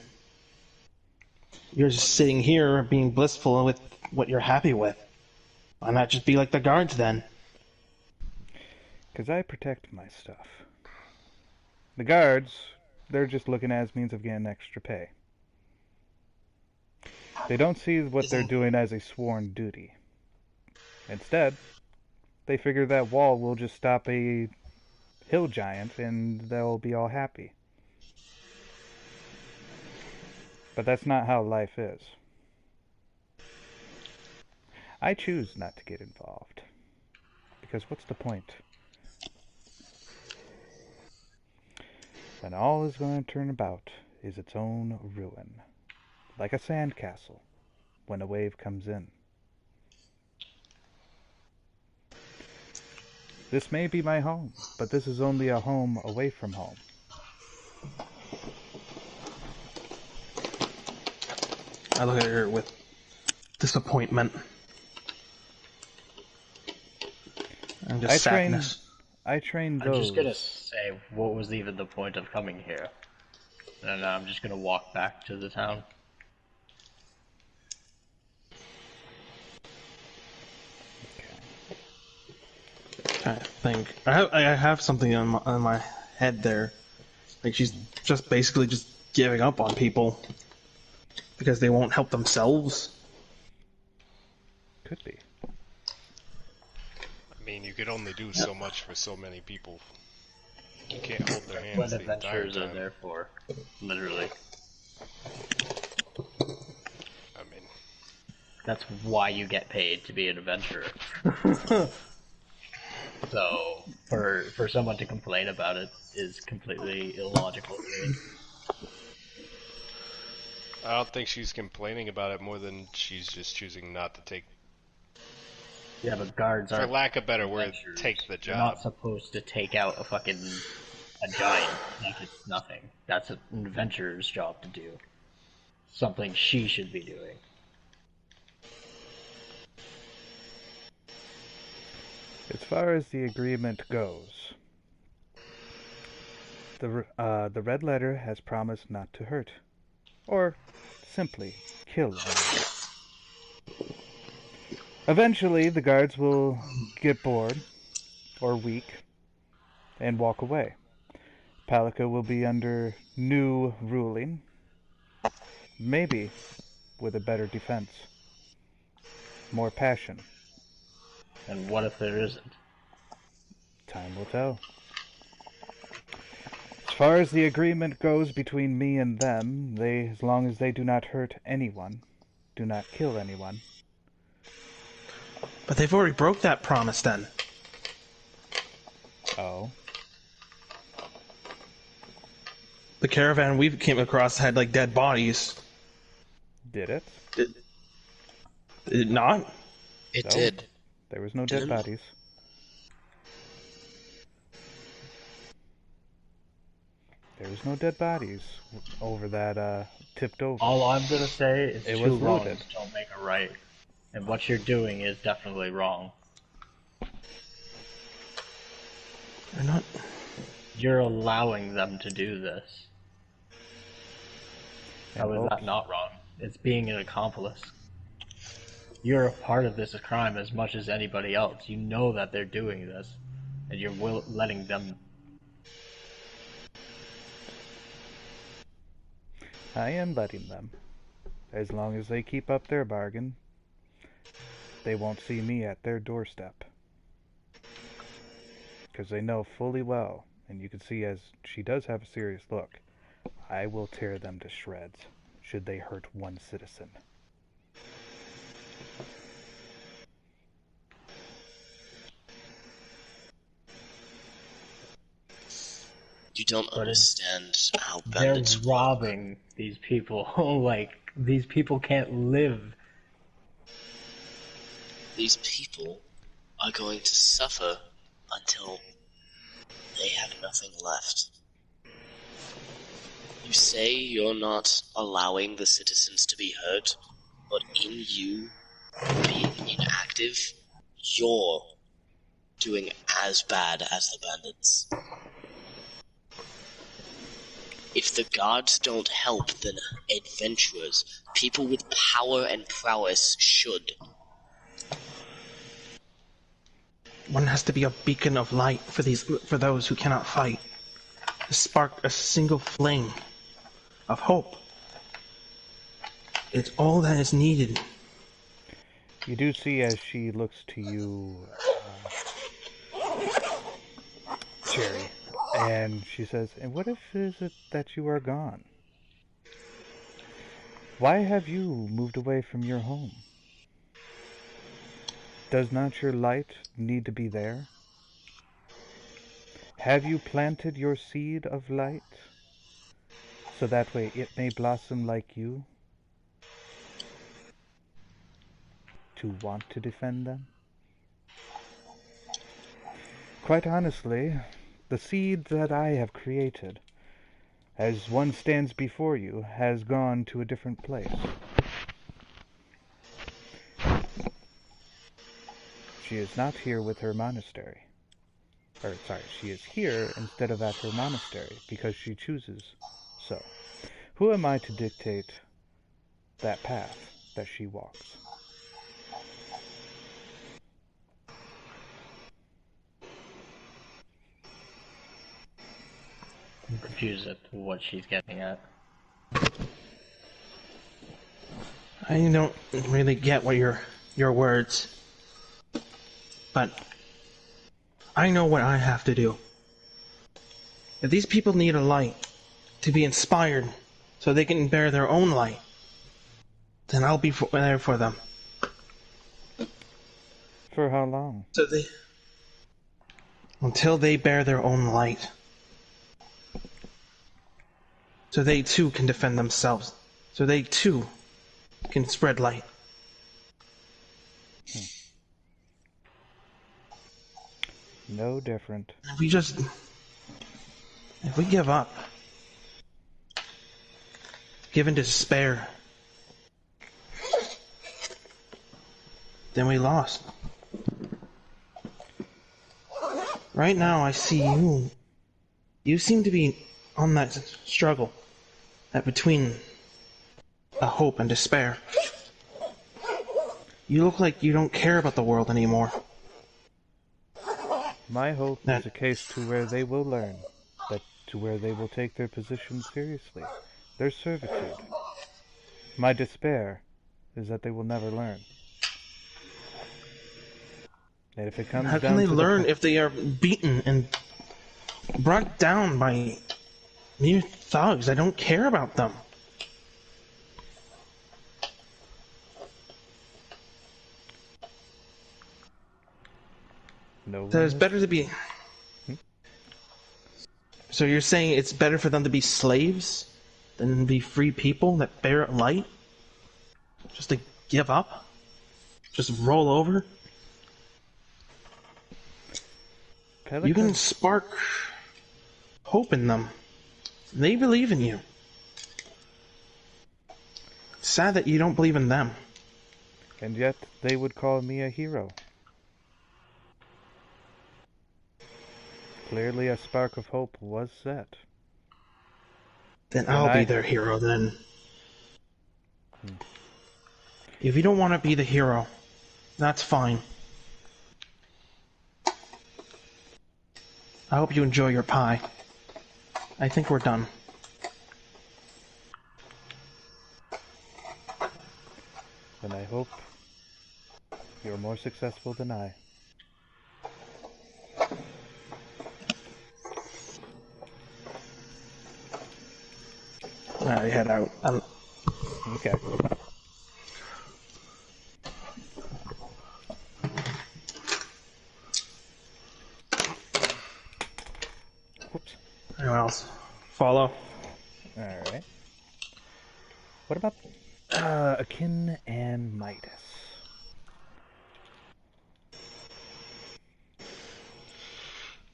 You're just sitting here being blissful with what you're happy with. Why not just be like the guards then? Because I protect my stuff. The guards, they're just looking at it as means of getting extra pay. They don't see what they're doing as a sworn duty. Instead, they figure that wall will just stop a hill giant and they'll be all happy. But that's not how life is. I choose not to get involved. Because what's the point? Then all is going to turn about is its own ruin. Like a sandcastle when a wave comes in. This may be my home, but this is only a home away from home. I look at her with disappointment and just sadness. I trained I'm those. just gonna say, what was even the point of coming here? And I'm just gonna walk back to the town. I think I have something on my head there. Like she's just basically just giving up on people because they won't help themselves. Could be. I mean, you could only do so much for so many people. You can't hold their hands What the entire adventures are time. there for? Literally. I mean, That's why you get paid to be an adventurer. So, for someone to complain about it is completely illogical to me. I don't think she's complaining about it more than she's just choosing not to take, Yeah, but guards for aren't lack of better word, adventurers. take the You're not job. supposed to take out a giant like it's nothing. That's an adventurer's job to do. Something she should be doing. As far as the agreement goes, The red letter has promised not to hurt, or simply kill anyone. Eventually, the guards will get bored, or weak, and walk away. Palika will be under new ruling, maybe with a better defense, more passion. And what if there isn't? Time will tell. As far as the agreement goes between me and them, as long as they do not hurt anyone, do not kill anyone. But they've already broke that promise then. Oh. The caravan we came across had like dead bodies. Did it? Did it not? It No. did. There was no dead Didn't? bodies. There was no dead bodies over that, tipped over. All I'm gonna say is It two was wrongs looted. don't make a right. And what you're doing is definitely wrong. They're not. You're allowing them to do this. How is that not wrong? It's being an accomplice. You're a part of this crime as much as anybody else. You know that they're doing this, and you're letting them. I am letting them. As long as they keep up their bargain, they won't see me at their doorstep. Because they know fully well, and you can see as she does have a serious look, I will tear them to shreds, should they hurt one citizen. You don't understand how They're bandits work. robbing these people. Like, these people can't live. These people are going to suffer until they have nothing left. You say you're not allowing the citizens to be hurt, but in you being inactive, you're doing as bad as the bandits. If the guards don't help, then adventurers, people with power and prowess, should. One has to be a beacon of light for those who cannot fight. To spark a single flame of hope. It's all that is needed. You do see as she looks to you, Jerry, and she says, "And what if it is that you are gone? Why have you moved away from your home? Does not your light need to be there? Have you planted your seed of light, so that way it may blossom like you, to want to defend them? Quite honestly, the seed that I have created, as one stands before you, has gone to a different place. She is not here with her monastery. She is here instead of at her monastery, because she chooses so. Who am I to dictate that path that she walks?" I'm confused at what she's getting at. I don't really get what your words, but I know what I have to do. If these people need a light to be inspired so they can bear their own light, then I'll be there for them. For how long? Until they bear their own light. So they too can defend themselves. So they too can spread light. No different. If we give up, give in to despair, then we lost. Right now I see you. You seem to be on that struggle, that between a hope and despair. You look like you don't care about the world anymore. My hope is a case to where they will learn, that to where they will take their position seriously, their servitude. My despair is that they will never learn. And if it comes How down can they to learn if they are beaten and brought down by mere thugs? I don't care about them. No So one it's is... better to be... So you're saying it's better for them to be slaves than be free people that bear light? Just to give up? Just roll over? You can spark hope in them. They believe in you. Sad that you don't believe in them. And yet they would call me a hero. Clearly a spark of hope was set. Then I'll be their hero then. If you don't want to be the hero, that's fine. I hope you enjoy your pie. I think we're done. And I hope you're more successful than I. I head out. Okay. Whoops. Anyone else? Follow. Alright. What about Akin and Midas?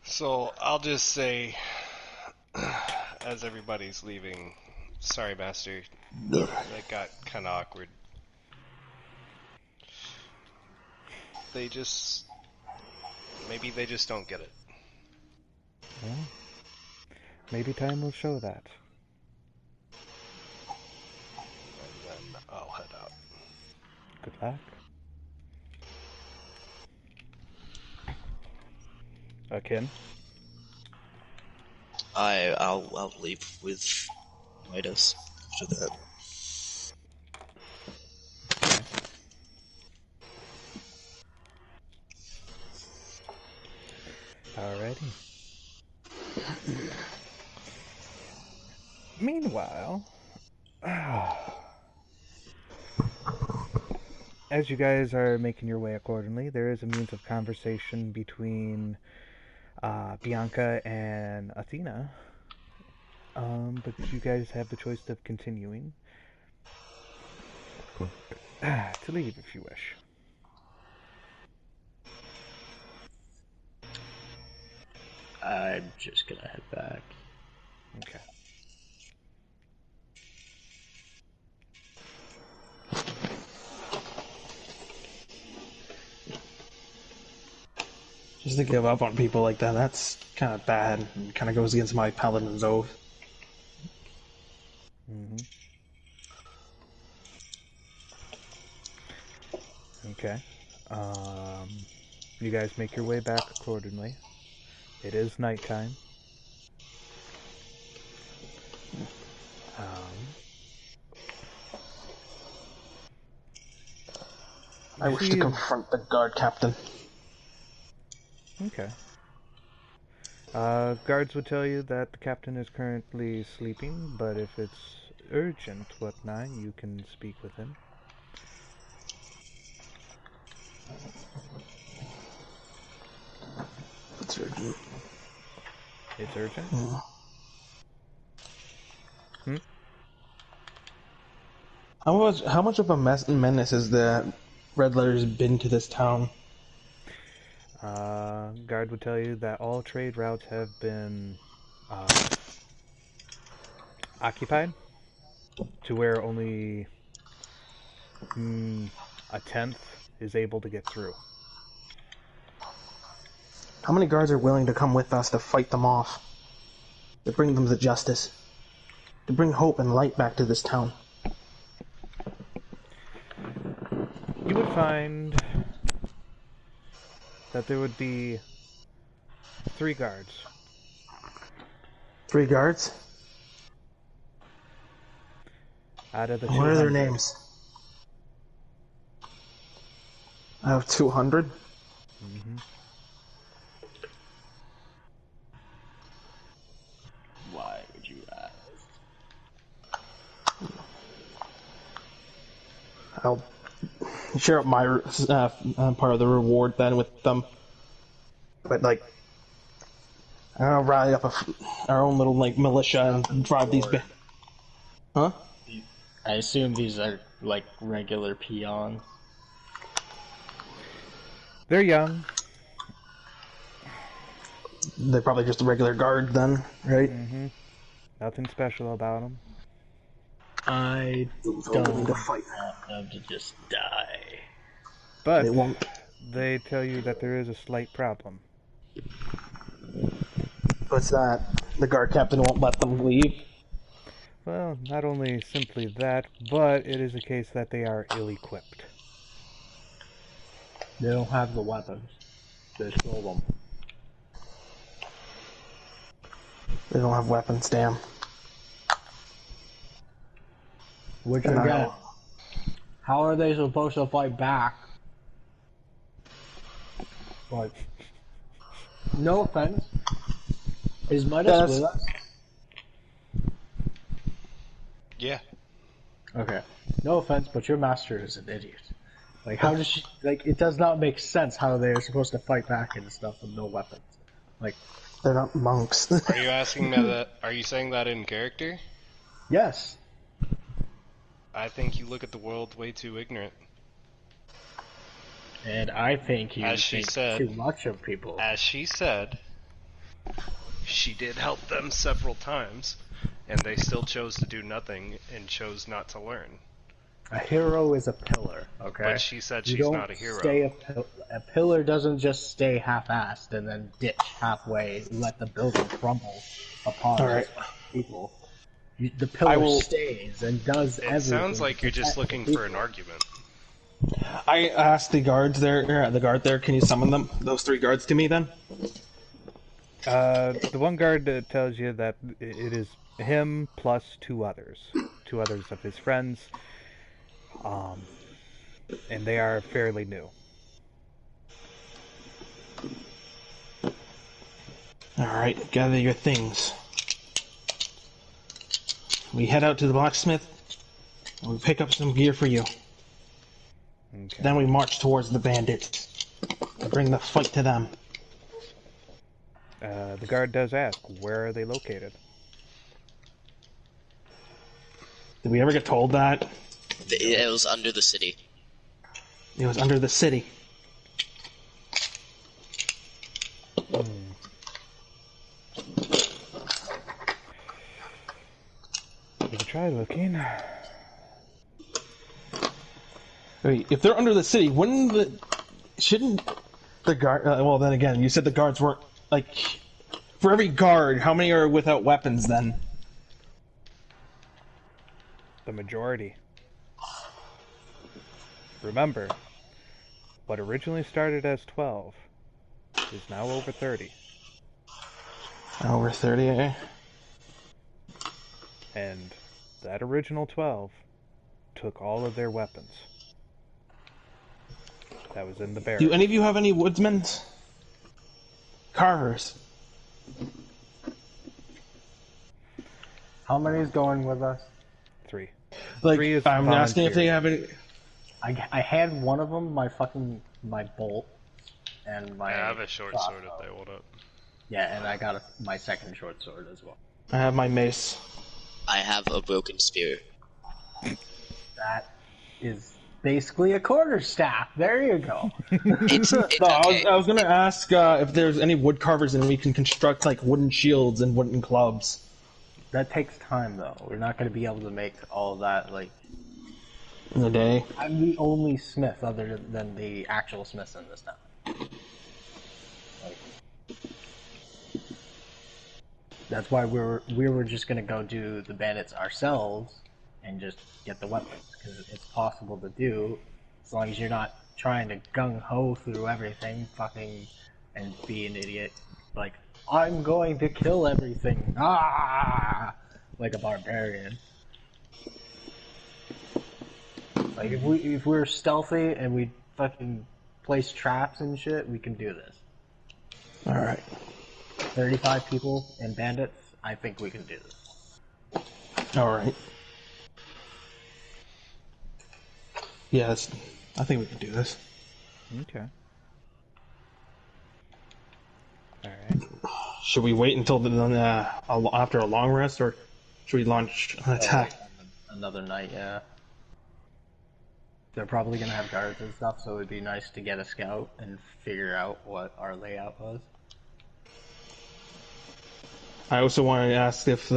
So I'll just say, as everybody's leaving, sorry, Master, that got kind of awkward. Maybe they just don't get it. Well, maybe time will show that. And then I'll head out. Good luck. Akin? I'll leave with Midas after that. Alrighty. Meanwhile, as you guys are making your way accordingly, there is a means of conversation between Bianca and Athena. But you guys have the choice of continuing to leave if you wish. I'm just gonna head back. Okay. Just to give up on people like that, that's kind of bad and kind of goes against my paladin's oath. Mm-hmm. Okay. You guys make your way back accordingly. It is nighttime. I wish to confront the guard captain. Okay. Guards would tell you that the captain is currently sleeping, but if it's urgent, whatnot, you can speak with him. It's urgent. It's urgent? Hmm? How much of a menace has the Red Letters been to this town? Guard would tell you that all trade routes have been occupied to where only a tenth is able to get through. How many guards are willing to come with us to fight them off? to bring them the justice, to bring hope and light back to this town. You would find that there would be 3 guards. 3 guards? Out of the What are their 200. names? Out of 200? Mm-hmm. Why would you ask? I'll share up my part of the reward then with them. But, like, I'll rally up our own little, like, militia and drive these... Huh? I assume these are, like, regular peons. They're young. They're probably just a regular guard then, right? Mm-hmm. Nothing special about them. I Don't don't need to fight. want them to just die. But They won't. they tell you that there is a slight problem. What's that? The guard captain won't let them leave? Well, not only simply that, but it is a case that they are ill-equipped. They don't have the weapons. They stole them. They don't have weapons, damn. Which And I again, don't- how are they supposed to fight back? Like, no offense. Is Midas Yes. with us? Yeah. Okay. No offense, but your master is an idiot. Like, how does she... Like, it does not make sense how they're supposed to fight back and stuff with no weapons. Like, They're not monks. Are you asking me that? Are you saying that in character? yes. I think you look at the world way too ignorant. And I think you As she think said- too much of people. As she said, she did help them several times, and they still chose to do nothing and chose not to learn. A hero is a pillar, okay? But she said You she's don't not a hero. Stay a pillar doesn't just stay half-assed and then ditch halfway, let the building crumble upon Alright. people. The pillar will- stays and does It everything. sounds like to you're just protect the looking for an people. argument. I asked the guards there, the guard there, can you summon them, those 3 guards to me then? The one guard tells you that it is him plus 2 others. 2 others of his friends. And they are fairly new. Alright, gather your things. We head out to the blacksmith, and we pick up some gear for you. Okay. Then we march towards the bandits, and bring the fight to them. The guard does ask, where are they located? Did we ever get told that? It was under the city. It was under the city. We can try looking. Wait, if they're under the city, shouldn't the guard... well, then again, you said the guards weren't, like... For every guard, how many are without weapons, then? The majority. Remember, what originally started as 12 is now over 30. Over 30, eh? And that original 12 took all of their weapons. That was in the barracks. Do any of you have any woodsmen? Carvers? How many is going with us? 3. Like, 3 is I'm asking if they volunteer. have any... I had one of them, my bolt, and my. I have a short sword if they hold up. Yeah, and I got my second short sword as well. I have my mace. I have a broken spear. That is basically a quarterstaff. There you go. It's No, okay. I was gonna ask if there's any wood carvers and we can construct, like, wooden shields and wooden clubs. That takes time, though. We're not going to be able to make all that, like... In the day. I'm the only smith other than the actual smiths in this town. That's why we were just gonna go do the bandits ourselves and just get the weapons, because it's possible to do as long as you're not trying to gung ho through everything, fucking, and be an idiot. Like, I'm going to kill everything, like a barbarian. Like if we're stealthy and we fucking place traps and shit, we can do this. All right. 35 people and bandits, I think we can do this. All right. Yes, I think we can do this. Okay. Alright. Should we wait until after a long rest, or should we launch an attack? Another night, yeah. They're probably gonna have guards and stuff, so it'd be nice to get a scout and figure out what our layout was. I also wanted to ask if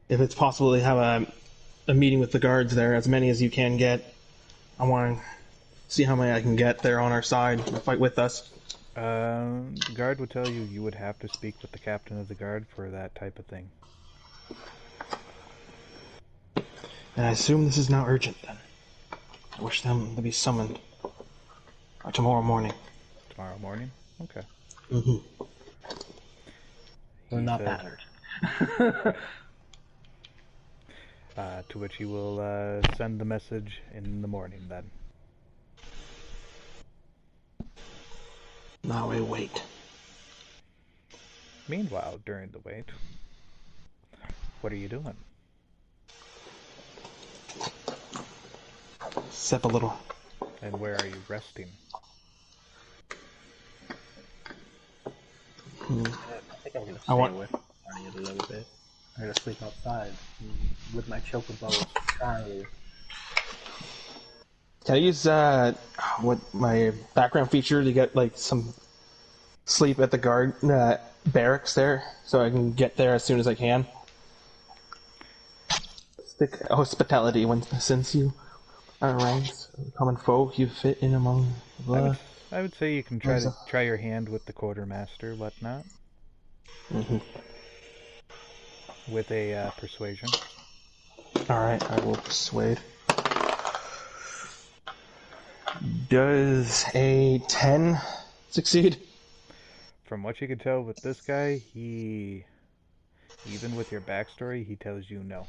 it's possible to have a meeting with the guards there, as many as you can get. I want to see how many I can get there on our side to fight with us. The guard would tell you would have to speak with the captain of the guard for that type of thing. And I assume this is not urgent then. I wish them to be summoned tomorrow morning. Tomorrow morning? Okay. Mm-hmm. We're not that urgent. To which you will send the message in the morning then. Now we wait. Meanwhile, during the wait, what are you doing? Sip a little. And where are you resting? I think I'm gonna stay with Arnie a little bit. I'm gonna sleep outside with my chocobo, Charlie. Can I use what my background feature to get like some sleep at the guard barracks there, so I can get there as soon as I can? Stick hospitality since you are ranks common folk, you fit in among the. I would say you can try your hand with the quartermaster, whatnot. Mm-hmm. With a persuasion. Alright, I will persuade. Does a 10 succeed? From what you can tell with this guy, even with your backstory, he tells you no.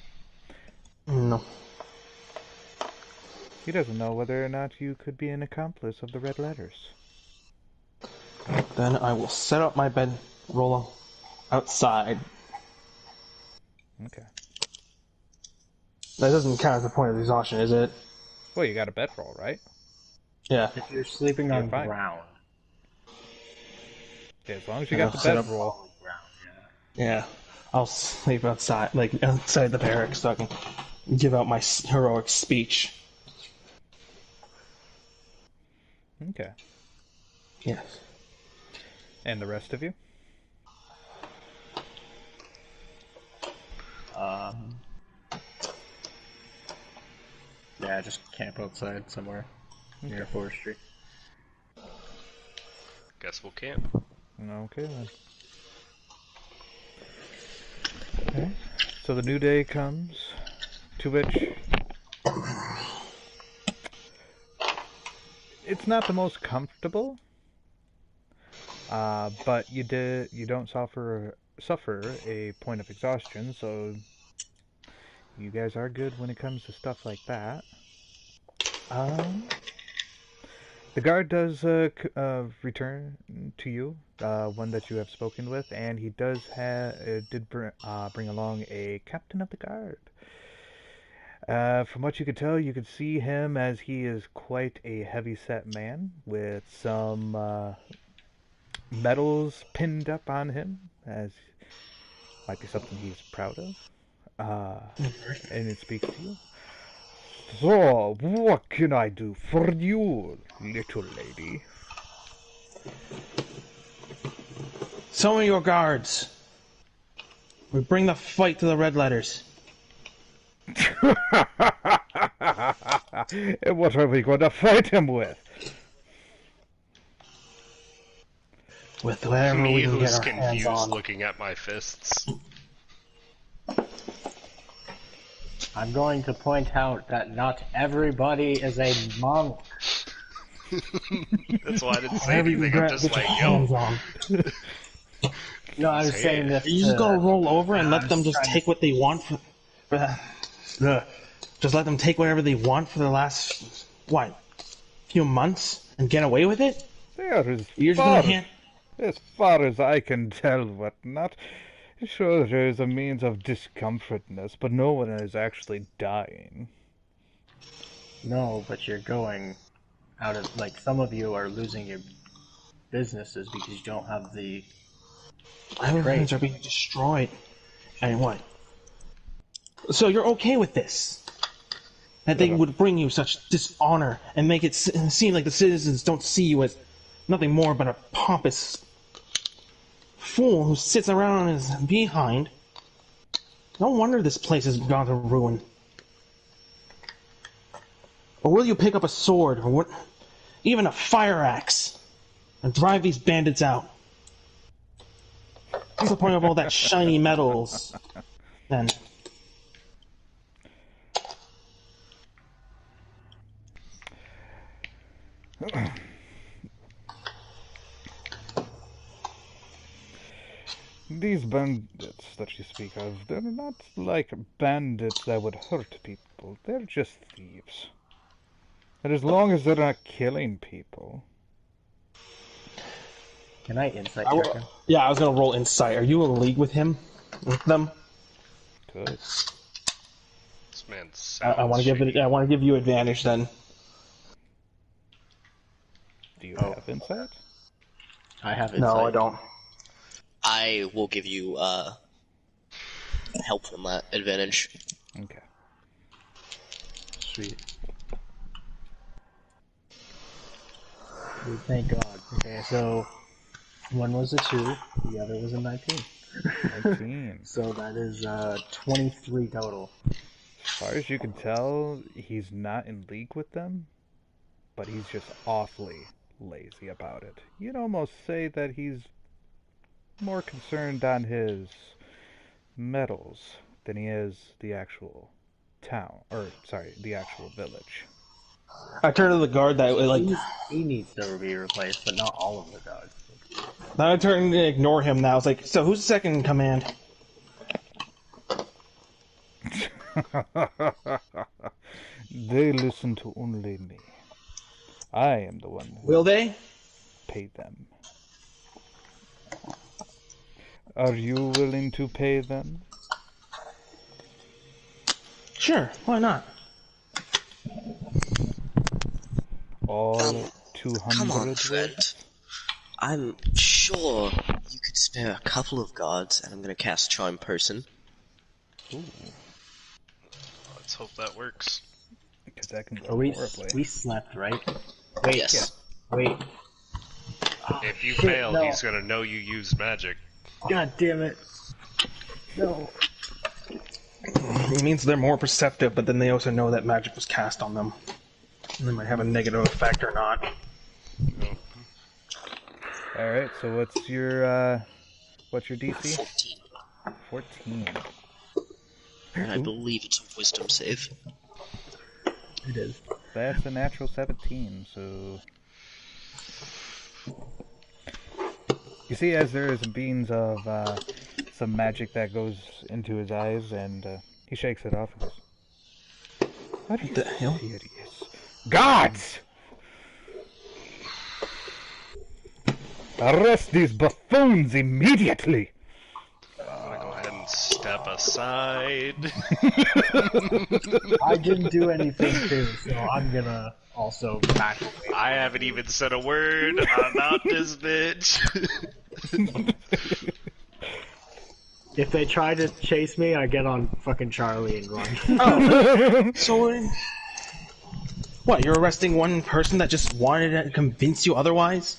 No. He doesn't know whether or not you could be an accomplice of the Red Letters. Then I will set up my bed roll outside. Okay. That doesn't count as a point of exhaustion, is it? Well, you got a bedroll, right? Yeah. If you're sleeping on fine. ground. Yeah, as long as you got the bedroll. Yeah. I'll sleep outside, like outside the barracks, so I can give out my heroic speech. Okay. Yes. And the rest of you? Yeah, just camp outside somewhere near forestry. Guess we'll camp. Okay then. Okay. So the new day comes, to which it's not the most comfortable, but you don't suffer a point of exhaustion, so you guys are good when it comes to stuff like that. The guard does return to you, one that you have spoken with, and he did bring along a captain of the guard. From what you could tell, you could see him as he is quite a heavy-set man with some medals pinned up on him, as might be something he's proud of. And it speaks to you. So, what can I do for you, little lady? Summon your guards. We bring the fight to the Red Letters. And what are we going to fight him with? with whatever we Me can get who's our hands confused on. looking at my fists. I'm going to point out that not everybody is a monk. That's why I didn't say Whatever you anything. can I'm get just your like, hands yo. on. No, I was Say saying it. this. You just gotta roll over and let I'm them just trying to- take what they want for that. Just let them take whatever they want for the last, few months and get away with it? There is You're just far, gonna hand... as far as I can tell, whatnot. Sure, there is a means of discomfortness, but no one is actually dying. No, but you're going out of, like, some of you are losing your businesses because you don't have the... Everything's are being destroyed. And what? So you're okay with this? That they would bring you such dishonor and make it seem like the citizens don't see you as nothing more but a pompous fool who sits around on his behind. No wonder this place has gone to ruin. Or will you pick up a sword, or what, even a fire axe, and drive these bandits out? What's the point of all that shiny metals, then? These bandits that you speak of, they're not like bandits that would hurt people. They're just thieves. And as long as they're not killing people... Can I insight check him? Yeah, I was gonna roll insight. Are you in league with him? With them? Good. This man I want to sounds give it. I want to give you advantage then. Do you have insight? I have insight. No, I don't. I will give you help from that advantage. Okay. Sweet. Thank God. Okay, so one was a 2, the other was a 19. 19. So that is 23 total. As far as you can tell, he's not in league with them, but he's just awfully lazy about it. You'd almost say that he's more concerned on his medals than he is the actual town, or sorry, the actual village. I turned to the guard that like. He needs to be replaced, but not all of the dogs. I turned to ignore him now. I was like, so who's second in command? They listen to only me. I am the one who Will they? pay them. Are you willing to pay them? Sure, why not? All 200 Come on, worth? friend. I'm sure you could spare a couple of guards, and I'm gonna cast Charm Person. Ooh, Let's hope that works. because that can go Oh, we horribly. slept, right? Wait, Yes. wait. If you shit, fail, no. he's gonna know you used magic. God damn it. No. It means they're more perceptive, but then they also know that magic was cast on them. And they might have a negative effect or not. Alright, so what's your DC? 14. 14. And I believe it's a wisdom save. It is. That's a natural 17, so... You see, as there is beams of some magic that goes into his eyes, and he shakes it off and goes, "What the hell? serious? Guards! Arrest these buffoons immediately!" I'm gonna go ahead and step aside. I didn't do anything too, so I'm gonna also back away. I haven't even said a word about this bitch. If they try to chase me, I get on fucking Charlie and run. So, what? You're arresting one person that just wanted to convince you otherwise?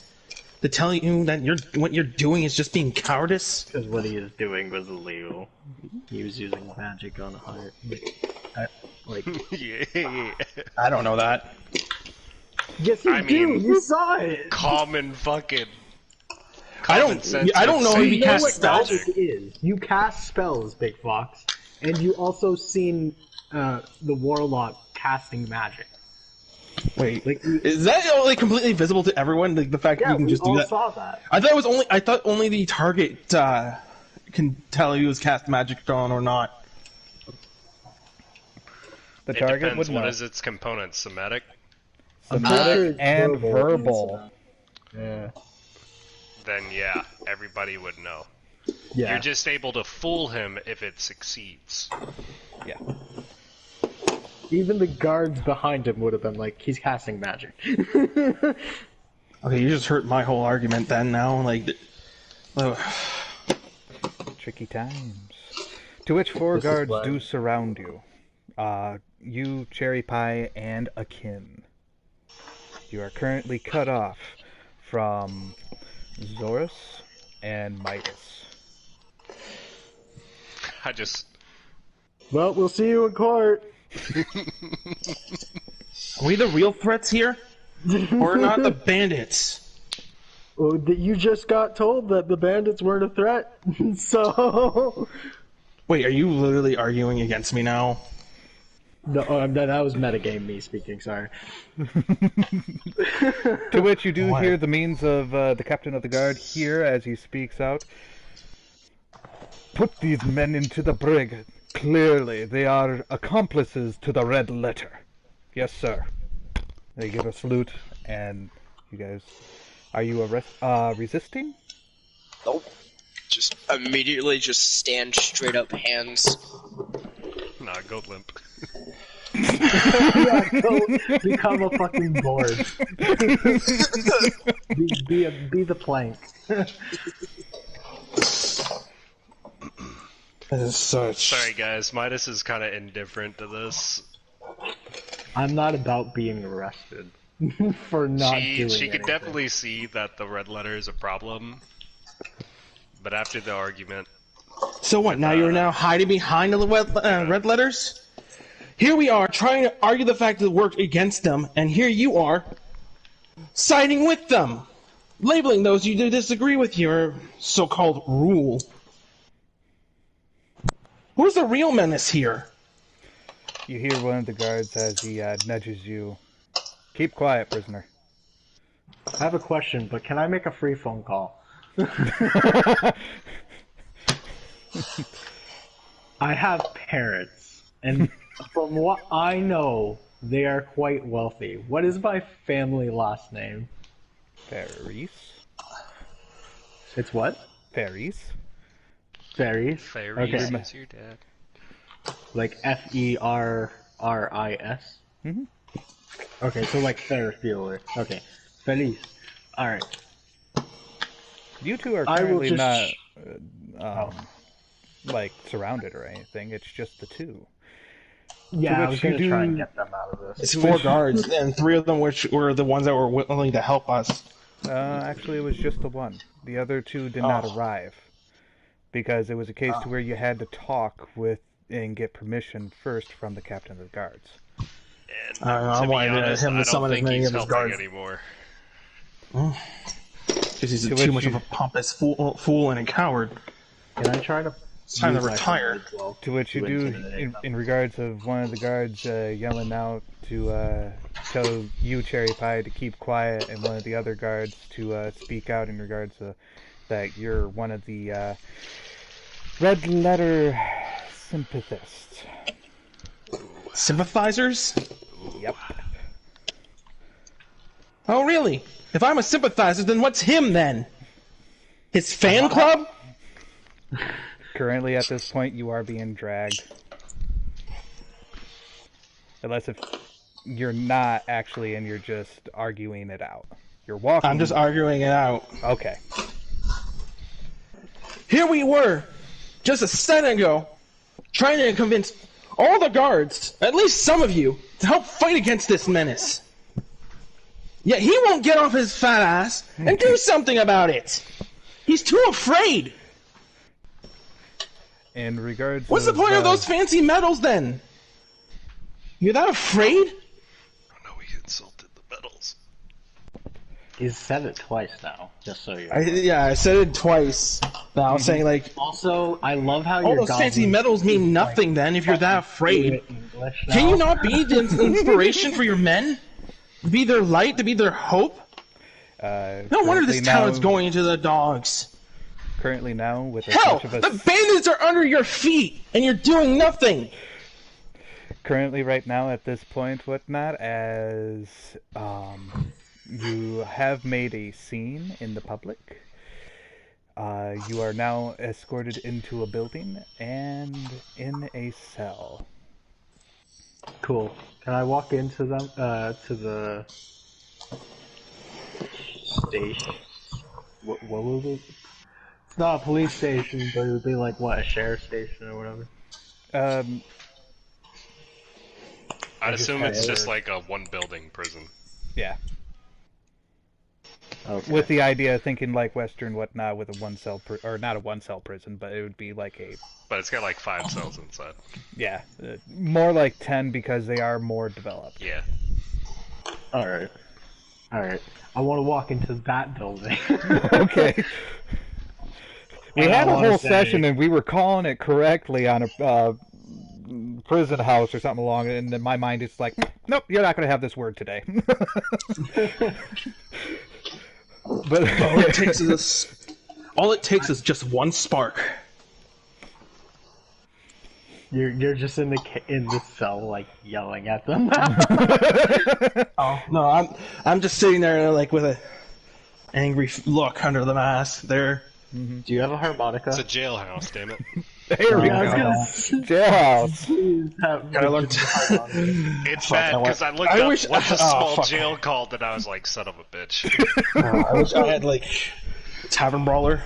To tell you that what you're doing is just being cowardice? Because what he was doing was illegal. He was using magic on a higher... Yeah. I don't know that. Yes, you I do! mean- You saw it! Common fucking. common sense I don't would know say if he You know casts what spells. magic is. You cast spells, Big Fox, and you also seen the warlock casting magic. Wait, Like, is that like completely visible to everyone? Like the fact that yeah, you can we just do all that? saw that. I thought only the target can tell if he was cast magic on or not. The It target depends. would What know. is its component? Somatic? Somatic sure it's and verbal. verbal. Yeah. Then yeah, everybody would know. Yeah. You're just able to fool him if it succeeds. Yeah. Even the guards behind him would have been like, he's casting magic. Okay, you just hurt my whole argument then. Now, like, Tricky times. To which four This is guards why- do surround you. You, Cherry Pie, and Akin. You are currently cut off from Zorus and Midas. I just Well, we'll see you in court. are we the real threats here, or not the bandits? Well, you just got told that the bandits weren't a threat, so... Wait, are you literally arguing against me now? No, that was metagame me speaking, sorry. To which you do What? hear the means of the captain of the guard here as he speaks out. Put these men into the brig. Clearly, they are accomplices to the red letter. Yes, sir. They give a salute, and you guys... Are you resisting? Nope. Just immediately just stand straight up, hands. nah, go limp. Yeah, go become a fucking board. be the plank. This is such. Sorry guys, Midas is kind of indifferent to this. I'm not about being arrested for not doing She anything. could definitely see that the red letter is a problem, but after the argument, So what? Now you're now hiding behind the red letters? Here we are trying to argue the fact that it worked against them, and here you are siding with them, labeling those you disagree with your so-called rule. Who's the real menace here? You hear one of the guards as he nudges you. Keep quiet, prisoner. I have a question, but can I make a free phone call? I have parents, and from what I know, they are quite wealthy. What is my family last name? Ferries. It's what? Ferries. Ferries. Fairies Okay. is your dad. Like Ferris. Mhm. Okay, so like Ferris Bueller. Okay. Feliz. Alright. You two are I will currently just- not like surrounded or anything. It's just the two. Yeah, I which was gonna you try do- and get them out of this. It's 4 guards, and 3 of them which were the ones that were willing to help us. Actually, it was just the one. The other two did not arrive because it was a case to where you had to talk with and get permission first from the captain of the guards. And I to be wanted honest, him to I don't summon as think many he's of his helping guards. anymore. Because he's To too which much you- of a pompous fool and a coward. Can I try to It's time to use my retire. phone as well To which you to do, intimidate them? in regards of one of the guards yelling out to tell you, Cherry Pie, to keep quiet, and one of the other guards to speak out in regards to that you're one of the red letter sympathists. Sympathizers? Yep. Oh, really? If I'm a sympathizer, then what's him then? His fan club? Currently, at this point, you are being dragged. Unless if you're not actually and you're just arguing it out. You're walking. I'm just arguing it out. Okay. Here we were, just a second ago, trying to convince all the guards, at least some of you, to help fight against this menace. Yet he won't get off his fat ass and do something about it. He's too afraid. In regards What's the point of those fancy medals then? You're that afraid? Oh no, we insulted the medals. He's said it twice now, just so you. I said it twice. Now I'm saying like Also, I love how all your those fancy goblins medals mean nothing. Then if you're that afraid, can you not be the inspiration for your men? Be their light, to be their hope. No wonder this town is going into the dogs. Currently now, with as Hell, much of us... the bandits are under your feet, and you're doing nothing. Currently, right now, at this point, whatnot, as you have made a scene in the public. You are now escorted into a building and in a cell. Cool. Can I walk into them? To the station. What was it? It's not a police station, but it would be like what, a sheriff station or whatever. I'd assume it's just like a one-building prison. Yeah. Okay. With the idea, thinking like Western whatnot, with a one-cell or not a one-cell prison, but it would be like a. But it's got like 5 cells inside. Yeah, more like 10 because they are more developed. Yeah. All right. I want to walk into that building. Okay. We And had I a wanna whole say- session and we were calling it correctly on a prison house or something along it, and in my mind it's like, nope, you're not going to have this word today. But all it takes is just one spark. You're just in the cell, like yelling at them. Oh no, I'm just sitting there like with a angry look under the mask. There. Do you have a harmonica? It's a jailhouse, damn it. there we I was go. gonna Jailhouse. Please have Can I learn It's bad because I looked I up wish- what the oh, small fuck. jail called, and I was like, son of a bitch. I wish I had like tavern brawler.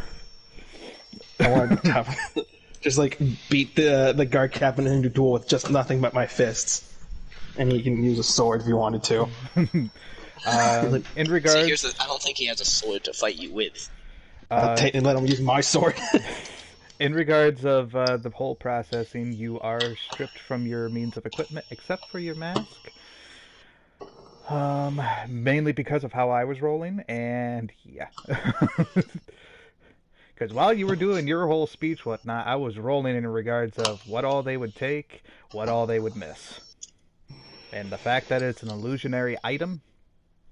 I want tavern. Just like beat the guard captain into a duel with just nothing but my fists, and he can use a sword if he wanted to. In See, regards, I don't think he has a sword to fight you with. And let him use my sword. in regards of the whole processing, you are stripped from your means of equipment except for your mask. Mainly because of how I was rolling, and yeah. Because while you were doing your whole speech, whatnot, I was rolling in regards of what all they would take, what all they would miss. And the fact that it's an illusionary item,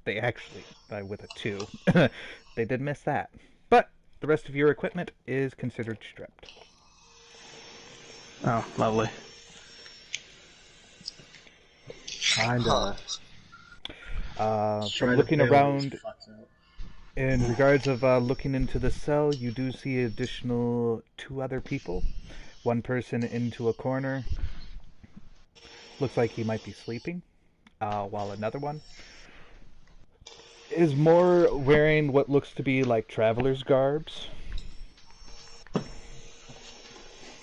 they actually, with a 2, they did miss that. But the rest of your equipment is considered stripped. Oh, lovely. Kinda. From looking around, in regards of looking into the cell, you do see additional 2 other people. One person into a corner. Looks like he might be sleeping. While another one is more wearing what looks to be like traveler's garbs.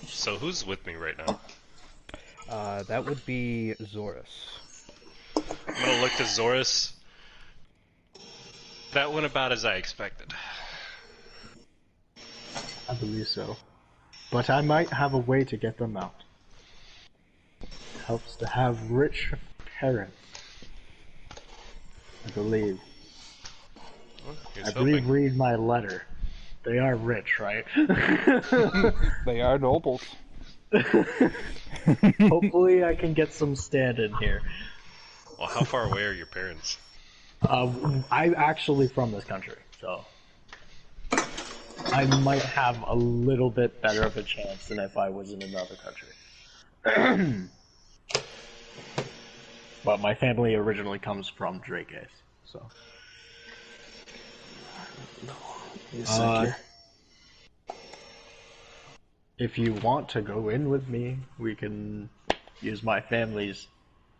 So who's with me right now? That would be Zorus. I'm gonna look to Zorus. That went about as I expected. I believe so. But I might have a way to get them out. Helps to have rich parents. I believe. Well, here's I believe hoping. read my letter. They are rich, right? They are nobles. Hopefully I can get some stand-in here. Well, how far away are your parents? I'm actually from this country, so I might have a little bit better of a chance than if I was in another country. But my family originally comes from Drake Ace, so. If you want to go in with me, we can use my family's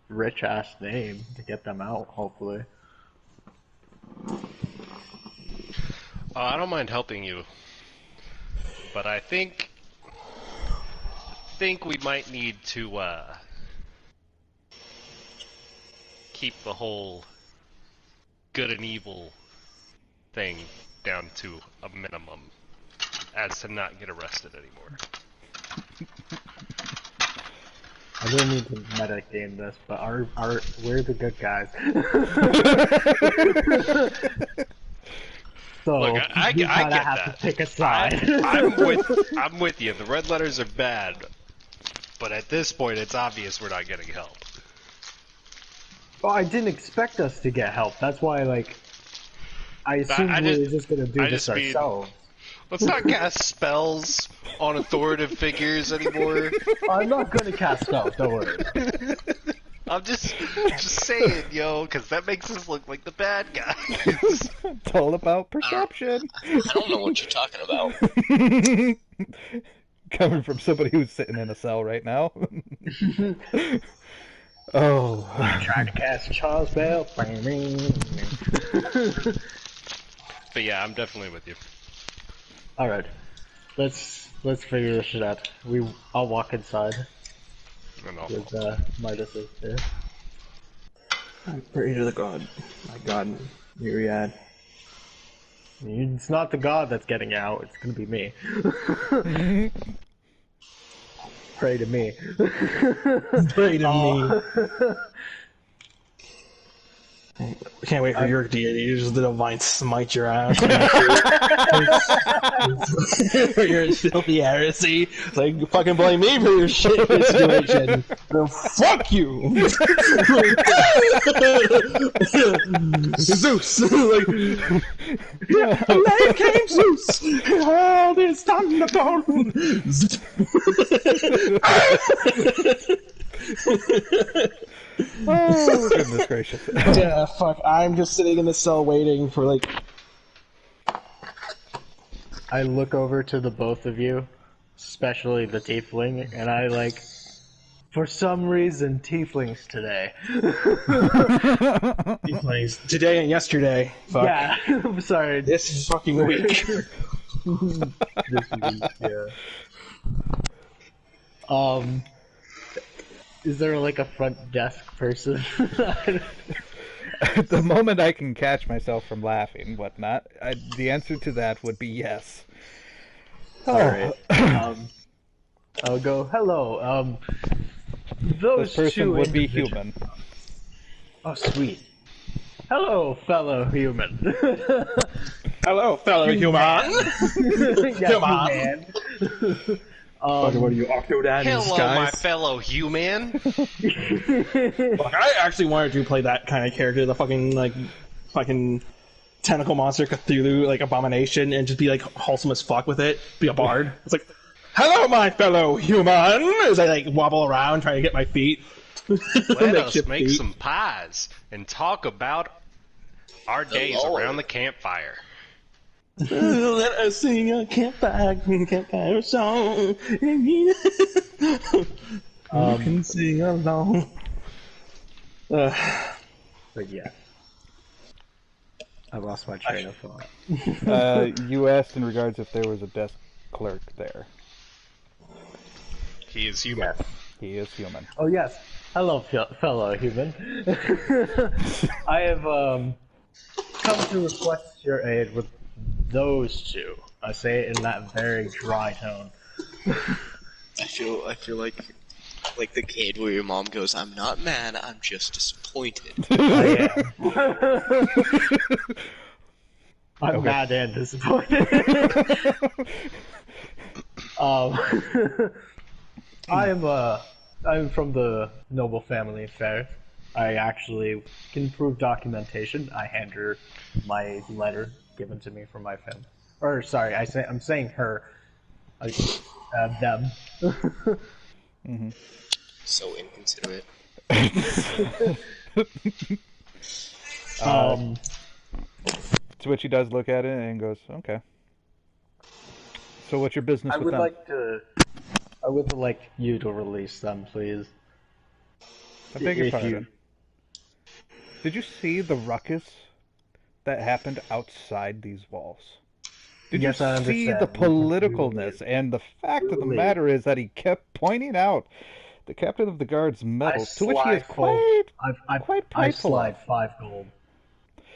rich-ass name to get them out, hopefully. I don't mind helping you, but I think we might need to keep the whole good and evil thing down to a minimum, as to not get arrested anymore. I don't need to metagame this, but we're the good guys. So Look, I you kind of get have that. to pick a side. I'm with you. The red letters are bad, but at this point, it's obvious we're not getting help. Well, I didn't expect us to get help. That's why, like, I assumed we were just gonna do this ourselves. Let's not cast spells on authoritative figures anymore. I'm not gonna cast spells. Don't worry. I'm just saying, yo, because that makes us look like the bad guys. It's all about perception. I don't know what you're talking about. Coming from somebody who's sitting in a cell right now. Oh. I'm trying to cast Charles Bell. But yeah, I'm definitely with you. Alright. Let's figure this shit out. I'll walk inside with Midas is there. I pray to the god. My god, Myriad. It's not the god that's getting out, it's gonna be me. Pray to me. Pray to me. I can't wait for your deity. Just the divine smite your ass. For your filthy heresy. It's like, fucking blame me for your shit situation. Then fuck you! Zeus! Like, life came Zeus! All this thunderbolt! Oh, goodness gracious. Yeah, fuck. I'm just sitting in the cell waiting for, like... I look over to the both of you, especially the tiefling, and I like, for some reason, tieflings today. Tieflings. Today and yesterday. Fuck. Yeah, I'm sorry. This fucking week. This week, yeah. Is there like a front desk person? At the moment I can catch myself from laughing, whatnot, the answer to that would be yes. Alright. I'll go, hello, those This person two would be individuals- human. Oh, sweet. Hello, fellow human. Hello, fellow human. Human. What are you, Octodad in Hello, my disguise? fellow human. Fuck, I actually wanted to play that kind of character, the fucking tentacle monster Cthulhu, like abomination, and just be like wholesome as fuck with it. Be a bard. It's like, hello, my fellow human. As I like wobble around trying to get my feet. Let us make feet. some pies and talk about our days Lord. around the campfire. Let us sing a campfire song. You can sing along. But yeah. I lost my train of thought. You asked in regards if there was a desk clerk there. He is human. Yes. He is human. Oh yes. Hello, fellow human. I have come to request your aid with those two. I say it in that very dry tone. I feel like the kid where your mom goes, "I'm not mad, I'm just disappointed." I am. I'm Okay. mad and disappointed. I'm from the noble family affair. I actually can prove documentation. I hand her my letter given to me from my family. Or sorry, I'm saying her. Them. Mm-hmm. So inconsiderate. To which he does look at it and goes, okay. So what's your business I with would them? like you to release them, please. I beg your if pardon. you- Did you see the ruckus that happened outside these walls? Did Yes, you I see understand. the politicalness? And the fact of the Really? matter is that he kept pointing out the captain of the guard's medals, to which he is quite I prideful slide of. 5 gold.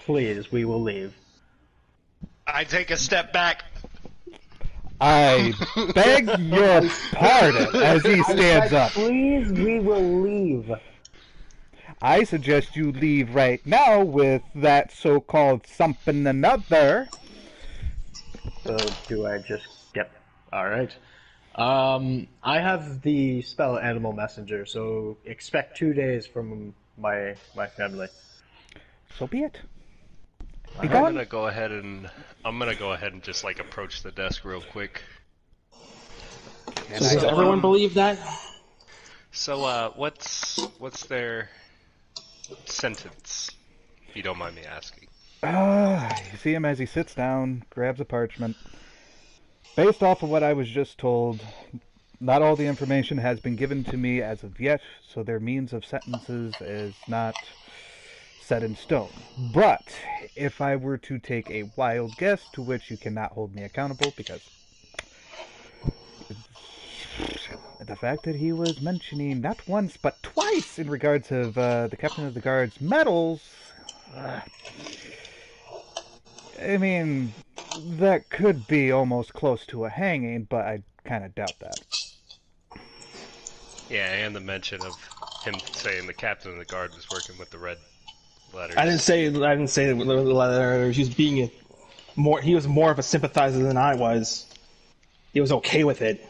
Please, we will leave. I take a step back. I beg your pardon as he stands up. Please, we will leave. I suggest you leave right now with that so-called something another So do I just get... Alright. I have the spell Animal Messenger, so expect 2 days from my family. So be it. Be I'm gone. gonna go ahead and just like approach the desk real quick. So does everyone believe that? So what's their sentence? If you don't mind me asking. You see him as he sits down, grabs a parchment. Based off of what I was just told, not all the information has been given to me as of yet, so their means of sentences is not set in stone. But if I were to take a wild guess, to which you cannot hold me accountable, because the fact that he was mentioning not once but twice in regards of the captain of the guard's medals, I mean, that could be almost close to a hanging, but I kind of doubt that. Yeah, and the mention of him saying the captain of the guard was working with the red letters. I didn't say the letters. He was being he was more of a sympathizer than I was. He was okay with it.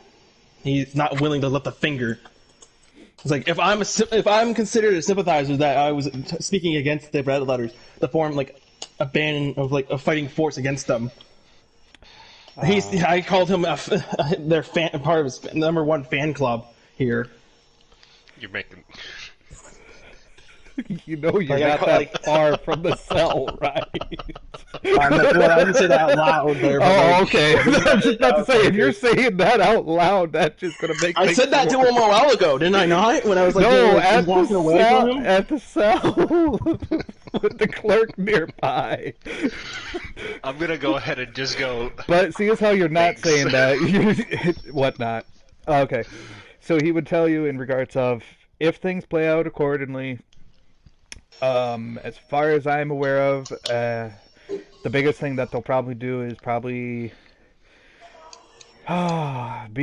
He's not willing to lift a finger. It's like if I'm considered a sympathizer, that I was speaking against the red letters to form like a band of like a fighting force against them. I called him their fan, part of his #1 fan club here. You're making. You know you're Like, not that far from the cell, right? I didn't say that out loud there. But Oh, okay. I was just about to say, if you're saying that out loud, that's just going to make I said that to him a while ago, didn't I not? When I was like, walking away from him? At the cell with the clerk nearby. I'm gonna go ahead and just go. But see, as how you're not Thanks. saying that, whatnot. Okay. So he would tell you in regards of, if things play out accordingly, as far as I'm aware of, the biggest thing that they'll probably do is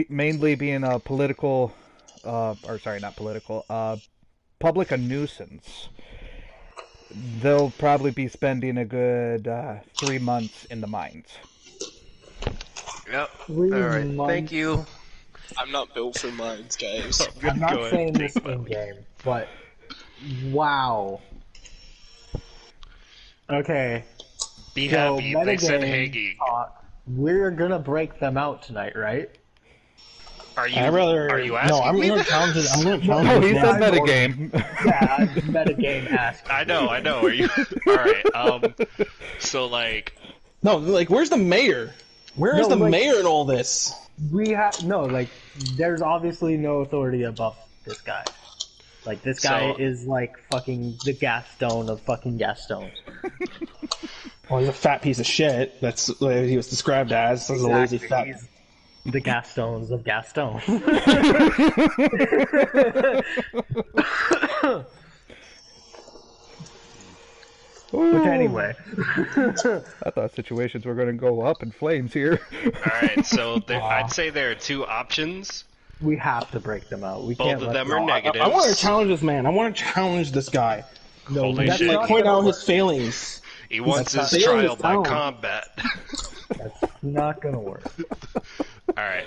mainly being a political, public a nuisance. They'll probably be spending a good 3 months in the mines. Yep. Alright, thank you. I'm not built for mines, guys. I'm not saying this in-game, but... Wow. Okay. Be happy, they said Haggy. We're gonna break them out tonight, right? Are you asking No, I'm me gonna this? challenge it. I'm gonna No, challenge he it. said metagame. Yeah, metagame ask. I know. Are you... Alright, so like... No, like, where's the mayor? Where is the mayor in all this? We have there's obviously no authority above this guy. Like, this guy is like fucking the Gaston of fucking Gastons. Well, he's a fat piece of shit. That's what he was described as a lazy fat. He's the Gastons of Gaston. But anyway. I thought situations were going to go up in flames here. Alright, so I'd say there are two options. We have to break them out. We Both can't of let them them are out. negatives. I want to challenge this man. I want to challenge this guy. No, Holy that's shit. not Point gonna out work. his failings. He wants his That's trial not- by Failing is combat. That's not gonna work. Alright,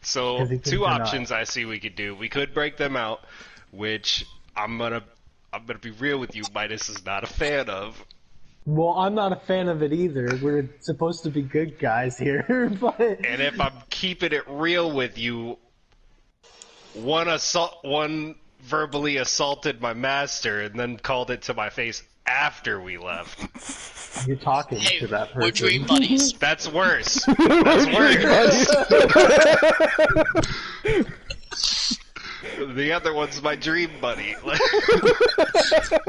so 'Cause he can two deny. options I see we could do. We could break them out, which I'm gonna be real with you, Midas is not a fan of. Well, I'm not a fan of it either. We're supposed to be good guys here, but And if I'm keeping it real with you, one verbally assaulted my master and then called it to my face after we left. you're talking Hey, to that person. we're dream buddies. That's worse. That's worse. The other one's my dream buddy.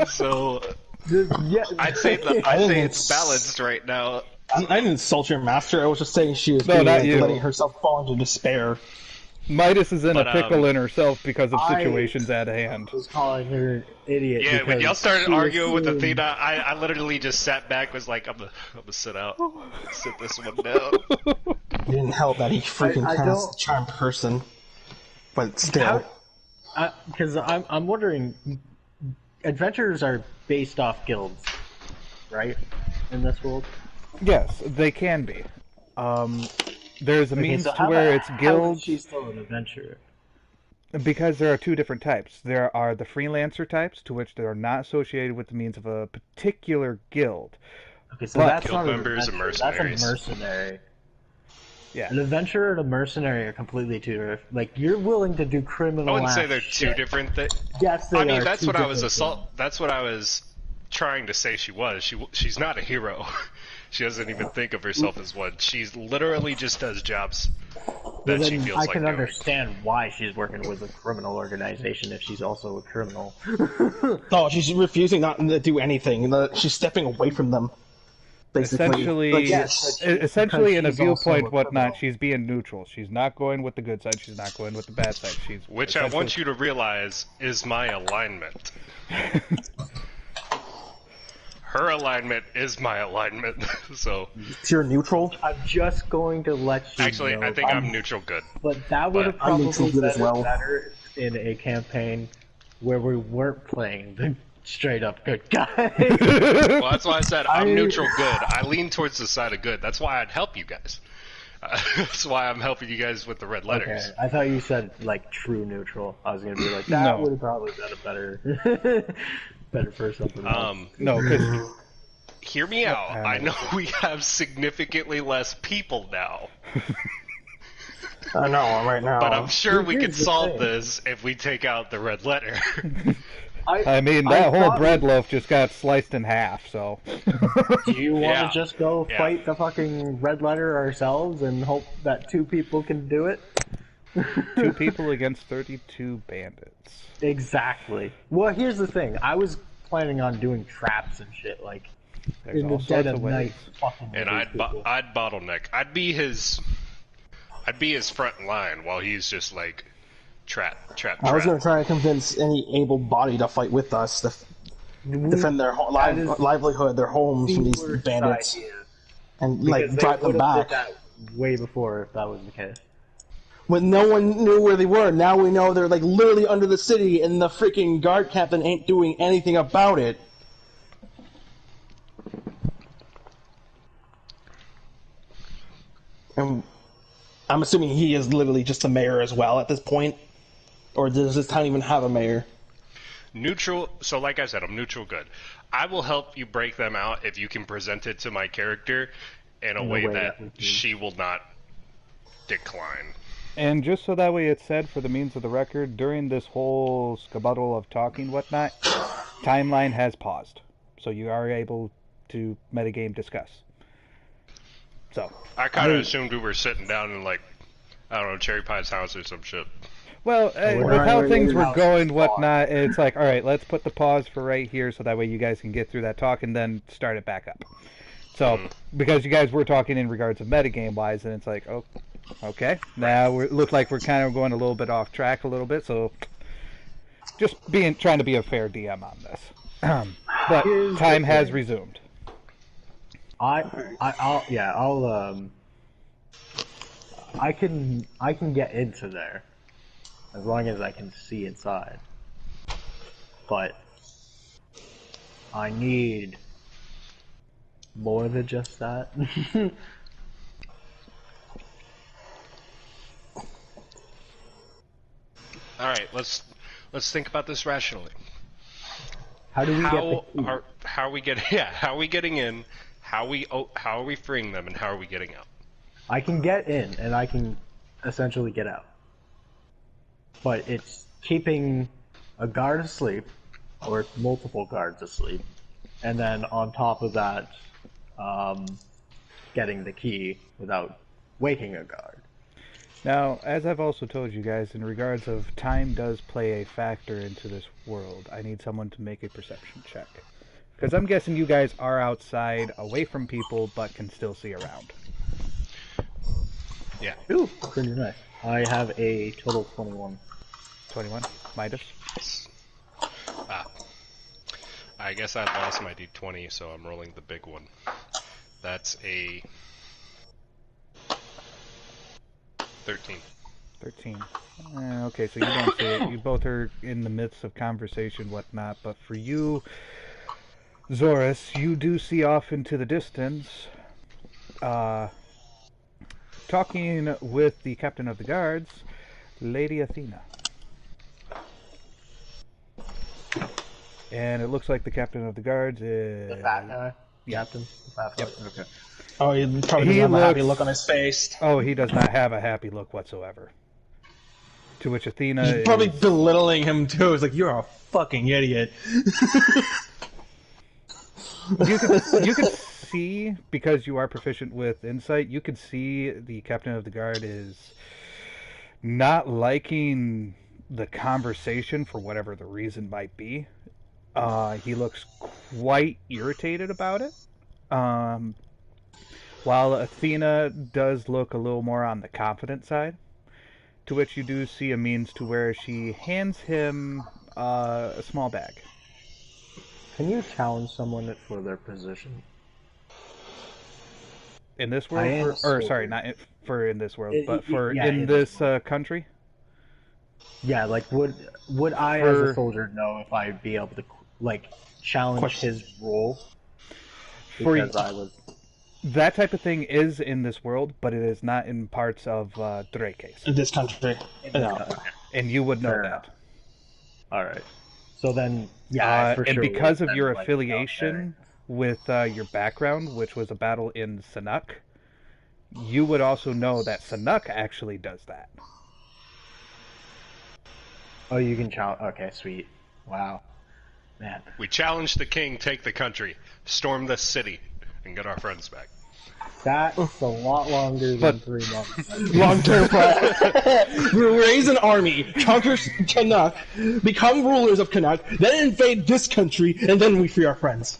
So Yeah, I'd say it's balanced right now. I didn't insult your master. I was just saying she was No, not you. letting herself fall into despair. Midas is in But, a pickle in herself because of situations at hand. was calling her an idiot. Yeah, when because y'all started she arguing with assumed- Athena, I literally just sat back, was like, I'm gonna sit out, sit this one down. It didn't help that he freaking I has don't- a charmed person. But still. Because I'm wondering, adventurers are based off guilds, right? In this world. Yes, they can be. There's a means to where it's How is guilds, she still an adventurer? because there are two different types. There are the freelancer types, to which they are not associated with the means of a particular guild. Okay, so But- that's Guild not an members and adventurer, that's a mercenaries. mercenary. Yeah. An adventurer and a mercenary are completely two different. Like, you're willing to do criminal. I wouldn't say they're shit. two different things. Yes, they I mean, are that's two what I was different That's what I was trying to say. She was. She's not a hero. She doesn't even think of herself as one. She's literally just does jobs that Well, she then feels I like can doing. understand why she's working with a criminal organization if she's also a criminal. No, she's refusing not to do anything. She's stepping away from them. Basically. Essentially, Like, yes. essentially in a she's also viewpoint, a whatnot, criminal. she's being neutral. She's not going with the good side. She's not going with the bad side. She's Which I want you to realize is my alignment. Her alignment is my alignment. So Pure neutral. I'm just going to let you actually, know. I think I'm neutral good. But that would have but I'm neutral probably good as been well. better in a campaign where we weren't playing the straight up good guy. Well, that's why I said I'm I- neutral good. I lean towards the side of good. That's why I'd help you guys. That's why I'm helping you guys with the red letters. Okay, I thought you said like true neutral. I was gonna be like that No. would have probably been a better, better for something else. No, because Hear me out. I know we have significantly less people now, I know, right now. but I'm sure we Here's could the solve thing. this if we take out the red letter. I mean, that whole thought- bread loaf just got sliced in half, so. Do you want Yeah. to just go Yeah. fight the fucking red letter ourselves and hope that 2 people can do it? 2 people against 32 bandits. Exactly. Well, here's the thing. I was planning on doing traps and shit, like There's in the all dead sorts of of ways. night. Fucking And with these people. I'd bottleneck. I'd be his front line while he's just like trap. I was going to try and convince any able-bodied to fight with us to defend their That is livelihood, their homes from these the worst bandits, idea. and Because like they drive them would've back. did that way before if that was the case. When no one knew where they were, now we know they're like literally under the city, and the freaking guard captain ain't doing anything about it. And I'm assuming he is literally just the mayor as well at this point, or does this town even have a mayor? Neutral. So, like I said, I'm neutral good. I will help you break them out if you can present it to my character in a way that we can- she will not decline. And just so that way it's said for the means of the record, during this whole skedaddle of talking whatnot, timeline has paused. So you are able to metagame discuss. So, I kind of assumed we were sitting down in like, I don't know, Cherry Pie's house or some shit. well, we're with not how really things in were house going, far. whatnot, it's like, all right, let's put the pause for right here so that way you guys can get through that talk and then start it back up. So, because you guys were talking in regards of metagame wise, and it's like, oh, okay, now it looks like we're kind of going a little bit off track a little bit, so just trying to be a fair DM on this. But Here's the time has thing. resumed. I'll I can get into there as long as I can see inside. But I need more than just that. All right, let's think about this rationally. How do we get How the key? are we getting? Yeah, how are we getting in? How are we freeing them, and how are we getting out? I can get in and I can essentially get out. But it's keeping a guard asleep, or multiple guards asleep, and then on top of that, getting the key without waking a guard. Now, as I've also told you guys, in regards of time does play a factor into this world, I need someone to make a perception check. Because I'm guessing you guys are outside, away from people, but can still see around. Yeah. Ooh, pretty nice. I have a total of 21. 21, Midas. I guess I lost my d20, so I'm rolling the big one. That's a 13. 13. Okay, so you don't see it. You both are in the midst of conversation, whatnot, but for you, Zorus, you do see off into the distance talking with the captain of the guards, Lady Athena. And it looks like the captain of the guards is... The fat guy? Captain? The fat guy? Okay. Oh, he probably doesn't have a happy look on his face. Oh, he does not have a happy look whatsoever. To which Athena He's probably belittling him too. It's like, you're a fucking idiot. You could see, because you are proficient with insight, you could see the captain of the guard is not liking the conversation for whatever the reason might be. He looks quite irritated about it. While Athena does look a little more on the confident side, to which you do see a means to where she hands him a small bag. Can you challenge someone for their position? In this world? Sorry, not for in this world, but for in this country? Yeah, like, would I, as a soldier, know if I'd be able to, like, challenge his role? Because I was... That type of thing is in this world, but it is not in parts of Drake's. In this country. No. And you would know that. Alright. So then, yeah, and because of your affiliation with your background, which was a battle in Sanuk, you would also know that Sanuk actually does that. Oh, you can challenge... Okay, sweet. Wow. Man. We challenge the king, take the country, storm this city, and get our friends back. That's a lot longer than 3 months. Long-term plan. We raise an army, conquer Canuck, become rulers of Canuck, then invade this country, and then we free our friends.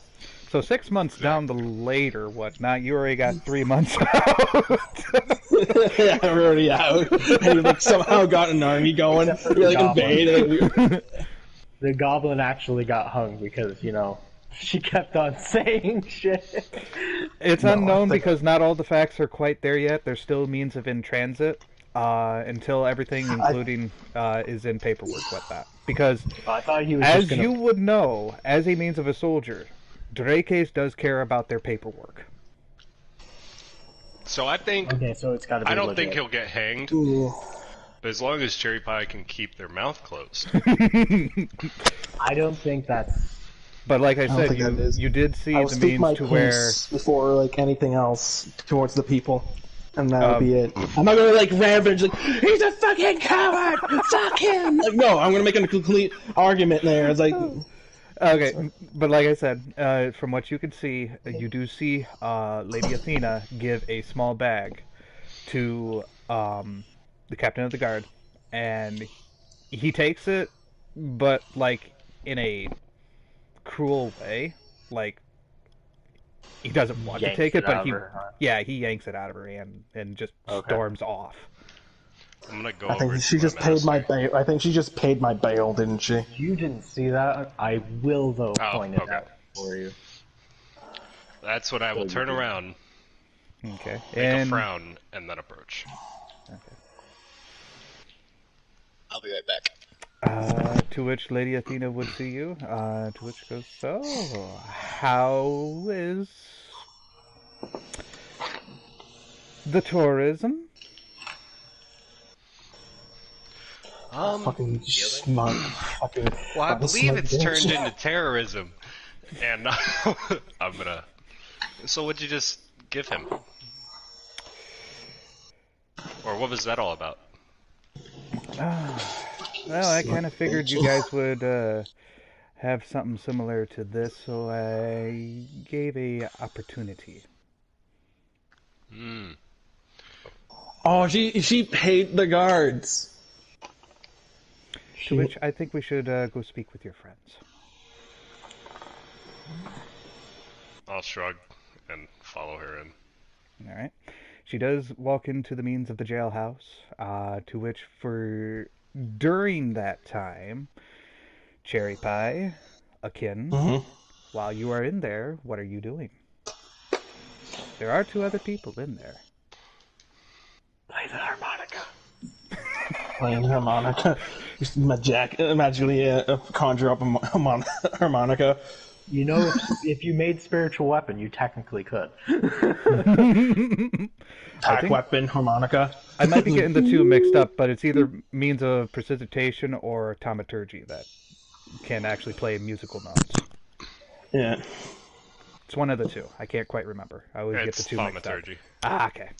So 6 months down the later, whatnot, you already got 3 months out. Yeah, we're already out. And we like somehow got an army going. We like invade. The goblin actually got hung because, you know, she kept on saying shit. It's unknown because not all the facts are quite there yet. There's still means of in transit until everything, including, is in paperwork with that. Because, I thought he was as you would know, as a means of a soldier, Drake's does care about their paperwork. So I think... Okay, so it's gotta be I don't legit. think he'll get hanged. But as long as Cherry Pie can keep their mouth closed. I don't think that's... But like I said, you did see the means to where... before like anything else towards the people. And that would be it. I'm not gonna like ravage like, he's a fucking coward! Fuck him! Like, no, I'm gonna make a complete argument there. It's like... Okay, but like I said, from what you can see, you do see Lady Athena give a small bag to the captain of the guard, and he takes it, but like in a cruel way. Like, he doesn't want to take it, but he yanks it out of her hand and just storms off. I'm gonna go. I think she just paid my bail. I think she just paid my bail, didn't she? You didn't see that. I will though point it out for you. That's what I will turn around. Okay. Make a frown and then approach. Okay. I'll be right back. To which Lady Athena would see you. To which goes, so how is the tourism? Fucking smug. Fucking. Well, I believe it's turned into terrorism, and I'm gonna. So, what'd you just give him? Or what was that all about? Well, I kind of figured you guys would have something similar to this, so I gave a opportunity. Oh, she paid the guards. To which I think we should go speak with your friends. I'll shrug and follow her in. All right. She does walk into the means of the jailhouse, to which during that time, Cherry Pie, Akin, while you are in there, what are you doing? There are 2 other people in there. Play the harmonica. Playing harmonica. Just magically conjure up a harmonica. You know, if you made spiritual weapon, you technically could. attack weapon, harmonica. I might be getting the two mixed up, but it's either means of precipitation or taumaturgy that can actually play musical notes. Yeah. It's one of the two. I can't quite remember. I always get the two mixed up. thaumaturgy. Ah, okay.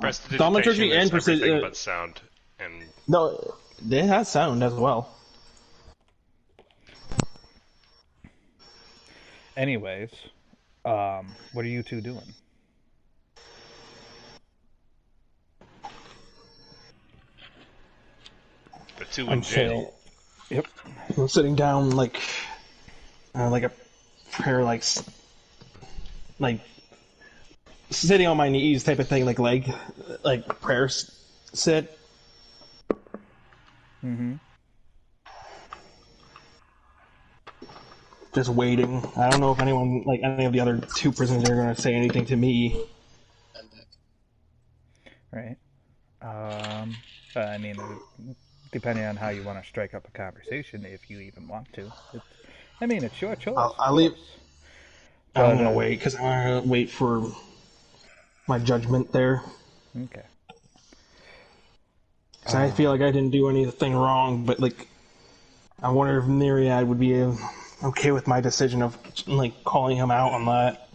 Prestidigitation and is everything but sound. And No, it has sound as well. Anyways, what are you two doing? the two in jail. Yep. I'm sitting down like a prayer, like sitting on my knees type of thing, like prayer sit. Mm-hmm. Just waiting. I don't know if anyone, like any of the other two prisoners, are going to say anything to me. Right. I mean, depending on how you want to strike up a conversation, if you even want to. It's your choice. I'll leave. But, I'm going to wait, because I want to wait for my judgment there. Okay. Because I feel like I didn't do anything wrong, but, like, I wonder if Myriad would be okay with my decision of, like, calling him out on that.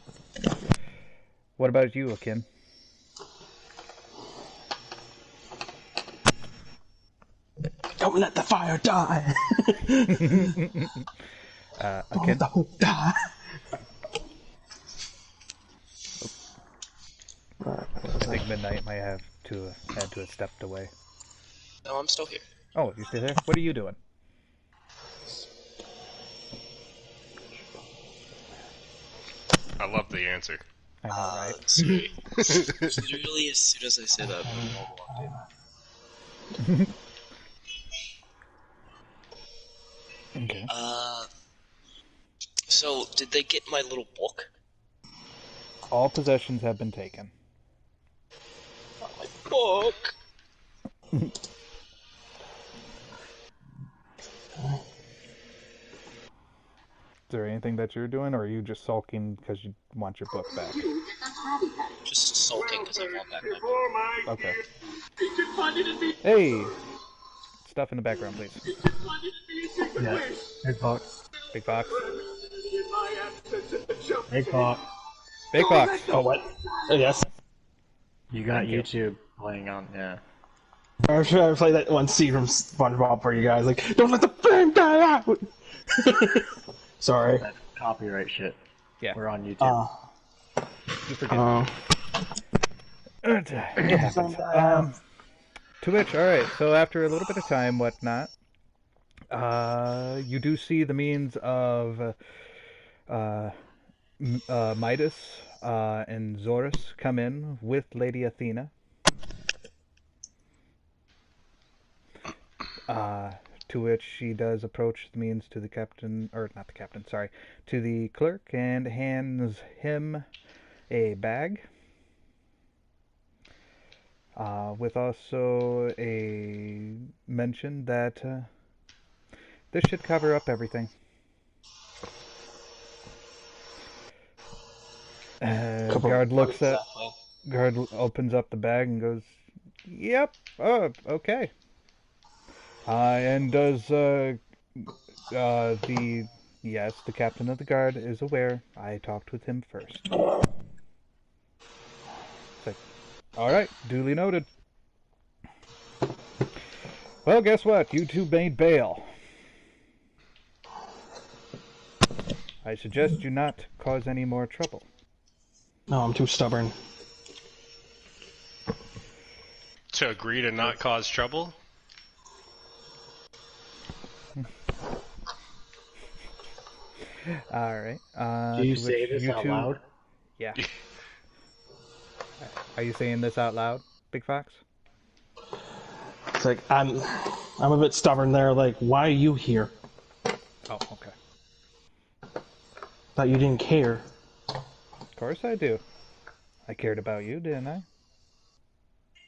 What about you, Akin? Don't let the fire die! Akin? Don't die! I think Midnight might have had to have stepped away. No, I'm still here. Oh, you still there? What are you doing? I love the answer. I know, right? Sorry. Literally, as soon as I say that, Okay. So, did they get my little book? All possessions have been taken. My book! Is there anything that you're doing, or are you just sulking because you want your book back? Just sulking because I want back my book. Okay. Hey! Stuff in the background, please. Yeah. Big Fox. Big Fox. Big Fox. Big Fox! Oh, what? Yes. You got YouTube playing on, yeah. I'm sure I play that one scene from SpongeBob for you guys. Like, don't let the flame die out! Sorry. That copyright shit. Yeah. We're on YouTube. You forget. It happens. To which, alright, so after a little bit of time, whatnot, you do see the means of Midas and Zorus come in with Lady Athena. To which she does approach the means to the captain, or not the captain, sorry, to the clerk and hands him a bag. With also a mention that this should cover up everything. Guard looks at, guard opens up the bag and goes, "Yep, oh, okay." And does yes, the captain of the guard is aware. I talked with him first. It's like, all right, duly noted. Well, guess what? You two made bail. I suggest you not cause any more trouble. No, I'm too stubborn. To agree to not cause trouble? Alright. Do you say this out loud? Yeah. Are you saying this out loud, Big Fox? It's like, I'm a bit stubborn there, like, why are you here? Oh, okay. Thought you didn't care. Of course I do. I cared about you, didn't I?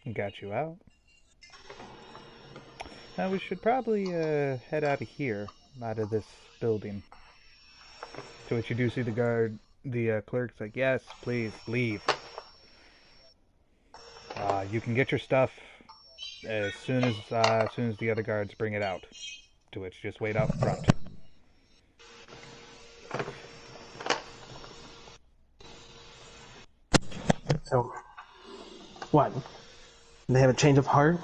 And got you out. Now we should probably head out of here, out of this building. To which you do see the guard, the clerk's like, yes, please, leave. You can get your stuff as soon as the other guards bring it out. To which, just wait out front. So, what? They have a change of heart?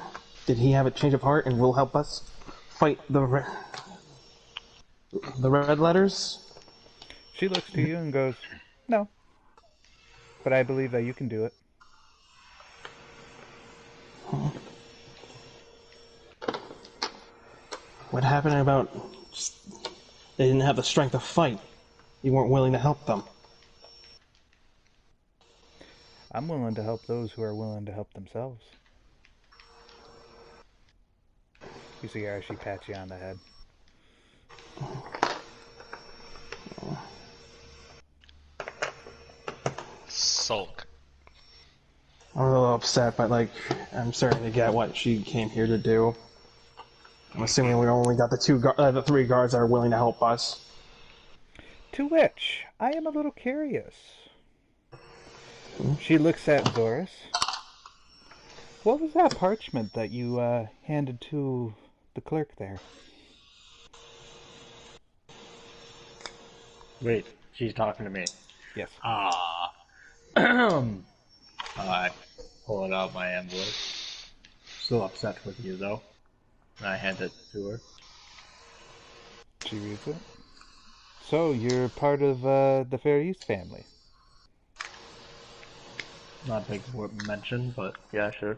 Did he have a change of heart and will help us fight the red letters? She looks to you and goes, "No, but I believe that you can do it." What happened about they didn't have the strength to fight? You weren't willing to help them. I'm willing to help those who are willing to help themselves. You see her as she pats you on the head. Sulk. I'm a little upset, but like, I'm starting to get what she came here to do. I'm assuming we only got the 3 guards that are willing to help us. To which, I am a little curious. She looks at Doris. What was that parchment that you handed to the clerk there? Wait, she's talking to me. Yes. I pull it out my envelope. Still upset with you, though. And I hand it to her. She reads it. So, you're part of the Fair East family. Not a big mention, but yeah, sure.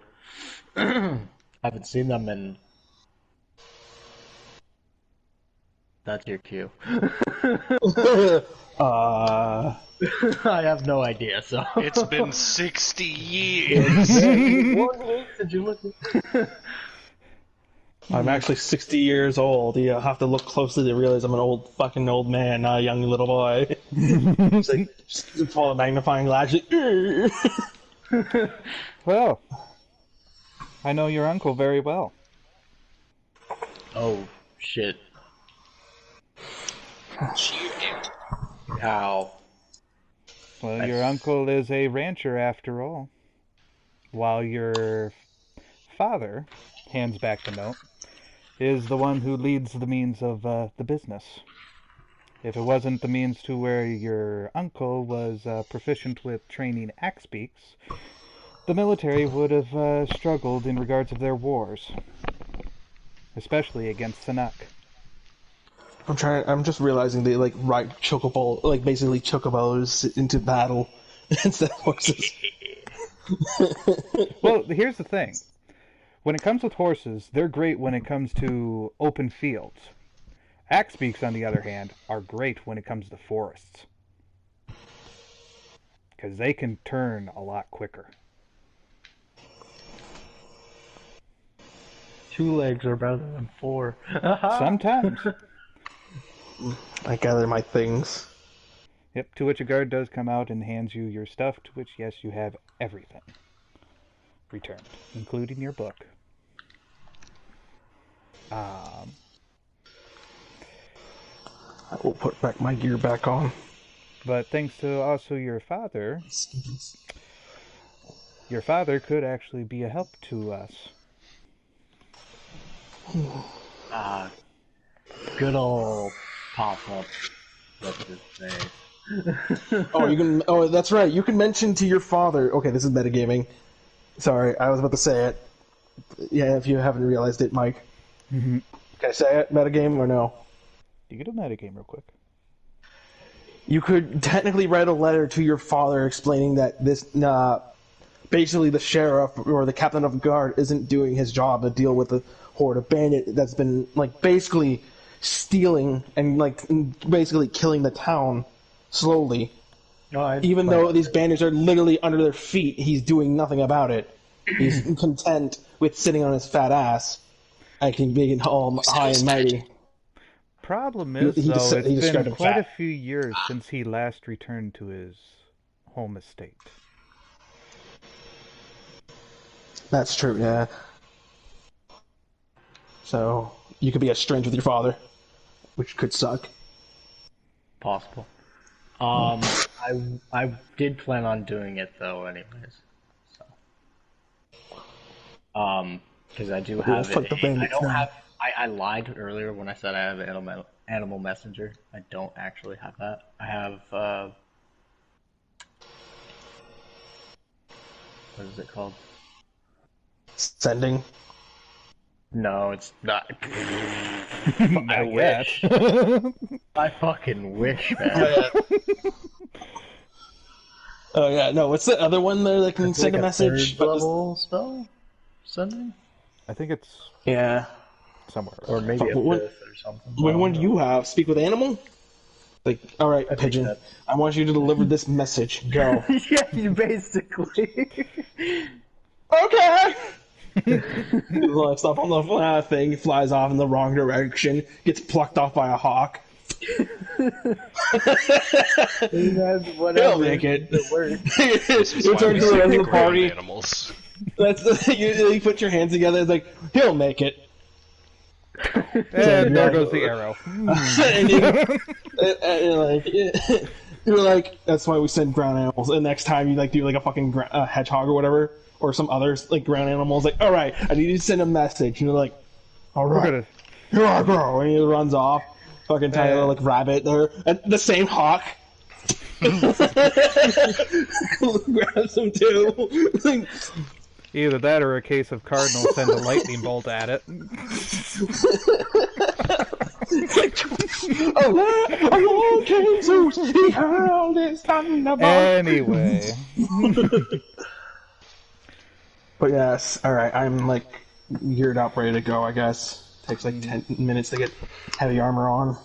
Haven't seen them in... That's your cue. Uh, I have no idea, so... It's been 60 years! Did you look I'm actually 60 years old. You have to look closely to realize I'm an fucking old man, not a young little boy. It's like, just follow a magnifying glass. Well, I know your uncle very well. Oh, shit. How? Well, your uncle is a rancher after all. While your father, hands back the note, is the one who leads the means of the business. If it wasn't the means to where your uncle was proficient with training axe beaks, the military would have struggled in regards of their wars, especially against Sanuk. I'm just realizing they like ride basically chocobos into battle instead of horses. Well, here's the thing. When it comes with horses, they're great when it comes to open fields. Axe beaks, on the other hand, are great when it comes to forests. Because they can turn a lot quicker. 2 legs are better than 4. Sometimes. I gather my things. Yep, to which a guard does come out and hands you your stuff, to which, yes, you have everything returned, including your book. I will put back my gear back on. But thanks to also your father could actually be a help to us. Good old pop-up. What's his name? Oh, that's right. You can mention to your father. Okay, this is metagaming. Sorry, I was about to say it. Yeah, if you haven't realized it, Mike. Mm-hmm. Can I say it? Metagame or no? You get a metagame real quick. You could technically write a letter to your father explaining that this, basically the sheriff or the captain of guard isn't doing his job to deal with the horde of bandit that's been, like, basically stealing and, like, basically killing the town slowly. Even though these bandits are literally under their feet, he's doing nothing about it. He's content with sitting on his fat ass and can be all high and mighty. Problem is, He though, it's described been him quite fat. a few years since he last returned to his home estate. That's true, yeah. So, you could be estranged with your father, which could suck. Possible. I did plan on doing it though, anyways. So Because I do We'll have fuck it. the I bandits don't now. have. I lied earlier when I said I have animal messenger. I don't actually have that. I have. What is it called? Sending. No, it's not. I Not yet. wish. I fucking wish, man. Oh yeah. Oh yeah. No, what's the other one there that can It's send like a message? third But this- level spell? Sending? I think it's yeah. somewhere. Or maybe a Fuck, what- fifth or something. Which one do you have? Speak with animal? Like, all right, think pigeon. that- I want you to deliver this message. Go. Yeah, you basically. Okay. Like stuff on the thing flies off in the wrong direction, gets plucked off by a hawk. That's whatever. He'll make it. It works. This is You why turn we to the send rest of the ground party. animals. That's you put your hands together. It's like he'll make it. And there goes the arrow. and you're like, that's why we send ground animals. And next time you like do like a fucking hedgehog or whatever, or some others like ground animals. Like, all right, I need you to send a message. And you're like, all We're right, gonna. here I go. And he runs off. Fucking tiny little like rabbit there, and the same hawk. Grabs him too. Like, Either that or a case of Cardinal send a lightning bolt at it. oh, King Zeus, he hurled his thunderbolt. Anyway. But yes, alright, I'm like geared up, ready to go, I guess. Takes like 10 minutes to get heavy armor on.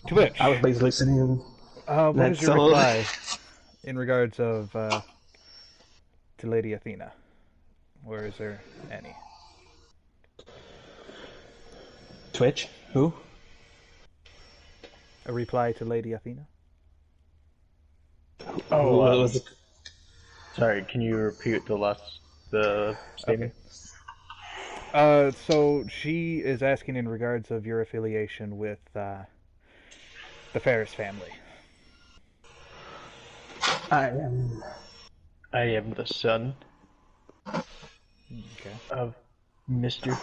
Twitch. I was basically sitting in. What is your reply in regards of to Lady Athena? Or is there any? Twitch? Who? A reply to Lady Athena? Oh, What was it? sorry. Can you repeat the statement? So she is asking in regards of your affiliation with the Ferris family. I am. I am the son Okay. of Mr.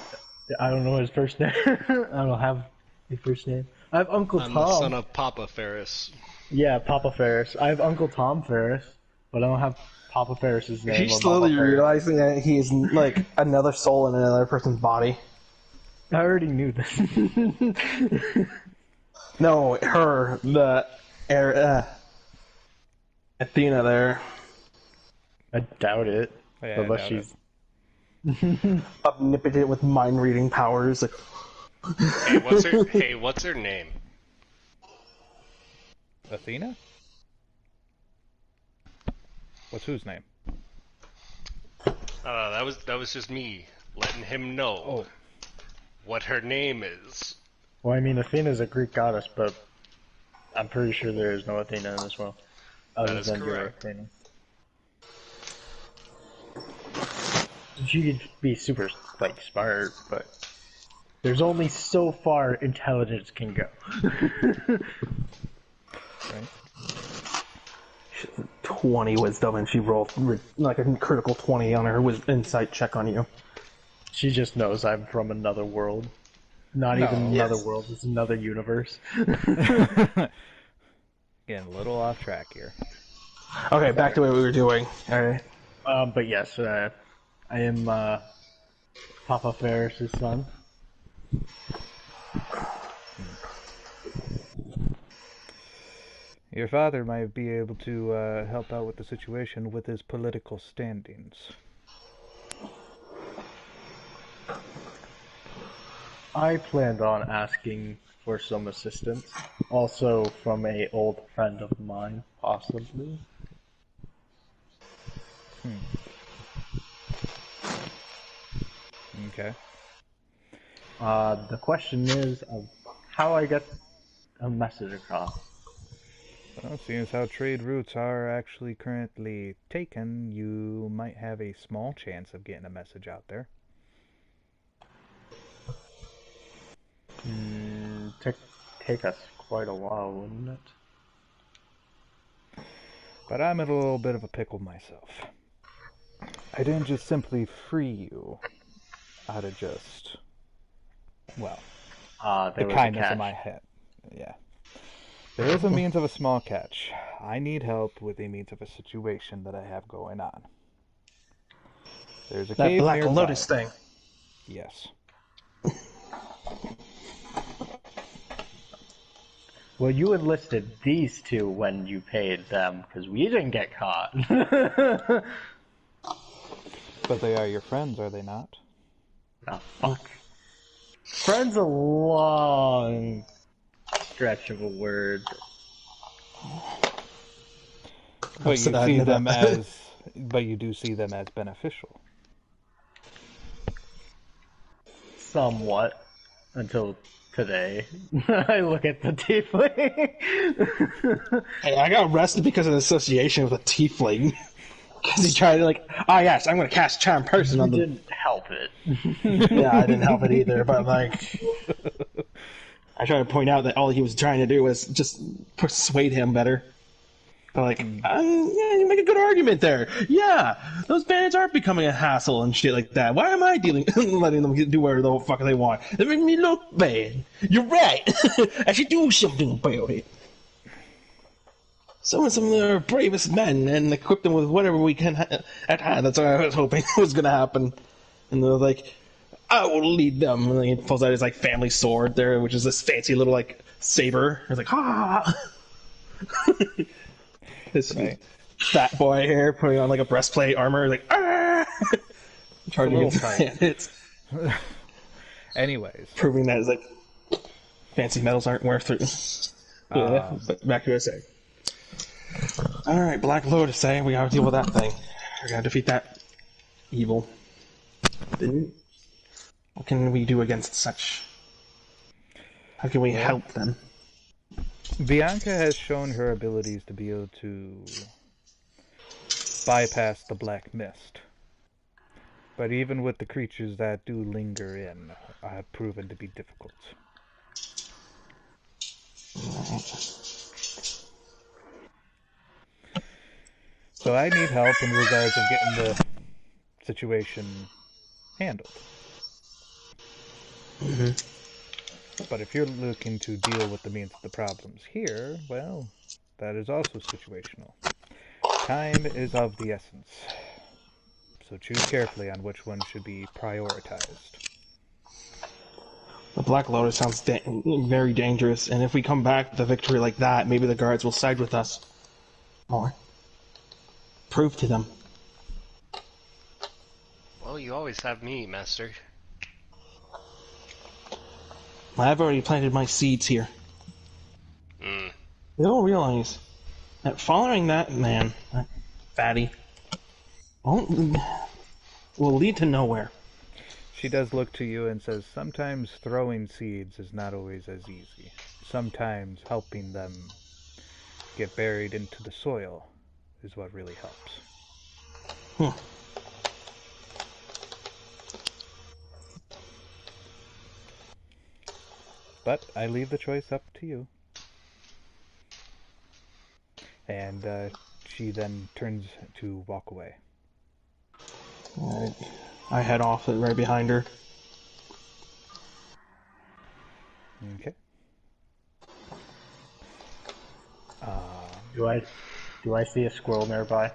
I don't know his first name. I don't have a first name. I have Uncle I'm Tom. the son of Papa Ferris. Yeah, Papa Ferris. I have Uncle Tom Ferris, but I don't have Papa Ferris's name. She's or slowly Mama Ferris. realizing that he is like another soul in another person's body. I already knew this. No, her, Athena there. I doubt it. Yeah, I Unless doubt she's. Omnipotent with mind reading powers. Like, Hey, what's her name? Athena? What's whose name? That was just me letting him know what her name is. Well, I mean, Athena's a Greek goddess, but I'm pretty sure there is no Athena in this world. Other is than your correct. Athena. She could be super, like, smart, but there's only so far intelligence can go. Right. 20 wisdom, and she rolled like a critical 20 on her insight check on you. She just knows I'm from another world. Not No. even another Yes. world, it's another universe. Getting a little off track here. Okay, back to what we were doing. Alright. But yes, I am Papa Ferris' son. Your father might be able to help out with the situation with his political standings. I planned on asking for some assistance, also from a old friend of mine, possibly. Okay. The question is how I get a message across. Well, seeing as how trade routes are actually currently taken, you might have a small chance of getting a message out there. Take us quite a while, wouldn't it? But I'm in a little bit of a pickle myself. I didn't just simply free you out of just, well, the kindness of my head. Yeah. There is a means of a small catch. I need help with the means of a situation that I have going on. There's a That cave Black nearby. Lotus thing. Yes. Well, you enlisted these two when you paid them, because we didn't get caught. But they are your friends, are they not? Oh, fuck. Friend's a long stretch of a word. But you see them as, but you do see them as beneficial. Somewhat. Until today. I look at the tiefling. Hey, I got arrested because of an association with a tiefling. Because he tried to, like, oh yes, I'm going to cast Charm Person on the... You didn't help it. Yeah, I didn't help it either, but, like... I tried to point out that all he was trying to do was just persuade him better. But, like, yeah, you make a good argument there. Yeah, those bandits are becoming a hassle and shit like that. Why am I letting them do whatever the fuck they want? They make me look bad. You're right. I should do something about it. Summon some of their bravest men and equip them with whatever we can at hand. That's what I was hoping was going to happen. And they're like, I will lead them. And then he pulls out his, like, family sword there, which is this fancy little, like, saber. He's like, ha! This fat boy here putting on, like, a breastplate armor. Like, ah! Charging against bandits. Anyways. Proving that, like, fancy metals aren't worth it. Yeah, but back to SA. Alright, Black Lotus, we gotta deal with that thing. We're gonna defeat that evil. What can we do against such? How can we help them? Bianca has shown her abilities to be able to bypass the black mist. But even with the creatures that do linger in, have proven to be difficult. So I need help in regards of getting the situation handled. But if you're looking to deal with the means of the problems here, well, that is also situational. Time is of the essence. So choose carefully on which one should be prioritized. The Black Lotus sounds very dangerous, and if we come back with a victory like that, maybe the guards will side with us more. Prove to them. Well, you always have me, Master. I've already planted my seeds here. They don't realize that following that man, that fatty, will lead to nowhere. She does look to you and says, sometimes throwing seeds is not always as easy. Sometimes helping them get buried into the soil is what really helps. But I leave the choice up to you. And she then turns to walk away. Alright. I head off right behind her. Okay. Do I see a squirrel nearby?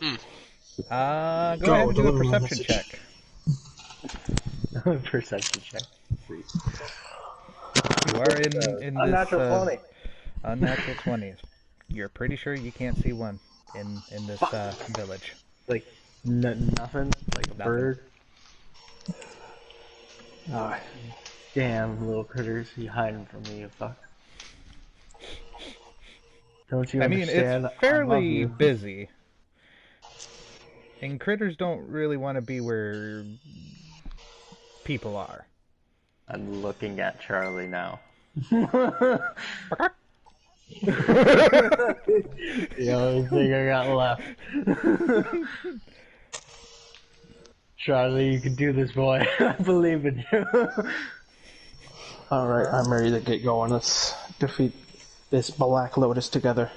Go ahead and do a perception check. Perception check. You are in this unnatural 20. Unnatural 20. You're pretty sure you can't see one in this village. Like nothing. Like a bird. Oh, damn little critters! You hiding from me, you fuck. Don't you understand? It's fairly busy. And critters don't really want to be where people are. I'm looking at Charlie now. The only thing I got left. Charlie, you can do this, boy. I believe in you. Alright, I'm ready to get going. Let's defeat this Black Lotus together.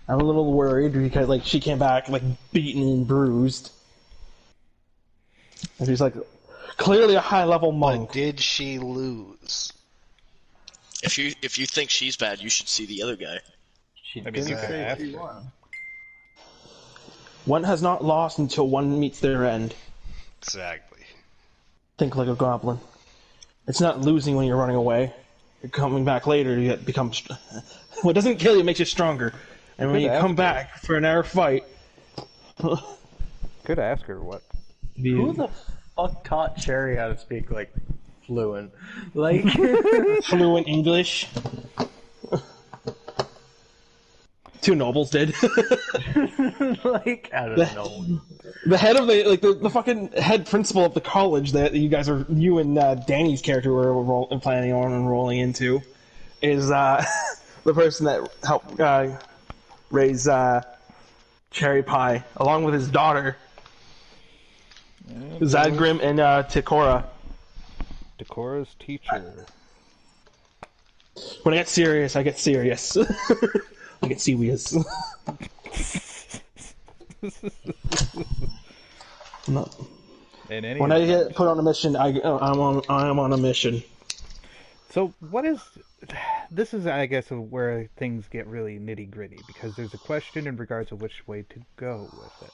I'm a little worried because like she came back like beaten and bruised, and she's like clearly a high-level monk. But did she lose? If you think she's bad, you should see the other guy. She I mean, didn't you could say ask she her. won. One has not lost until one meets their end. Exactly. Think like a goblin. It's not losing when you're running away. You're coming back later, you become... What doesn't kill you makes you stronger. And when you come back for another fight... Could ask her what. Who the fuck taught Cherry how to speak, like, fluent? Like... Fluent English? Two nobles did. like, I don't know. The head of the fucking head principal of the college that you and Danny's character were planning on enrolling into is the person that helped raise Cherry Pie along with his daughter Zadgrim and Tikora. Decora's teacher. When I get serious, I get serious. I get serious. No. When I get put on a mission, I'm on a mission. So this is, I guess, where things get really nitty gritty, because there's a question in regards to which way to go with it.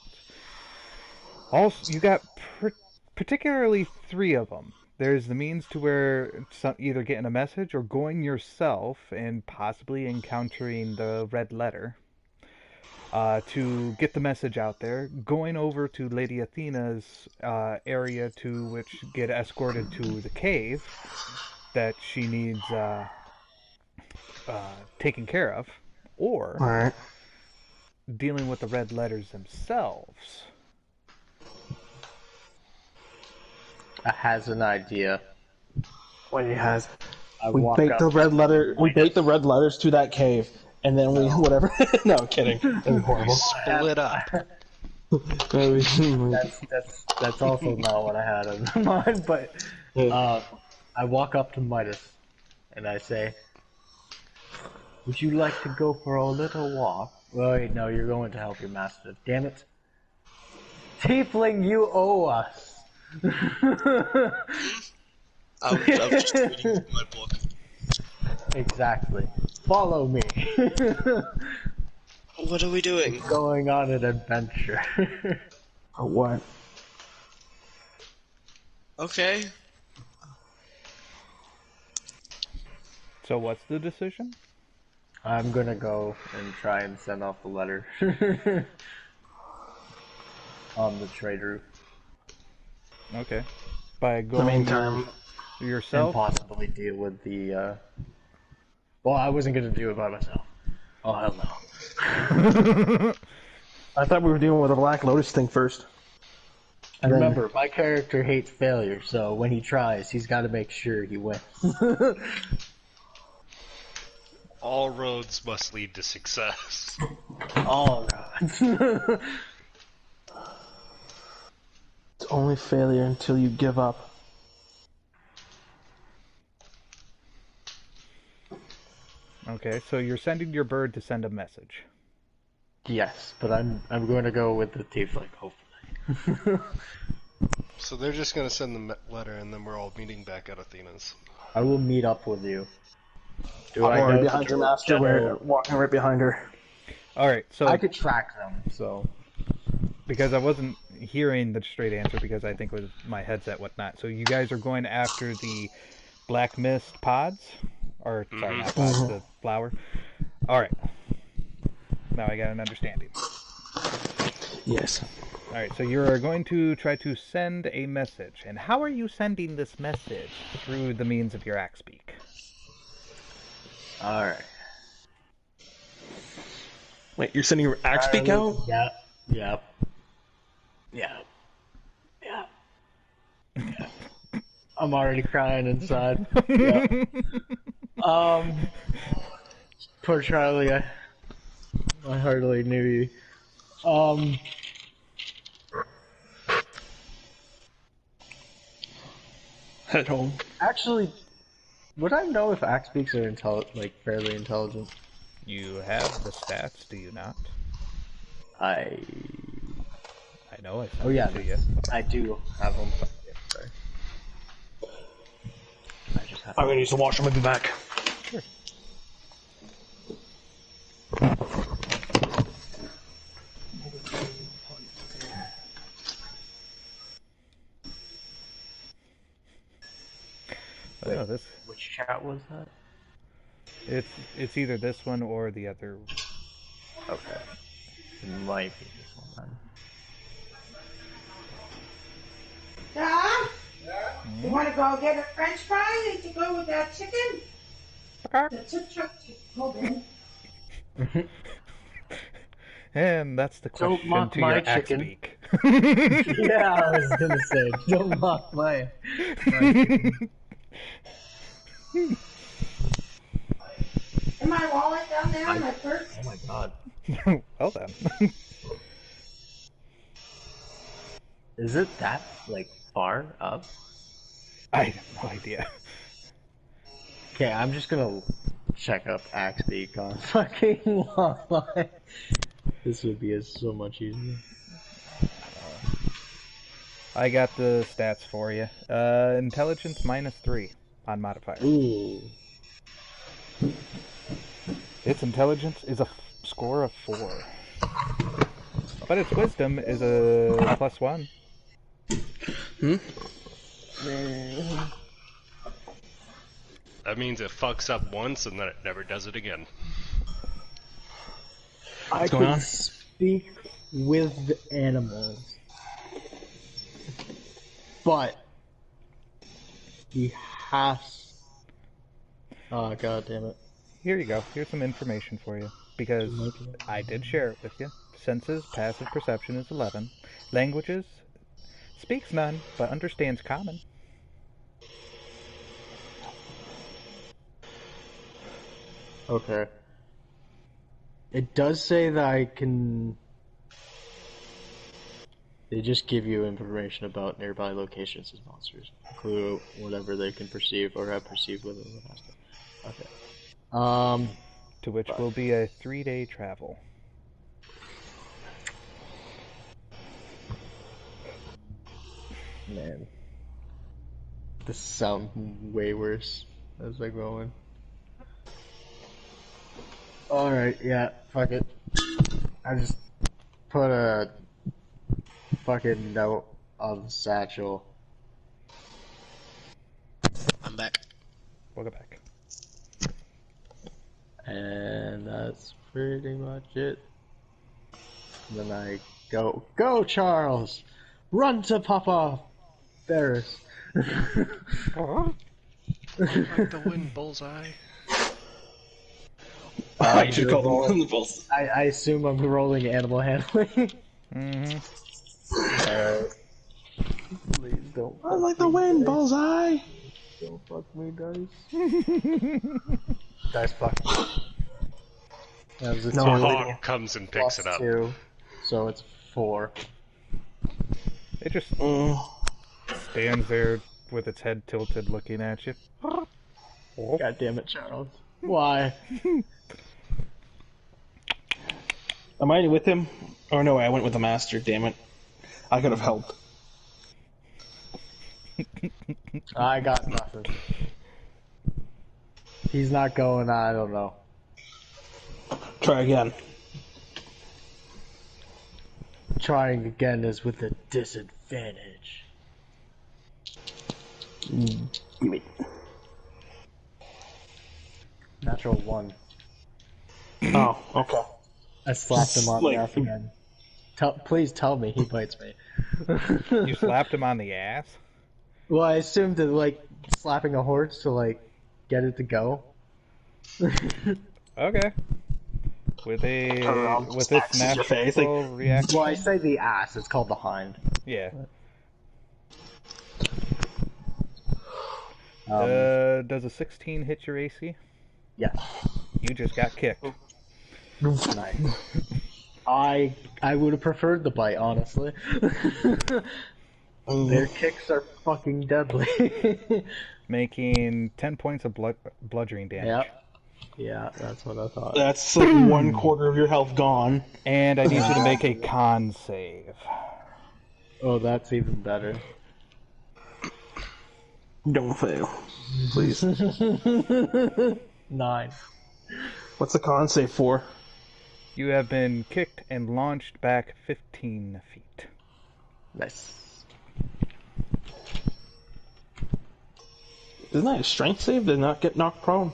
Also, you got particularly 3 of them. There's the means to where either getting a message or going yourself and possibly encountering the red letter to get the message out there, going over to Lady Athena's area to which get escorted to the cave that she needs taken care of, or Alright. dealing with the red letters themselves. I has an idea. What he has. I We walk bait up. the red letter. We bait the red letters to that cave, and then we whatever. No, I'm kidding. That'd be horrible. Split up. That's also not what I had in mind, but I walk up to Midas and I say, "Would you like to go for a little walk?" Wait, no, you're going to help your master. Damn it. Tiefling, you owe us. I was just reading my book. Exactly. Follow me. What are we doing? Going on an adventure. For what? Okay. So what's the decision? I'm gonna go and try and send off the letter on the trade route. Okay. By In the going meantime, And yourself? possibly deal with the, Well, I wasn't gonna do it by myself. Oh, hell no. I thought we were dealing with the Black Lotus thing first. And then- Remember, my character hates failure, so when he tries, he's gotta make sure he wins. All roads must lead to success. Oh, God. It's only failure until you give up. Okay, so you're sending your bird to send a message. Yes, but I'm going to go with the tiefling, hopefully. So they're just gonna send the letter, and then we're all meeting back at Athena's. I will meet up with you. Do I'm I right go behind to your the master, general- walking right behind her. Alright, so I could track them, so... because I wasn't hearing the straight answer because I think it was my headset, whatnot. So you guys are going after the black mist pods? Or, sorry, not pods, the flower. Alright. Now I got an understanding. Yes. Alright, so you're going to try to send a message. And how are you sending this message? Through the means of your axe beak. Alright. Wait, you're sending your axe beak out? Yep. Yep. Yep. Yep. I'm already crying inside. Yep. Poor Charlie, I hardly knew you. Head home. Actually, would I know if axe beaks are fairly intelligent? You have the stats, do you not? I know I sent Oh yeah, it to you. I do have them. Yeah, sorry. I just have I'm gonna use the washroom. I'll be back. Sure. Wait, Oh, this which chat was that? it's either this one or the other. Okay. It might be this one then. Dad? You want to go get a french fry to go with that chicken? That's a truck chicken. Hold on. And that's the Don't question mock to my your chicken. speak. Yeah, I was gonna say, don't mock my chicken. And my wallet down there, my purse. Oh my god. Well then. Is it that, like, far up? I have no idea. Okay, I'm just gonna check up Axpeak on fucking Logline. This would be so much easier. I got the stats for you. Intelligence -3 on modifier. Ooh. Its intelligence is a score of 4. But its wisdom is a +1. That means it fucks up once and then it never does it again. I going on? can speak with animals. But he has. Oh, god damn it. Here you go. Here's some information for you. Because I did share it with you. Senses, passive perception is 11. Languages, speaks none, but understands common. Okay. It does say that I can. They just give you information about nearby locations as monsters, include whatever they can perceive or have perceived within the past. Okay. To which will be a 3-day travel. Man. This sounds way worse as I go in. Alright, yeah, fuck it. I just put a fucking note on the satchel. I'm back. We'll go back. And that's pretty much it. And then I go Charles! Run to Papa Ferris! Like the wind, bullseye. I should call them the bulls. I assume I'm rolling animal handling. Mm-hmm. Please don't. I like the wind, bullseye. Don't fuck me, dice. Dice fuck. That was a No, 2 Hawk comes and picks plus it up. 2, so it's 4. It just stands there with its head tilted looking at you. God damn it, Charles. Why? Am I with him? Oh no, I went with the master. Damn it! I could have helped. I got nothing. He's not going, I don't know. Try again. Trying again is with a disadvantage. Gimme. Natural 1. Oh, okay. I slapped him on the ass again. Please tell me he bites me. You slapped him on the ass? Well, I assumed that, like, slapping a horse to, like, get it to go. Okay. With around, its smacks in your face, like- natural reaction. Well, I say the ass, it's called the hind. Yeah. Does a 16 hit your AC? Yeah. You just got kicked. Nice. I would have preferred the bite, honestly. Their kicks are fucking deadly. Making 10 points of bludgeoning damage. Yep. Yeah, that's what I thought. That's like 1/4 of your health gone. And I need you to make a con save. Oh, that's even better. Don't fail, please. 9. What's the con save for? You have been kicked and launched back 15 feet. Nice. Isn't that a strength save to not get knocked prone?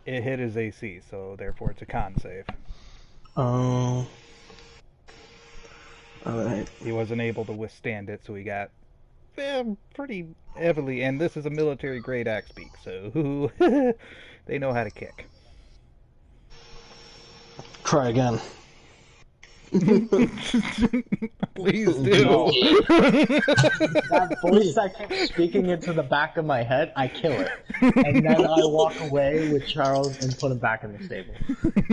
It hit his AC, so therefore it's a con save. Oh. Alright. He wasn't able to withstand it, so he got pretty heavily. And this is a military grade axe beak, so they know how to kick. Try again. Please do. That voice that kept speaking into the back of my head, I kill it. And then I walk away with Charles and put him back in the stable.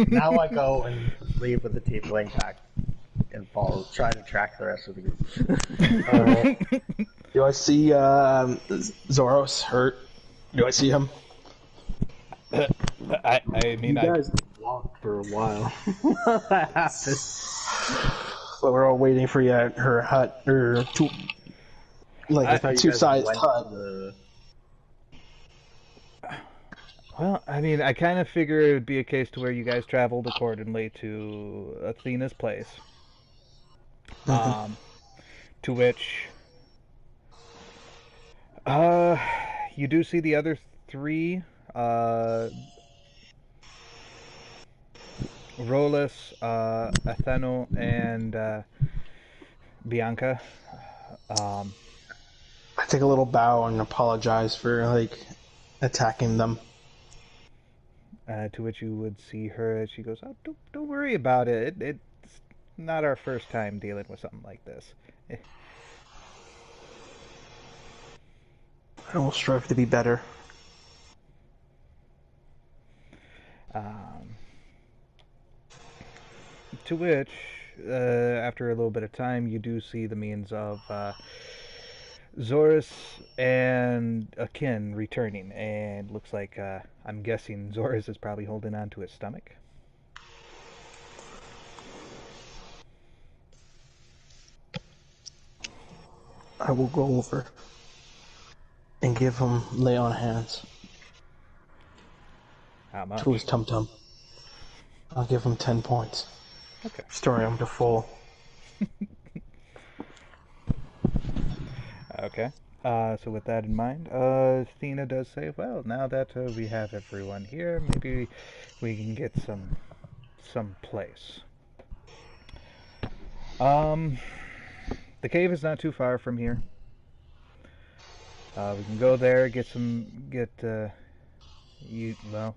Now I go and leave with the tiefling back and follow, try to track the rest of the group. Do I see Zoros hurt? Do I see him? I mean, You guys walked for a while. That happened. So we're all waiting for you at her hut, or two, like a two-sized hut. Well, I mean, I kind of figure it would be a case to where you guys traveled accordingly to Athena's place. To which, you do see the other three, Rolus, Atheno, and Bianca. I take a little bow and apologize for like attacking them. To which you would see her. She goes, "Oh, don't worry about it. It's not our first time dealing with something like this." I will strive to be better. To which, after a little bit of time, you do see the means of Zorus and Akin returning, and looks like, I'm guessing Zorus is probably holding on to his stomach. I will go over and give him lay on hands How much? to his tum-tum. I'll give him 10 points. Okay. Restore him to full. Okay. So with that in mind, Athena does say, well, now that we have everyone here, maybe we can get some place. The cave is not too far from here. We can go there,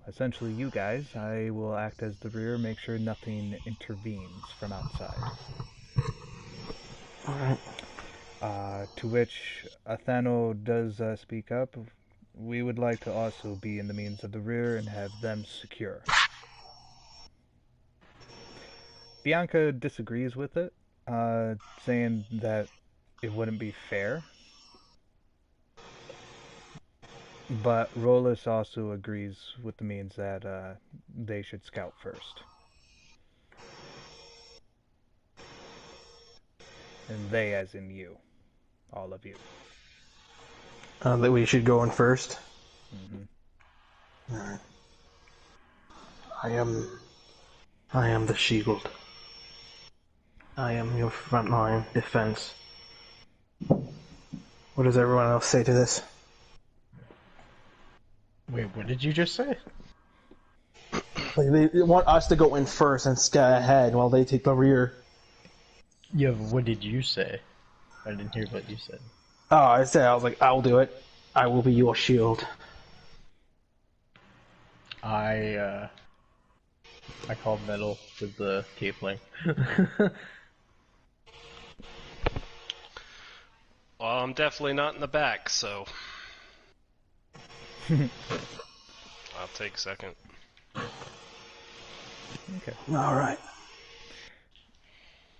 essentially you guys. I will act as the rear, make sure nothing intervenes from outside. Alright. To which Athano does speak up. We would like to also be in the means of the rear and have them secure. Bianca disagrees with it, saying that it wouldn't be fair. But Rolus also agrees with the means that they should scout first. And they as in you. All of you. That we should go in first. Mm-hmm. Alright. I am the shield. I am your frontline defense. What does everyone else say to this? Wait, what did you just say? Like they want us to go in first and scout ahead while they take the rear. Yeah, but what did you say? I didn't hear what you said. Oh, I was like, I'll do it. I will be your shield. I called metal with the tiefling. Well, I'm definitely not in the back, so I'll take second. Okay. Alright.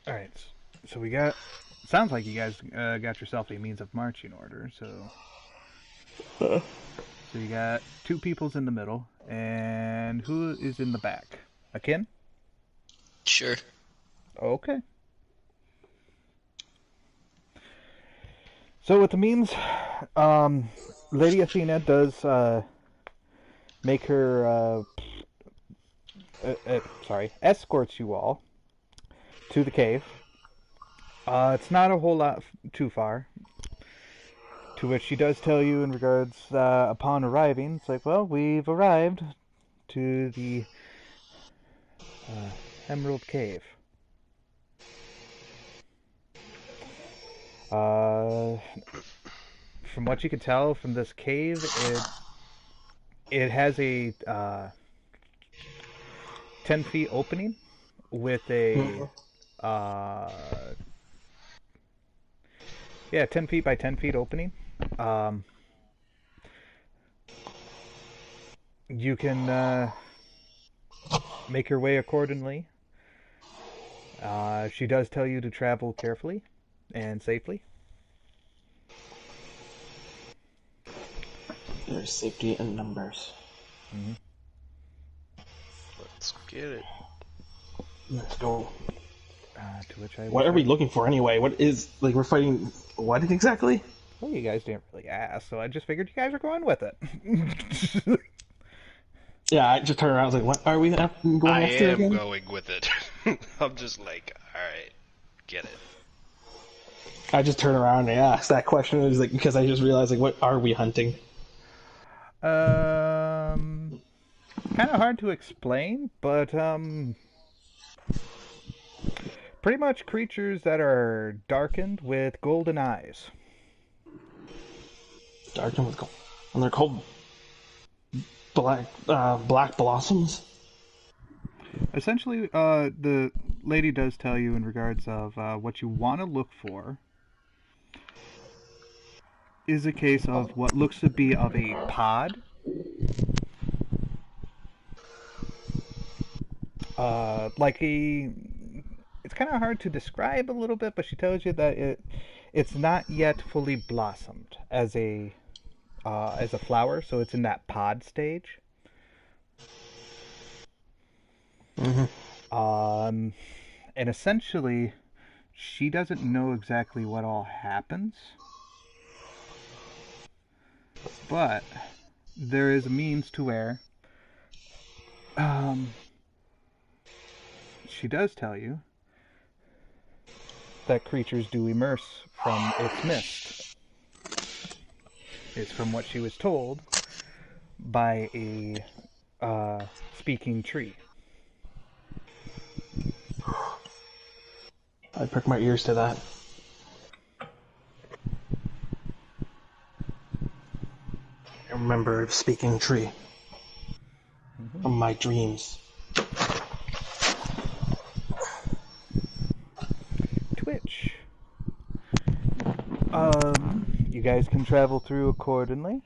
Alright. So we got... Sounds like you guys got yourself a means of marching order, so... So you got two peoples in the middle, and who is in the back? Akin? Sure. Okay. So with the means, Lady Athena does make her, escorts you all to the cave. It's not a whole lot too far. To which she does tell you in regards, upon arriving, it's like, well, we've arrived to the Emerald Cave. From what you can tell from this cave, it has a 10 feet opening with a 10 feet by 10 feet opening. You can make your way accordingly. She does tell you to travel carefully and safely. There's safety in numbers. Mm-hmm. Let's get it. Let's go. To which I What are we looking for anyway? What is, like, we're fighting what exactly? Well, you guys didn't really ask, so I just figured you guys are going with it. Yeah, I just turned around. I was like, "What are we going I after am again?" going with it. I'm just like, alright, get it. I just turned around and I asked that question. It was like, because I just realized, like, what are we hunting? Kind of hard to explain, but pretty much creatures that are darkened with golden eyes. Darkened with gold, and they're called black blossoms. Essentially, the lady does tell you in regards of what you want to look for is a case of what looks to be of a pod. It's kind of hard to describe a little bit, but she tells you that it's not yet fully blossomed as a flower, so it's in that pod stage. Mm-hmm. And essentially, she doesn't know exactly what all happens, but there is a means to where she does tell you that creatures do immerse from its mist. It's from what she was told by a speaking tree. I prick my ears to that. I remember a speaking tree from my dreams. Twitch. You guys can travel through accordingly.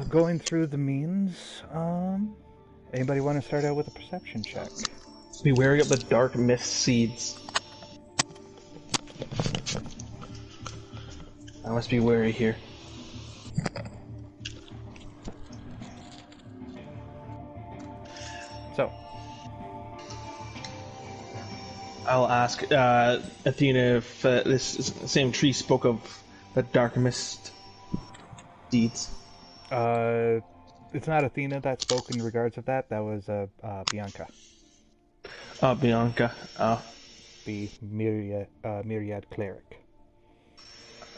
Going through the means, anybody want to start out with a perception check? Be wary of the dark mist seeds. I must be wary here. So, I'll ask Athena if this same tree spoke of the dark mist seeds. it's not Athena that spoke in regards of that. That was Bianca, Bianca. the Myriad cleric.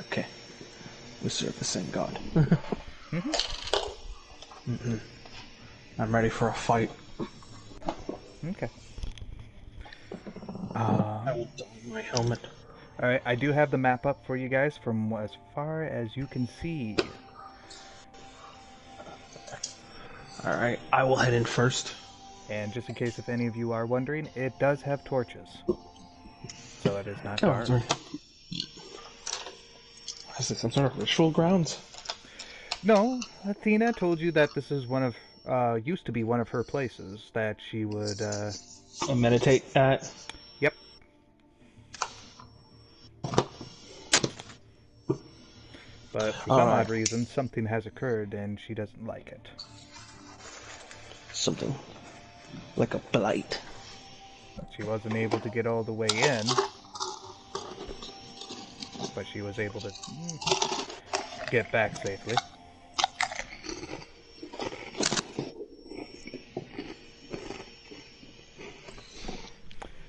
Okay. We serve the same god. I'm ready for a fight. Okay. I will don my helmet. Alright, I do have the map up for you guys from as far as you can see. Alright, I will head in first. And just in case if any of you are wondering, it does have torches. So it is not Oh, dark. sorry. Is this some sort of ritual grounds? No, Athena told you that this is one of, used to be one of her places that she would, Meditate at? Yep. But for some Alright. odd reason, something has occurred and she doesn't like it. Something like a blight. She wasn't able to get all the way in, but she was able to get back safely.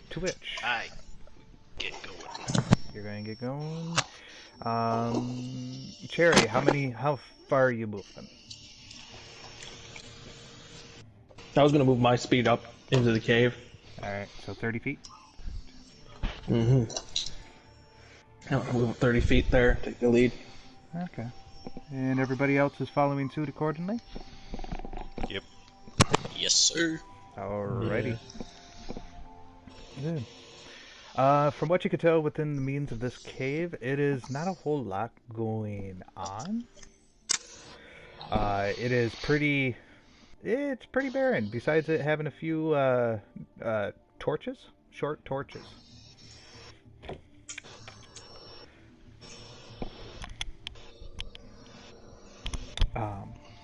To which I get going. you're going to get going. Cherry, how far are you moving? I was gonna move my speed up into the cave. Alright, so 30 feet. Mm-hmm. I'll move 30 feet there, take the lead. Okay. And everybody else is following suit accordingly? Yep. Yes, sir. Alrighty. Good. From what you could tell within the means of this cave, it is not a whole lot going on. It's pretty barren, besides it having a few torches, short torches.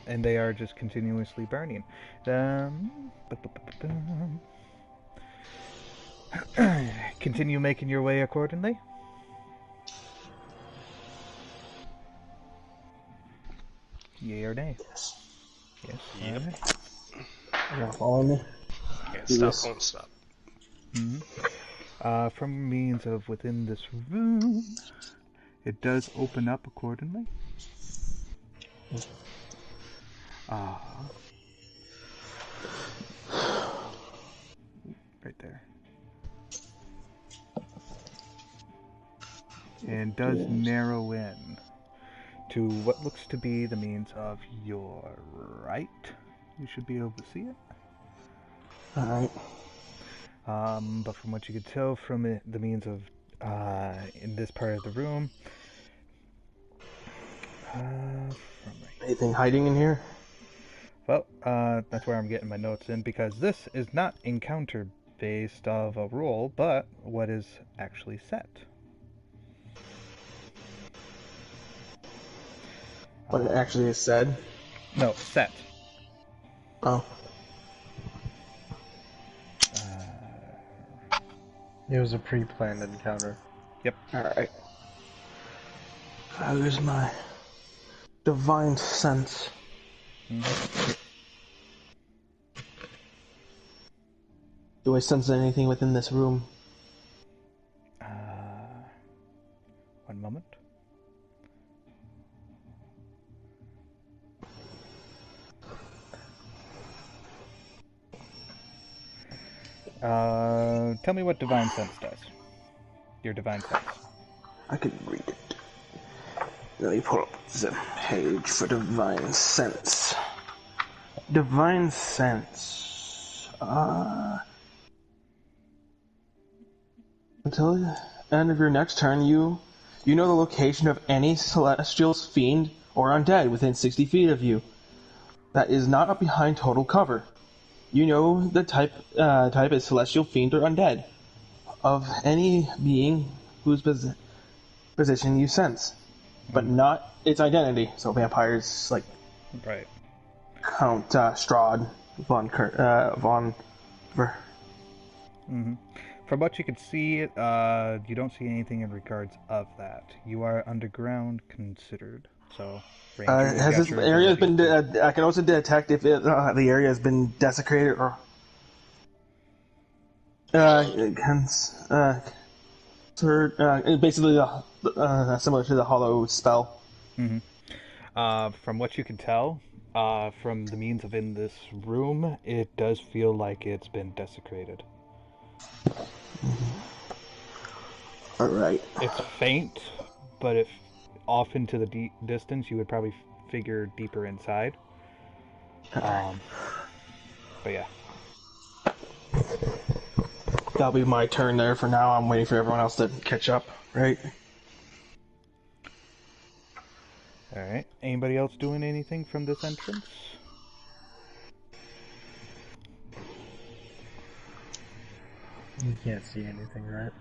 And they are just continuously burning. Continue making your way accordingly. Yay or nay? Yes. Yes. Yep. Alright. You're gonna follow me? Can't Do stop, this. won't stop. From means of within this room, it does open up accordingly. Right there. And does narrow in to what looks to be the means of your right. You should be able to see it. Alright. But from what you could tell from it, the means of in this part of the room, Anything hiding in here? well, that's where I'm getting my notes in, because this is not encounter based of a rule, but what is actually set. What it actually is said? No, set. Oh. It was a pre-planned encounter. Yep. Alright. I use my divine sense. Do I sense anything within this room? One moment. Tell me what divine sense does. Your divine sense. I can read it. Let me pull up the page for divine sense. Divine sense. Until the end of your next turn, you know the location of any celestial fiend or undead within 60 feet of you that is not up behind total cover. You know the type is celestial fiend or undead of any being whose position you sense, but not its identity. So vampires like Right. Count Strahd von Ver. From what you can see, you don't see anything in regards of that. You are underground considered, so. Ranger, you Has got this your area abilities been? too. I can also detect if the area has been desecrated or basically similar to the Hollow spell. From what you can tell, from the means of in this room, it does feel like it's been desecrated. All right. It's faint, but if off into the distance, you would probably figure deeper inside. But yeah. That'll be my turn there for now. I'm waiting for everyone else to catch up, right? Alright. Anybody else doing anything from this entrance? You can't see anything, right?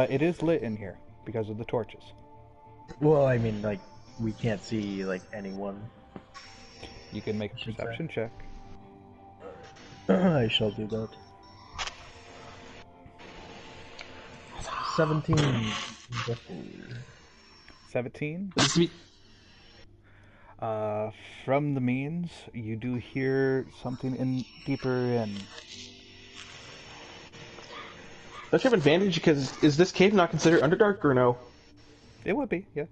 It is lit in here because of the torches. Well, I mean, like, we can't see, like, anyone. You can make a Should perception check. I shall do that. 17. 17. This is From the means, you do hear something deeper in. Don't you have advantage because is this cave not considered Underdark or no? It would be, yeah.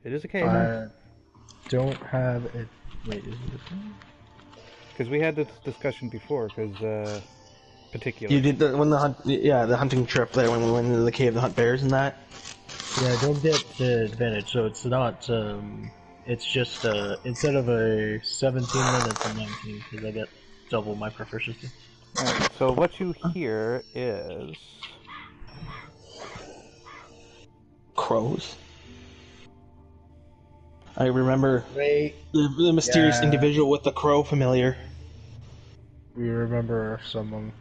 It is a cave. I don't have it. Wait, is it this one? Because we had this discussion before, because, particularly. You did the hunting trip there when we went into the cave to hunt bears and that. Yeah, I don't get the advantage, so it's not, it's just, instead of a 17 minutes, a 19, because I get double my proficiency. Alright, so what you hear is... Crows. I remember Wait, the mysterious Yeah. individual with the crow familiar. we remember someone.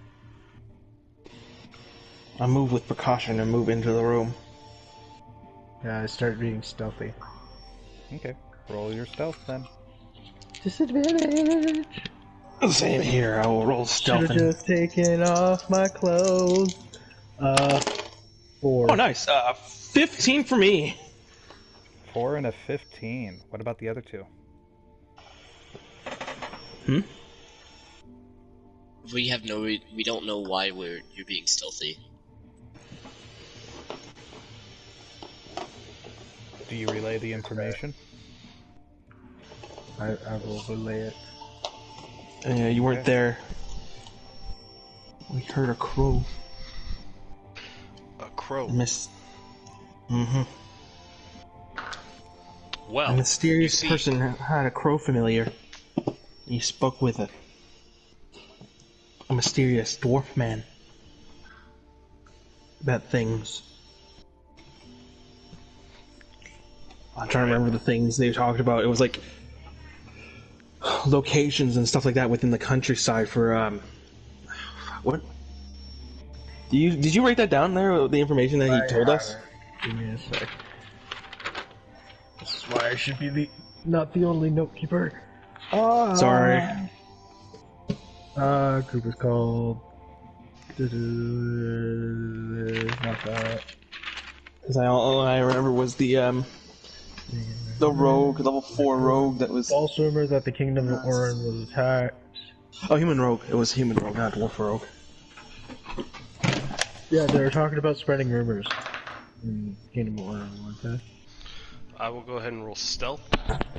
I move with precaution and move into the room. Yeah, I start being stealthy. Okay, roll your stealth then. Disadvantage! Same here. I will roll stealth. Should've just taken off my clothes. 4. Oh, nice. 15 for me. 4 and a 15. What about the other two? We don't know why you're being stealthy. Do you relay the information? I will relay it. Yeah, you weren't Okay. there. We heard a crow. A crow. Miss. Mm-hmm. Well, A mysterious you see, person had a crow familiar. He spoke with it. A mysterious dwarf man. About things. I'm trying to remember the things they talked about. It was like locations and stuff like that within the countryside for what? Did you write that down there? The information that he told us? Give me a sec. This is why I should be not the only note keeper. Sorry. Group is called. Not that. Because all I remember was the rogue, level 4 rogue that was. False rumor that the Kingdom of Orin was attacked. Oh, human rogue. It was human rogue, not dwarf rogue. Yeah, they were talking about spreading rumors in Kingdom of Orin, weren't they? I will go ahead and roll stealth,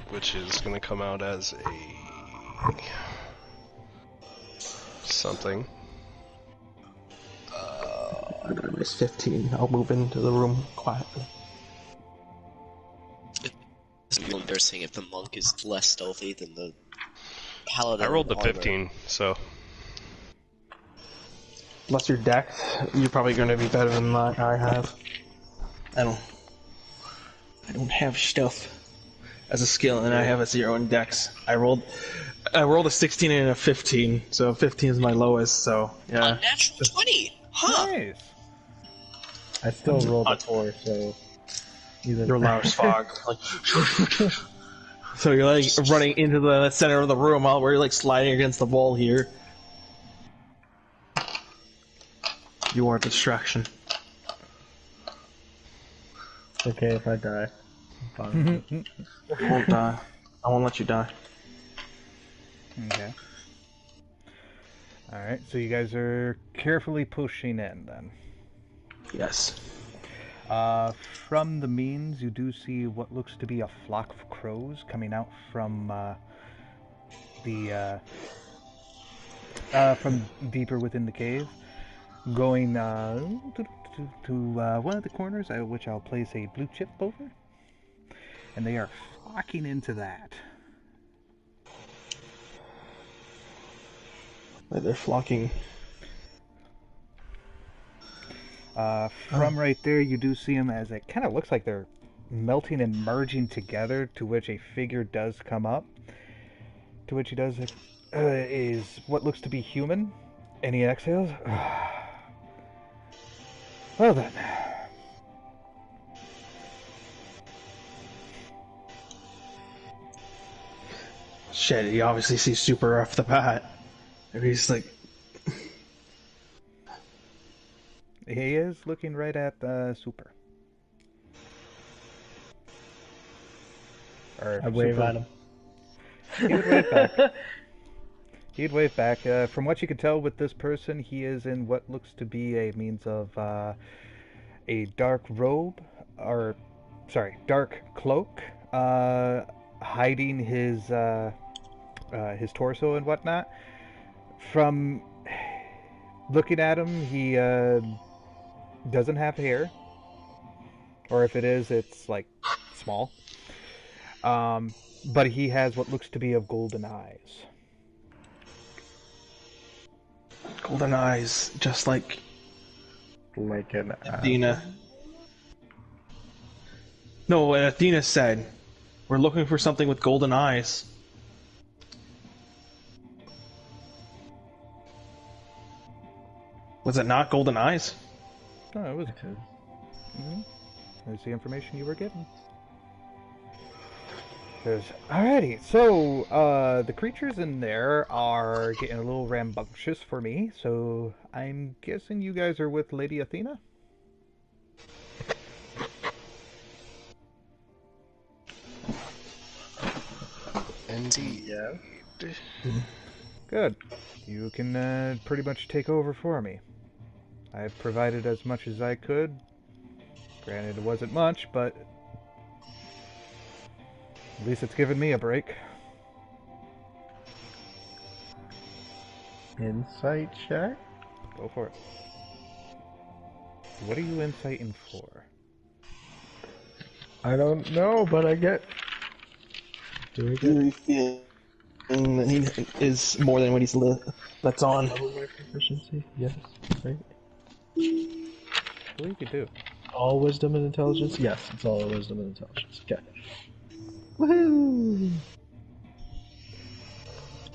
which is going to come out as a something. It's 15. I'll move into the room quietly. It's a little embarrassing if the monk is less stealthy than the paladin. I rolled the armor. 15, so Plus your dex, you're probably going to be better than I have. I don't have stealth as a skill, and I have a 0 in dex. I rolled a 16 and a 15, so 15 is my lowest. So yeah. A natural 20. Huh? Nice. I still rolled a 4, so either You're loud as fog. Like, so you're like running into the center of the room while we're like sliding against the wall here. You are a distraction. It's okay if I die. I'm fine. You won't die. I won't let you die. Okay. Alright, so you guys are carefully pushing in then. Yes. From the means, you do see what looks to be a flock of crows coming out from from deeper within the cave, going to one of the corners, which I'll place a blue chip over, and they are flocking into that. They're flocking. From right there, you do see them as it kind of looks like they're melting and merging together, to which a figure does come up, to which he does is what looks to be human, and he exhales. Well then. shit, he obviously sees Super off the bat. And he's like, He is looking right at Super. Or I wave Super. at him. He would wave back. He'd wave back. From what you can tell with this person, he is in what looks to be a means of a dark robe, or dark cloak, hiding his torso and whatnot. From looking at him, he doesn't have hair, or if it is, it's like small. But he has what looks to be of golden eyes. golden eyes, just like an Athena. No, Athena said, we're looking for something with golden eyes. Was it not golden eyes? No, it was. There's the information you were given. Alrighty, so the creatures in there are getting a little rambunctious for me, so I'm guessing you guys are with Lady Athena? Indeed. Yeah. Good. You can pretty much take over for me. I've provided as much as I could. Granted, it wasn't much, but at least it's given me a break. Insight check? Go for it. What are you insighting for? I don't know, but I get... Do I get... You feel that he is more than what he's that's on. my proficiency? Yes, right? I believe you do. All wisdom and intelligence? Yes, it's all wisdom and intelligence. Okay. Woohoo!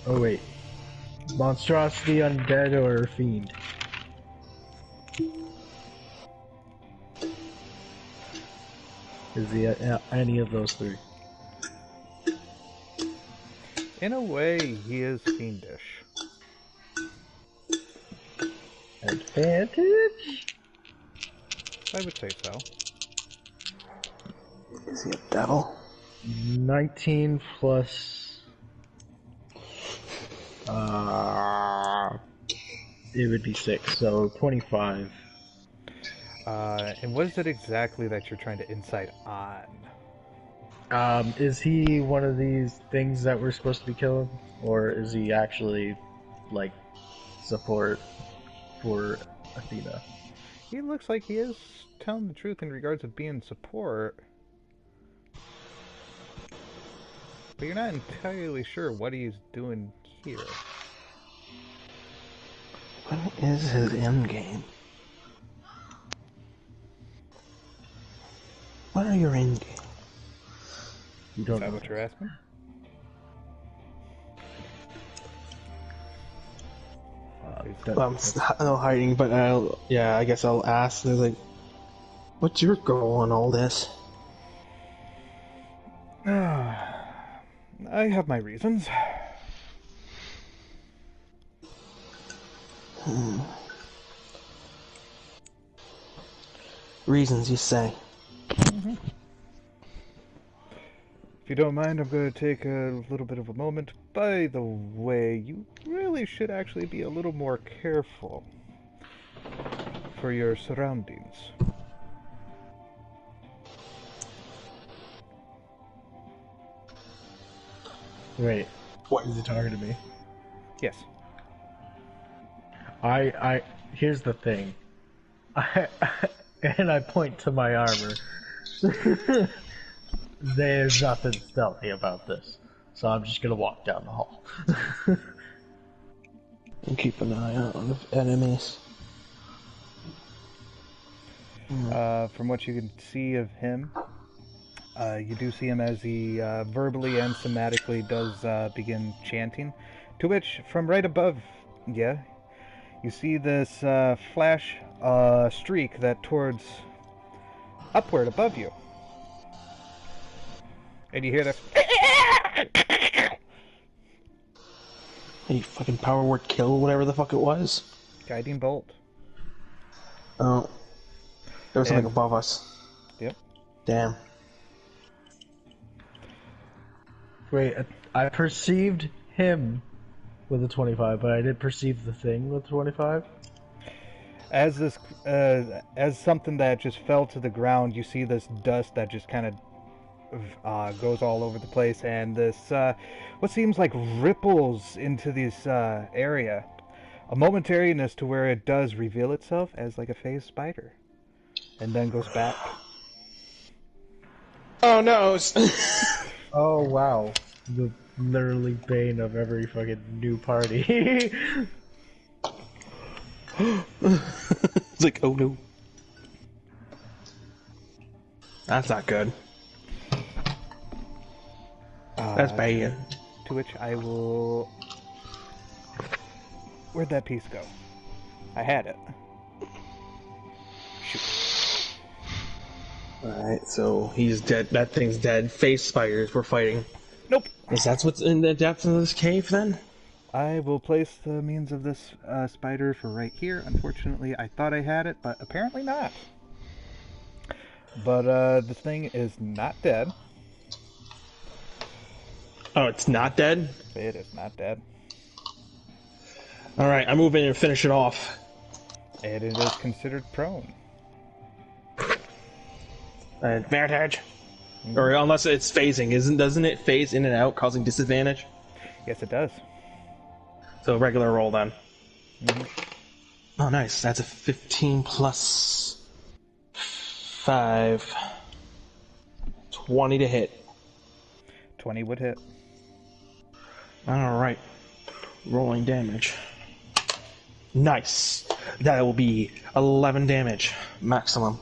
Oh wait. Monstrosity, undead, or fiend? Is he any of those three? In a way, he is fiendish. Advantage? I would say so. Is he a devil? 19 plus... it would be 6, so 25. And what is it exactly that you're trying to insight on? Is he one of these things that we're supposed to be killing? Or is he actually, like, support for Athena? He looks like he is telling the truth in regards of being support. But you're not entirely sure what he's doing here. What is his end game? What are your end game? You Is don't that know. what you're asking? I'm still hiding, but I guess I'll ask. They're like, what's your goal on all this? I have my reasons. Reasons, you say? If you don't mind, I'm going to take a little bit of a moment. By the way, you really should actually be a little more careful for your surroundings. Wait, what is he talking to me? Yes. Here's the thing. And I point to my armor. There's nothing stealthy about this. So I'm just gonna walk down the hall. And keep an eye out on the enemies. From what you can see of him, you do see him as he verbally and somatically does begin chanting. To which, from right above you, you see this flash streak that towards upward above you. And you hear this. A fucking power word kill, whatever the fuck it was. Guiding bolt. Oh. There was something And- above us. Yep. Damn. Wait, I perceived him with a 25, but I did perceive the thing with 25. As this, as something that just fell to the ground, you see this dust that just kind of goes all over the place, and this what seems like ripples into this area. A momentariness to where it does reveal itself as like a phased spider, and then goes back. Oh no! Oh wow, the literally bane of every fucking new party. It's like, oh no. That's not good. That's bad. To which I will. Where'd that piece go? I had it. Shoot. Alright, so he's dead. That thing's dead. Face spiders we're fighting. Nope. Is that what's in the depths of this cave then? I will place the means of this spider for right here. Unfortunately, I thought I had it, but apparently not. But the thing is not dead. Oh, it's not dead? It is not dead. Alright, I move in and finish it off. And it is considered prone. Advantage. Or unless it's phasing, doesn't it phase in and out, causing disadvantage? Yes, it does. So regular roll then. Mhm. Oh, nice. That's a 15 plus 5. 20 to hit. 20 would hit. Alright. Rolling damage. Nice. That will be 11 damage maximum.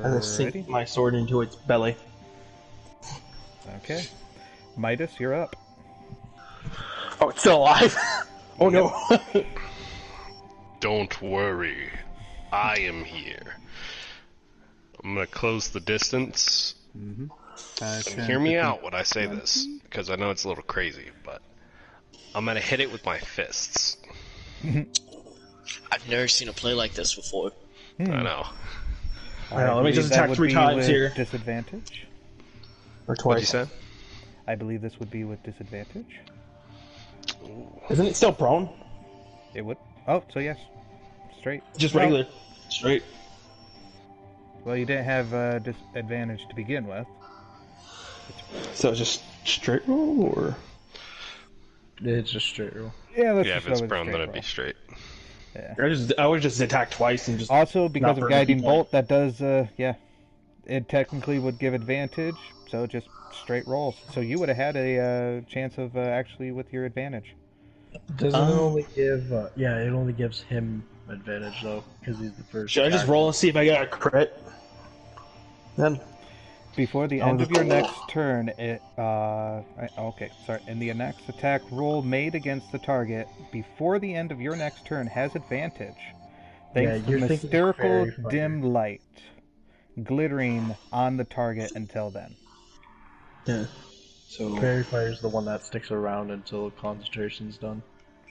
As I sink Alrighty. my sword into its belly. Okay. Midas, you're up. Oh, it's still alive! Oh no! Don't worry. I am here. I'm gonna close the distance. Mm-hmm. And hear me out when I say this, because I know it's a little crazy, but I'm gonna hit it with my fists. I've never seen a play like this before. I know. Alright, let me just that attack would 3 be times with here. Disadvantage. Or What'd you twice. say? I believe this would be with disadvantage. Isn't it still prone? It would. Oh, so yes. Straight. Just Well, regular. Straight. Well, you didn't have disadvantage to begin with. So it's just straight roll, or? It's just straight roll. Yeah, let's Yeah, just if it's go with Oh, prone, then straight it'd be roll. straight. Yeah. I would just attack twice and just. Also, because Not of burn guiding people. bolt, that does, yeah, it technically would give advantage. So just straight rolls. So you would have had a chance of actually with your advantage. Doesn't it only give? Yeah, it only gives him advantage though, because he's the first. Should I just attacker. roll and see if I get a crit? Then. Before the end of your next turn, okay, sorry. In the next attack roll made against the target, before the end of your next turn has advantage. Thanks Yeah, to you're thinking mystical fairy fire. dim light glittering on the target until then. Yeah. So. Fairy Fire is the one that sticks around until concentration's done.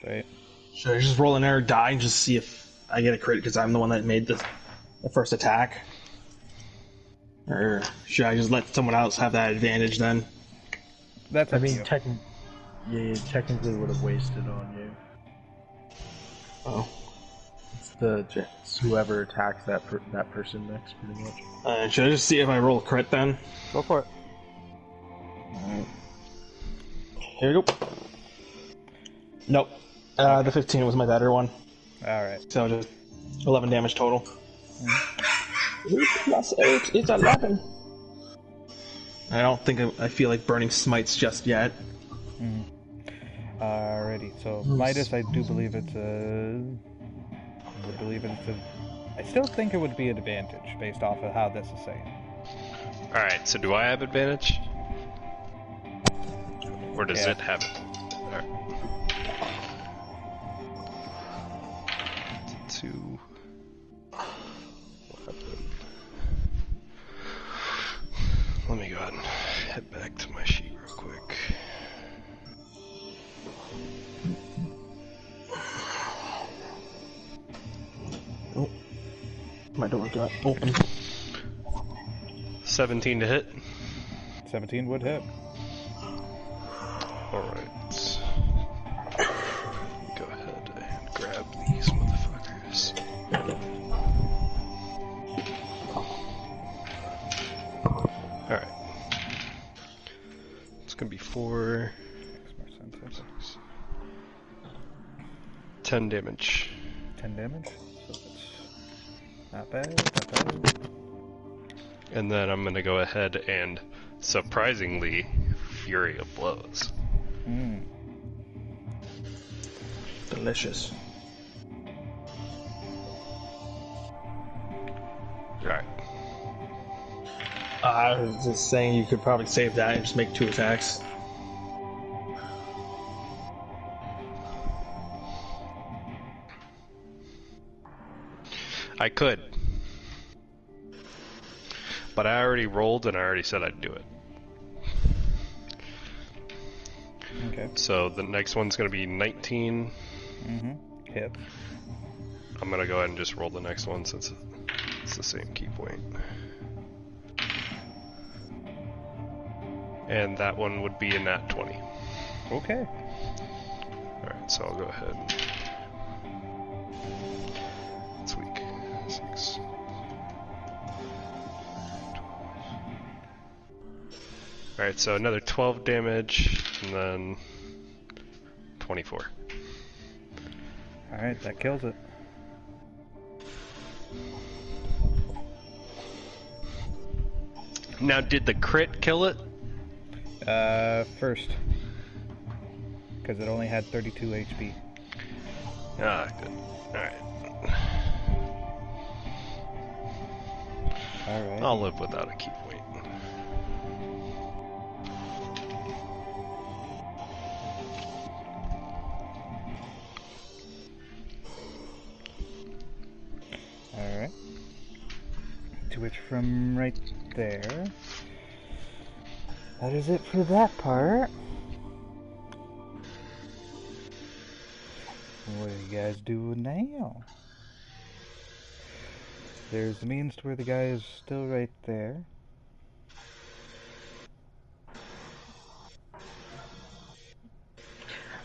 Right? Should I just roll an error die and just see if I get a crit because I'm the one that made the first attack? Or should I just let someone else have that advantage then? That's I up to mean, you. you technically would have wasted on you. Oh. It's whoever attacks that person next, pretty much. Should I just see if I roll a crit then? Go for it. Alright. Here we go. Nope. The 15 was my better one. Alright. So just 11 damage total. 8 plus 8 is 11. I don't think I feel like burning smites just yet. Alrighty, so Midas, I do believe it's a... I still think it would be an advantage based off of how this is saying. Alright, so do I have advantage? Or does Yeah. it have it? Alright. 2. Let me go ahead and head back to my sheet real quick. My door got open. 17 to hit. 17 would hit. Alright. Go ahead and grab these motherfuckers. Alright. It's gonna be 4. Makes more sense. 10 damage. 10 damage. So that's not bad, not bad. And then I'm gonna go ahead and, surprisingly, Fury of Blows. Mm. Delicious. Alright. I was just saying you could probably save that and just make 2 attacks. I could. But I already rolled and I already said I'd do it. Okay. So the next one's gonna be 19. Mm-hmm. Hit. I'm gonna go ahead and just roll the next one since it's the same key point. And that one would be a nat 20. Okay. Alright, so I'll go ahead. It's weak. 6. 12. Alright, so another 12 damage, and then 24. Alright, that kills it. Now, did the crit kill it? First. Because it only had 32 HP. Ah, good. Alright. Alright. I'll live without a key point. Alright. To which from right there. That is it for that part. What do you guys do now? There's the means to where the guy is still right there.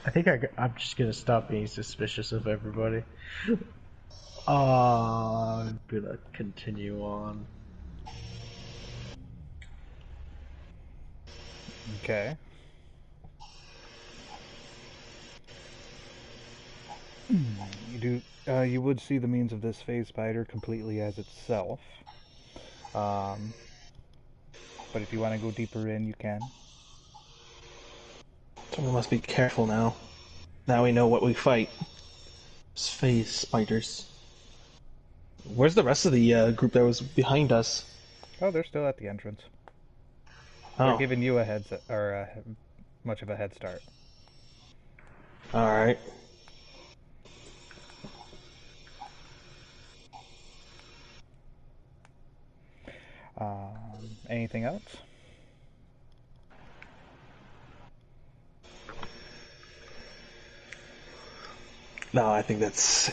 I think I'm just gonna stop being suspicious of everybody. I'm gonna continue on. Okay. You would see the means of this phase spider completely as itself. But if you want to go deeper in, you can. So we must be careful now. Now we know what we fight. Phase spiders. Where's the rest of the group that was behind us? Oh, they're still at the entrance. Oh, They're giving you a much of a head start. alright. Anything else? No, I think that's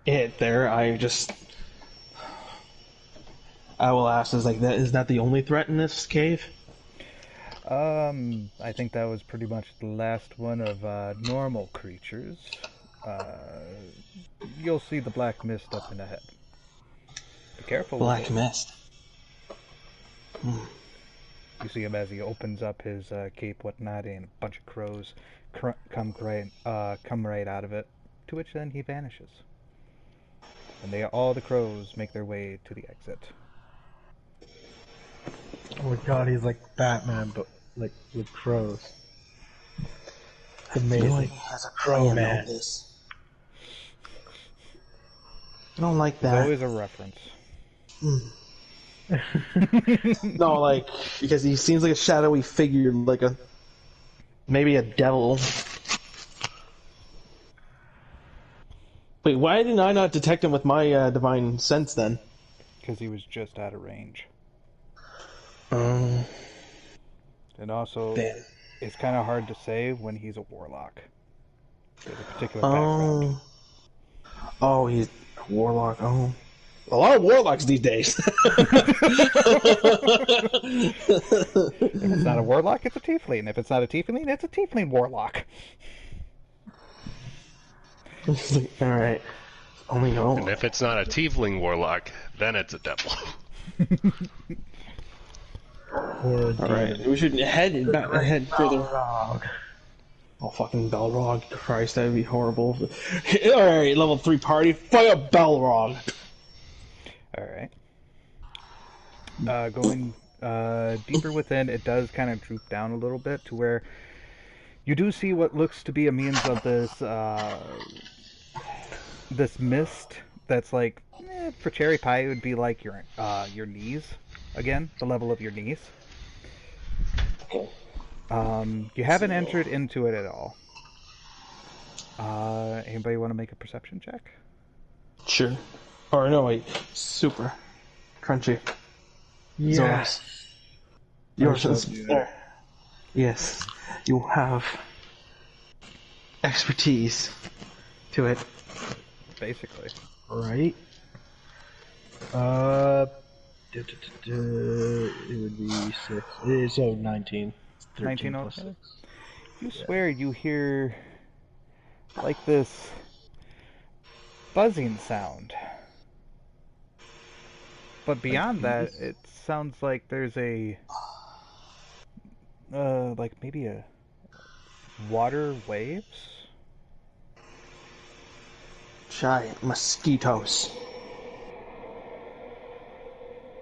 it there. I will ask, is that the only threat in this cave? I think that was pretty much the last one of normal creatures. You'll see the black mist up in ahead. Be careful. Black mist. You see him as he opens up his cape, whatnot, and a bunch of crows come right out of it. To which then he vanishes, and all the crows make their way to the exit. Oh my god, he's like Batman, but like with crows. It's amazing. Like he has a Crow plan man. on this. I don't like There's that. always a reference. No, like, because he seems like a shadowy figure, like maybe a devil. Wait, why did I not detect him with my divine sense then? Because he was just out of range. Um, And also, Damn. it's kind of hard to say when he's a warlock. There's a particular background. Oh, he's a warlock. Oh, A lot of warlocks these days. If it's not a warlock, it's a tiefling. If it's not a tiefling, it's a tiefling warlock. Alright. Only no. And if it's not a tiefling warlock, then it's a devil. Alright, we should head further. Oh, fucking Balrog. Christ, that'd be horrible. Alright, level 3 party. Fire Balrog! Alright. Going deeper within, it does kind of droop down a little bit to where you do see what looks to be a means of this this mist that's like, for Cherry Pie, it would be like your knees. Again, the level of your knees. Okay. You haven't entered into it at all. Anybody want to make a perception check? Sure. Or no, wait. Super. Crunchy. Yes. Yours is there. Yes. You have expertise to it. Basically. Right. It would be 6. So 19. 19 plus okay. 6. You swear you hear like this buzzing sound. But beyond that, it sounds like there's a like maybe a water waves? Giant mosquitoes.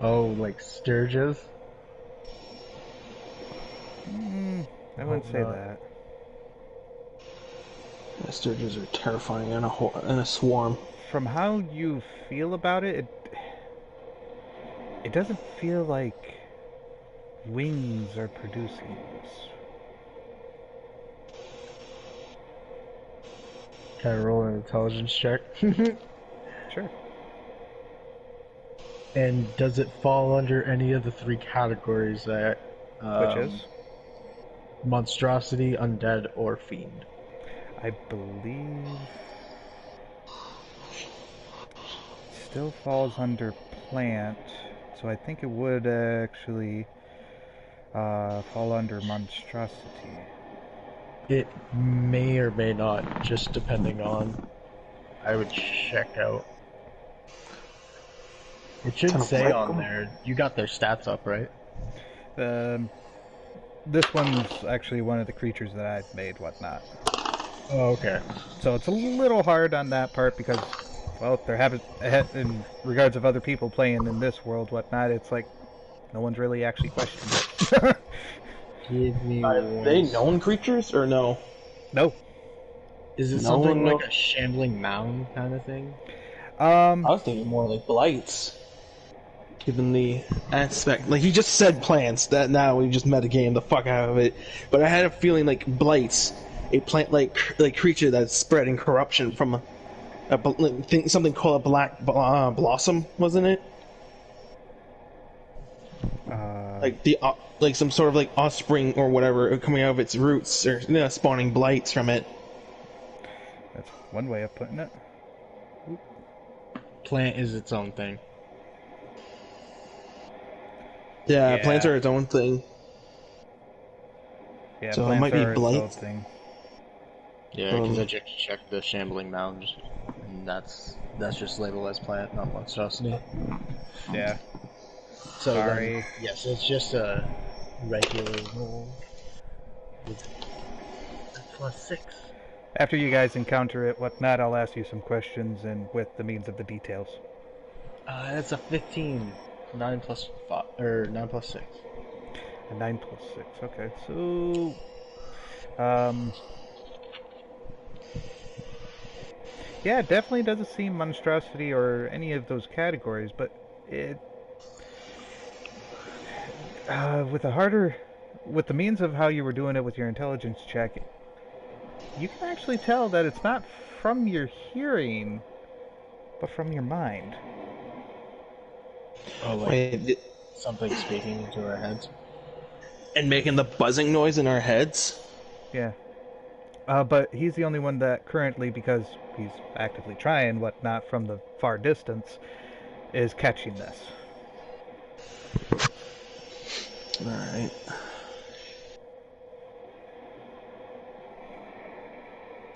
Oh, like sturges? I wouldn't say not. that. The sturges are terrifying in a swarm. From how you feel about it, it doesn't feel like wings are producing this. Can I roll an intelligence check? Sure. And does it fall under any of the 3 categories that... Which is? Monstrosity, Undead, or Fiend? I believe... still falls under plant, so I think it would actually fall under monstrosity. It may or may not, just depending on... I would check out. It should say on there, you got their stats up, right? This one's actually one of the creatures that I've made, whatnot. Oh, okay. So it's a little hard on that part because, well, they're having, in regards of other people playing in this world, whatnot, it's like no one's really actually questioned it. Give me Are they known creatures or no? No. Is it No something one like a shambling mound kind of thing? I was thinking more like blights. Given the aspect, like he just said plants, that now we just metagame the fuck out of it. But I had a feeling like blights, a plant like creature that's spreading corruption from something called a black blossom, wasn't it? Like some sort of like offspring or whatever coming out of its roots or spawning blights from it. That's one way of putting it. Plant is its own thing. Yeah, plants are its own thing. Yeah, So it plants might be are its own blights. thing. Yeah, because I just checked the shambling mound, and that's just labeled as plant, not monstrosity. Yeah. So Sorry. then, yes, it's just a regular roll with +6. After you guys encounter it, whatnot, I'll ask you some questions and with the means of the details. That's a 15. 9 plus 5, or 9 plus 6. A 9 plus 6, okay. So, yeah, it definitely doesn't seem monstrosity or any of those categories, but it, with the means of how you were doing it with your intelligence check, you can actually tell that it's not from your hearing, but from your mind. Oh, like Wait, something speaking into our heads. and making the buzzing noise in our heads. Yeah. But he's the only one that currently, because he's actively trying whatnot from the far distance, is catching this. Alright.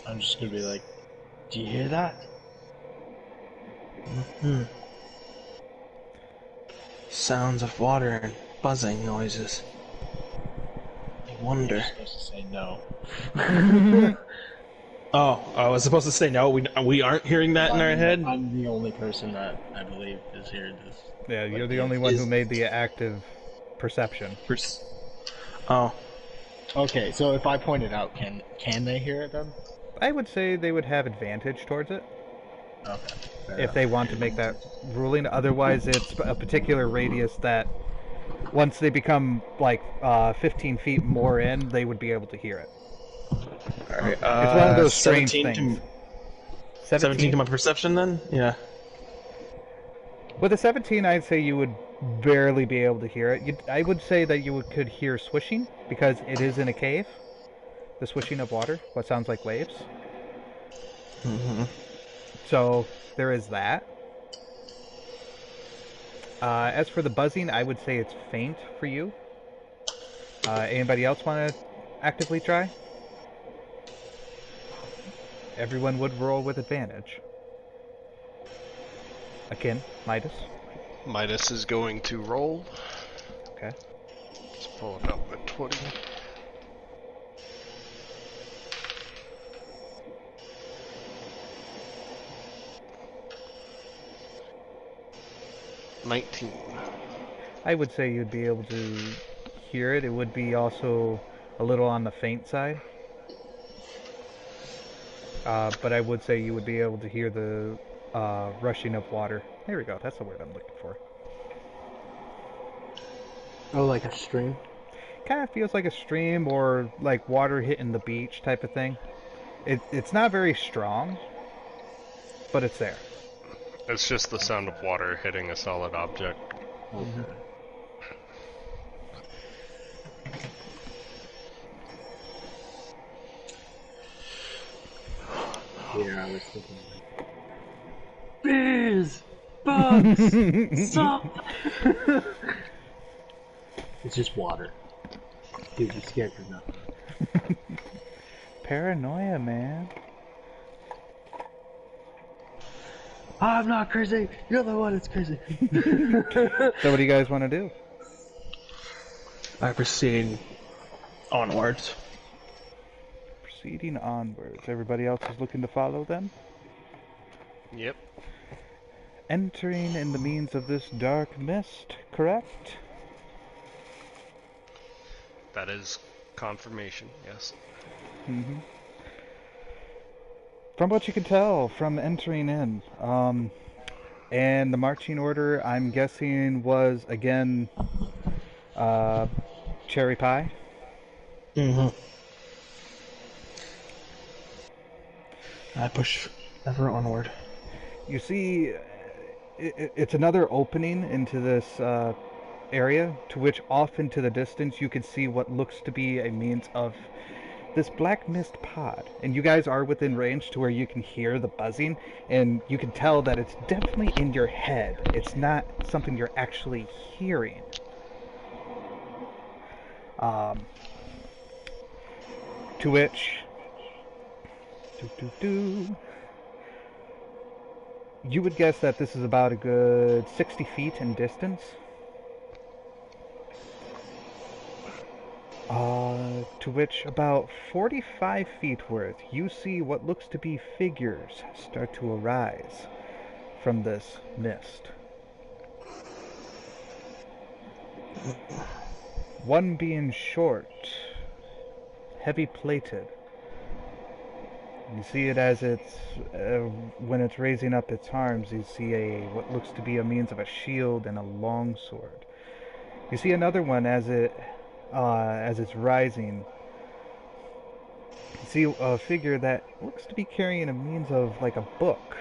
I'm just gonna be like, do you hear that? Hmm. Sounds of water and buzzing noises. I wonder. You're supposed to say no. Oh, I was supposed to say no. We aren't hearing that in our head. I'm the only person that I believe is hearing this. Yeah, you're Like, the only one who made the active perception. Oh, Okay, so if I point it out, can they hear it then? I would say they would have advantage towards it Okay. fair if they want to make that ruling. Otherwise, it's a particular radius that once they become like 15 feet more in, they would be able to hear it. alright. It's one of those strange 17 things. 17 to my perception then? Yeah. With a 17, I'd say you would barely be able to hear it. I would say that you could hear swishing, because it is in a cave. The swishing of water, what sounds like waves. Mm-hmm. So, there is that. As for the buzzing, I would say it's faint for you. Anybody else want to actively try? Everyone would roll with advantage. Akin, Midas. Midas is going to roll. Okay. Let's pull it up at 20. $19. I would say you'd be able to hear it. It would be also a little on the faint side. But I would say you would be able to hear the rushing of water. There we go. That's the word I'm looking for. Oh, like a stream? Kind of feels like a stream or like water hitting the beach type of thing. It's not very strong, but it's there. It's just the sound of water hitting a solid object. Okay. Yeah, I was thinking like, bees! Bugs! Stop! It's just water. Dude, you scared for nothing. Paranoia, man. I'm not crazy! You're the one that's crazy! So what do you guys want to do? I proceed onwards. Proceeding onwards. Everybody else is looking to follow then? Yep. Entering in the means of this dark mist, correct? That is confirmation, yes. Mm-hmm. From what you can tell from entering in, and the marching order, I'm guessing, was again cherry pie. Mm-hmm. I push ever onward. You see, it's another opening into this area, to which off into the distance you can see what looks to be a means of this black mist pod, and you guys are within range to where you can hear the buzzing, and you can tell that it's definitely in your head. It's not something you're actually hearing. To which you would guess that this is about a good 60 feet in distance. To which about 45 feet worth, you see what looks to be figures start to arise from this mist. One being short, heavy plated. You see it as it's, when it's raising up its arms, you see what looks to be a means of a shield and a long sword. You see another one as it's rising. You see a figure that looks to be carrying a means of like a book.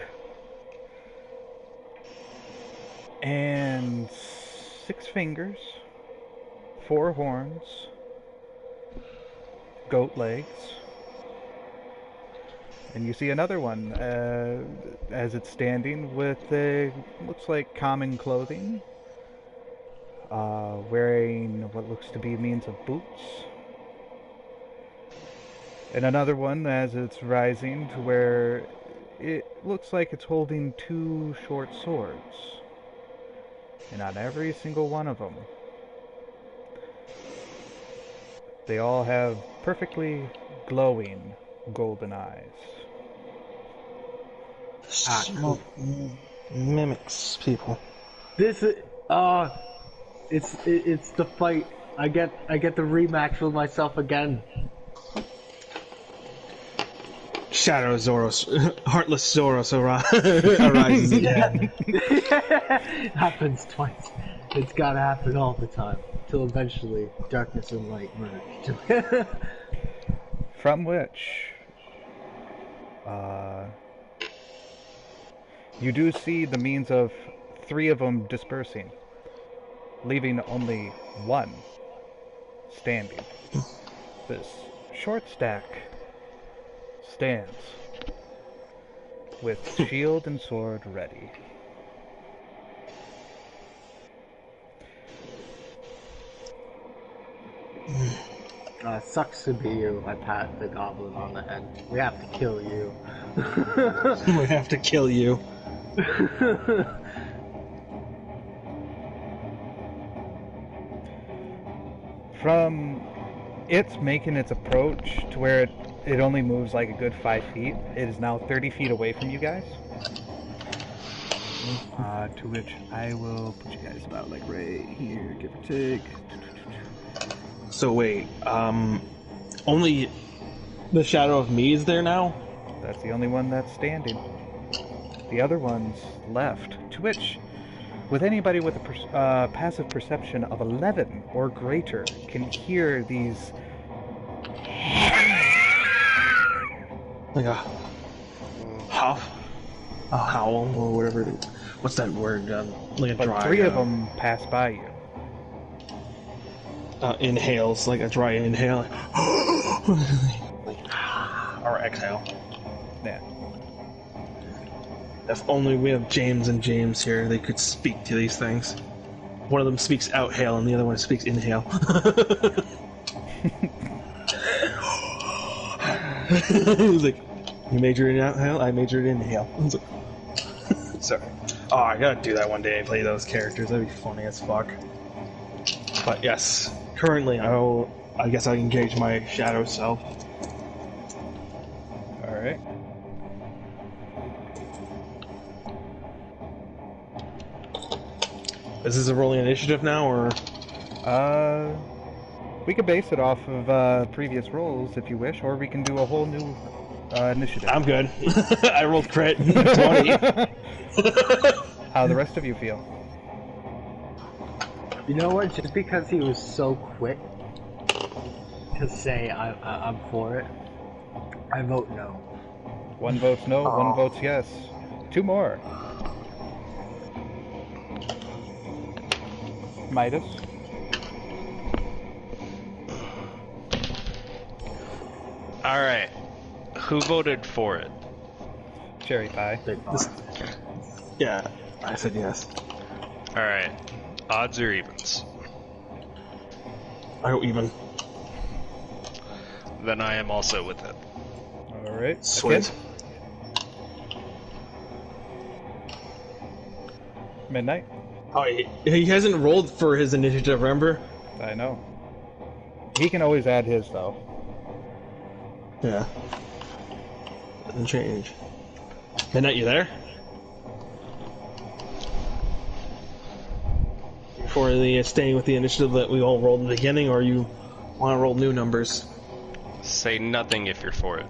And 6 fingers, 4 horns, goat legs, And you see another one as it's standing with looks like common clothing, wearing what looks to be means of boots. And another one as it's rising to where it looks like it's holding 2 short swords. And on every single one of them, they all have perfectly glowing golden eyes. Smoke mimics people. This is it's the fight. I get the rematch with myself again. Shadow Zoros, Heartless Zoros arises again. Happens twice. It's gotta happen all the time. Till eventually darkness and light merge. From which you do see the means of 3 of them dispersing, leaving only 1 standing. This short stack stands with shield and sword ready. Sucks to be you. I pat the goblin on the head. We have to kill you. We have to kill you. From it's making its approach to where it only moves like a good 5 feet, it is now 30 feet away from you guys. To which I will put you guys about like right here, give or take. So wait, only the shadow of me is there now? That's the only one that's standing. The other one's left. To which, with anybody with a passive perception of 11 or greater, can hear these Like a huff, a howl, or whatever. What's that word? Like a but dry. 3 of them pass by you. Inhales, like a dry inhale, or exhale. Yeah. If only we have James and James here, they could speak to these things. One of them speaks outhale, and the other one speaks inhale. He was like, "You majored in outhale, I majored in inhale." I was like, sorry. Oh, I gotta do that one day and play those characters. That'd be funny as fuck. But yes, currently I guess I engage my shadow self. Alright. Is this a rolling initiative now, or? We could base it off of previous rolls if you wish, or we can do a whole new initiative. I'm good. I rolled crit 20. How the rest of you feel? You know what? Just because he was so quick to say I'm for it, I vote no. 1 votes no, 1 votes yes. 2 more. Midas. Alright. Who voted for it? Cherry pie. Yeah, I said yes. Alright. Odds or evens? I go even. Then I am also with it. Alright. Sweet. Midnight. Oh, he hasn't rolled for his initiative, remember? I know. He can always add his, though. Yeah. Doesn't change. Midnight, you there? For the staying with the initiative that we all rolled in the beginning, or you want to roll new numbers? Say nothing if you're for it.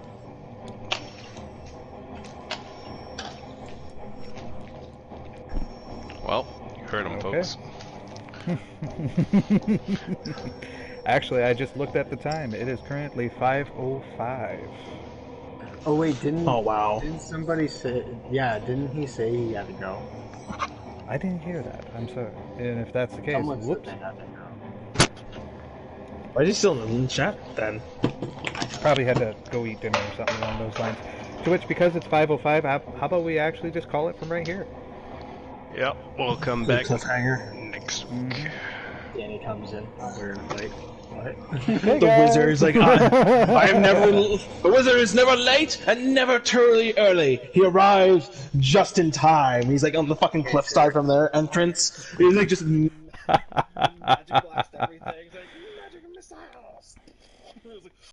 Well, you heard him, Okay. folks. Actually, I just looked at the time. It is currently 5:05. Oh wait, didn't wow. didn't somebody say? Yeah, didn't he say he had to go? I didn't hear that. I'm sorry. And if that's the case, Someone said whoops. they had to go. Why is he still in the chat then? Probably had to go eat dinner or something along those lines. To which, because it's 5:05, how about we actually just call it from right here? Yep, we'll come Good back cliffhanger. next week. Danny comes in. We're like, what? Hey, The guys. wizard's like, I am never. The wizard is never late and never too early. He arrives just in time. He's like on the fucking cliffside from their entrance. He's like just magic blast everything. He's like magic missiles.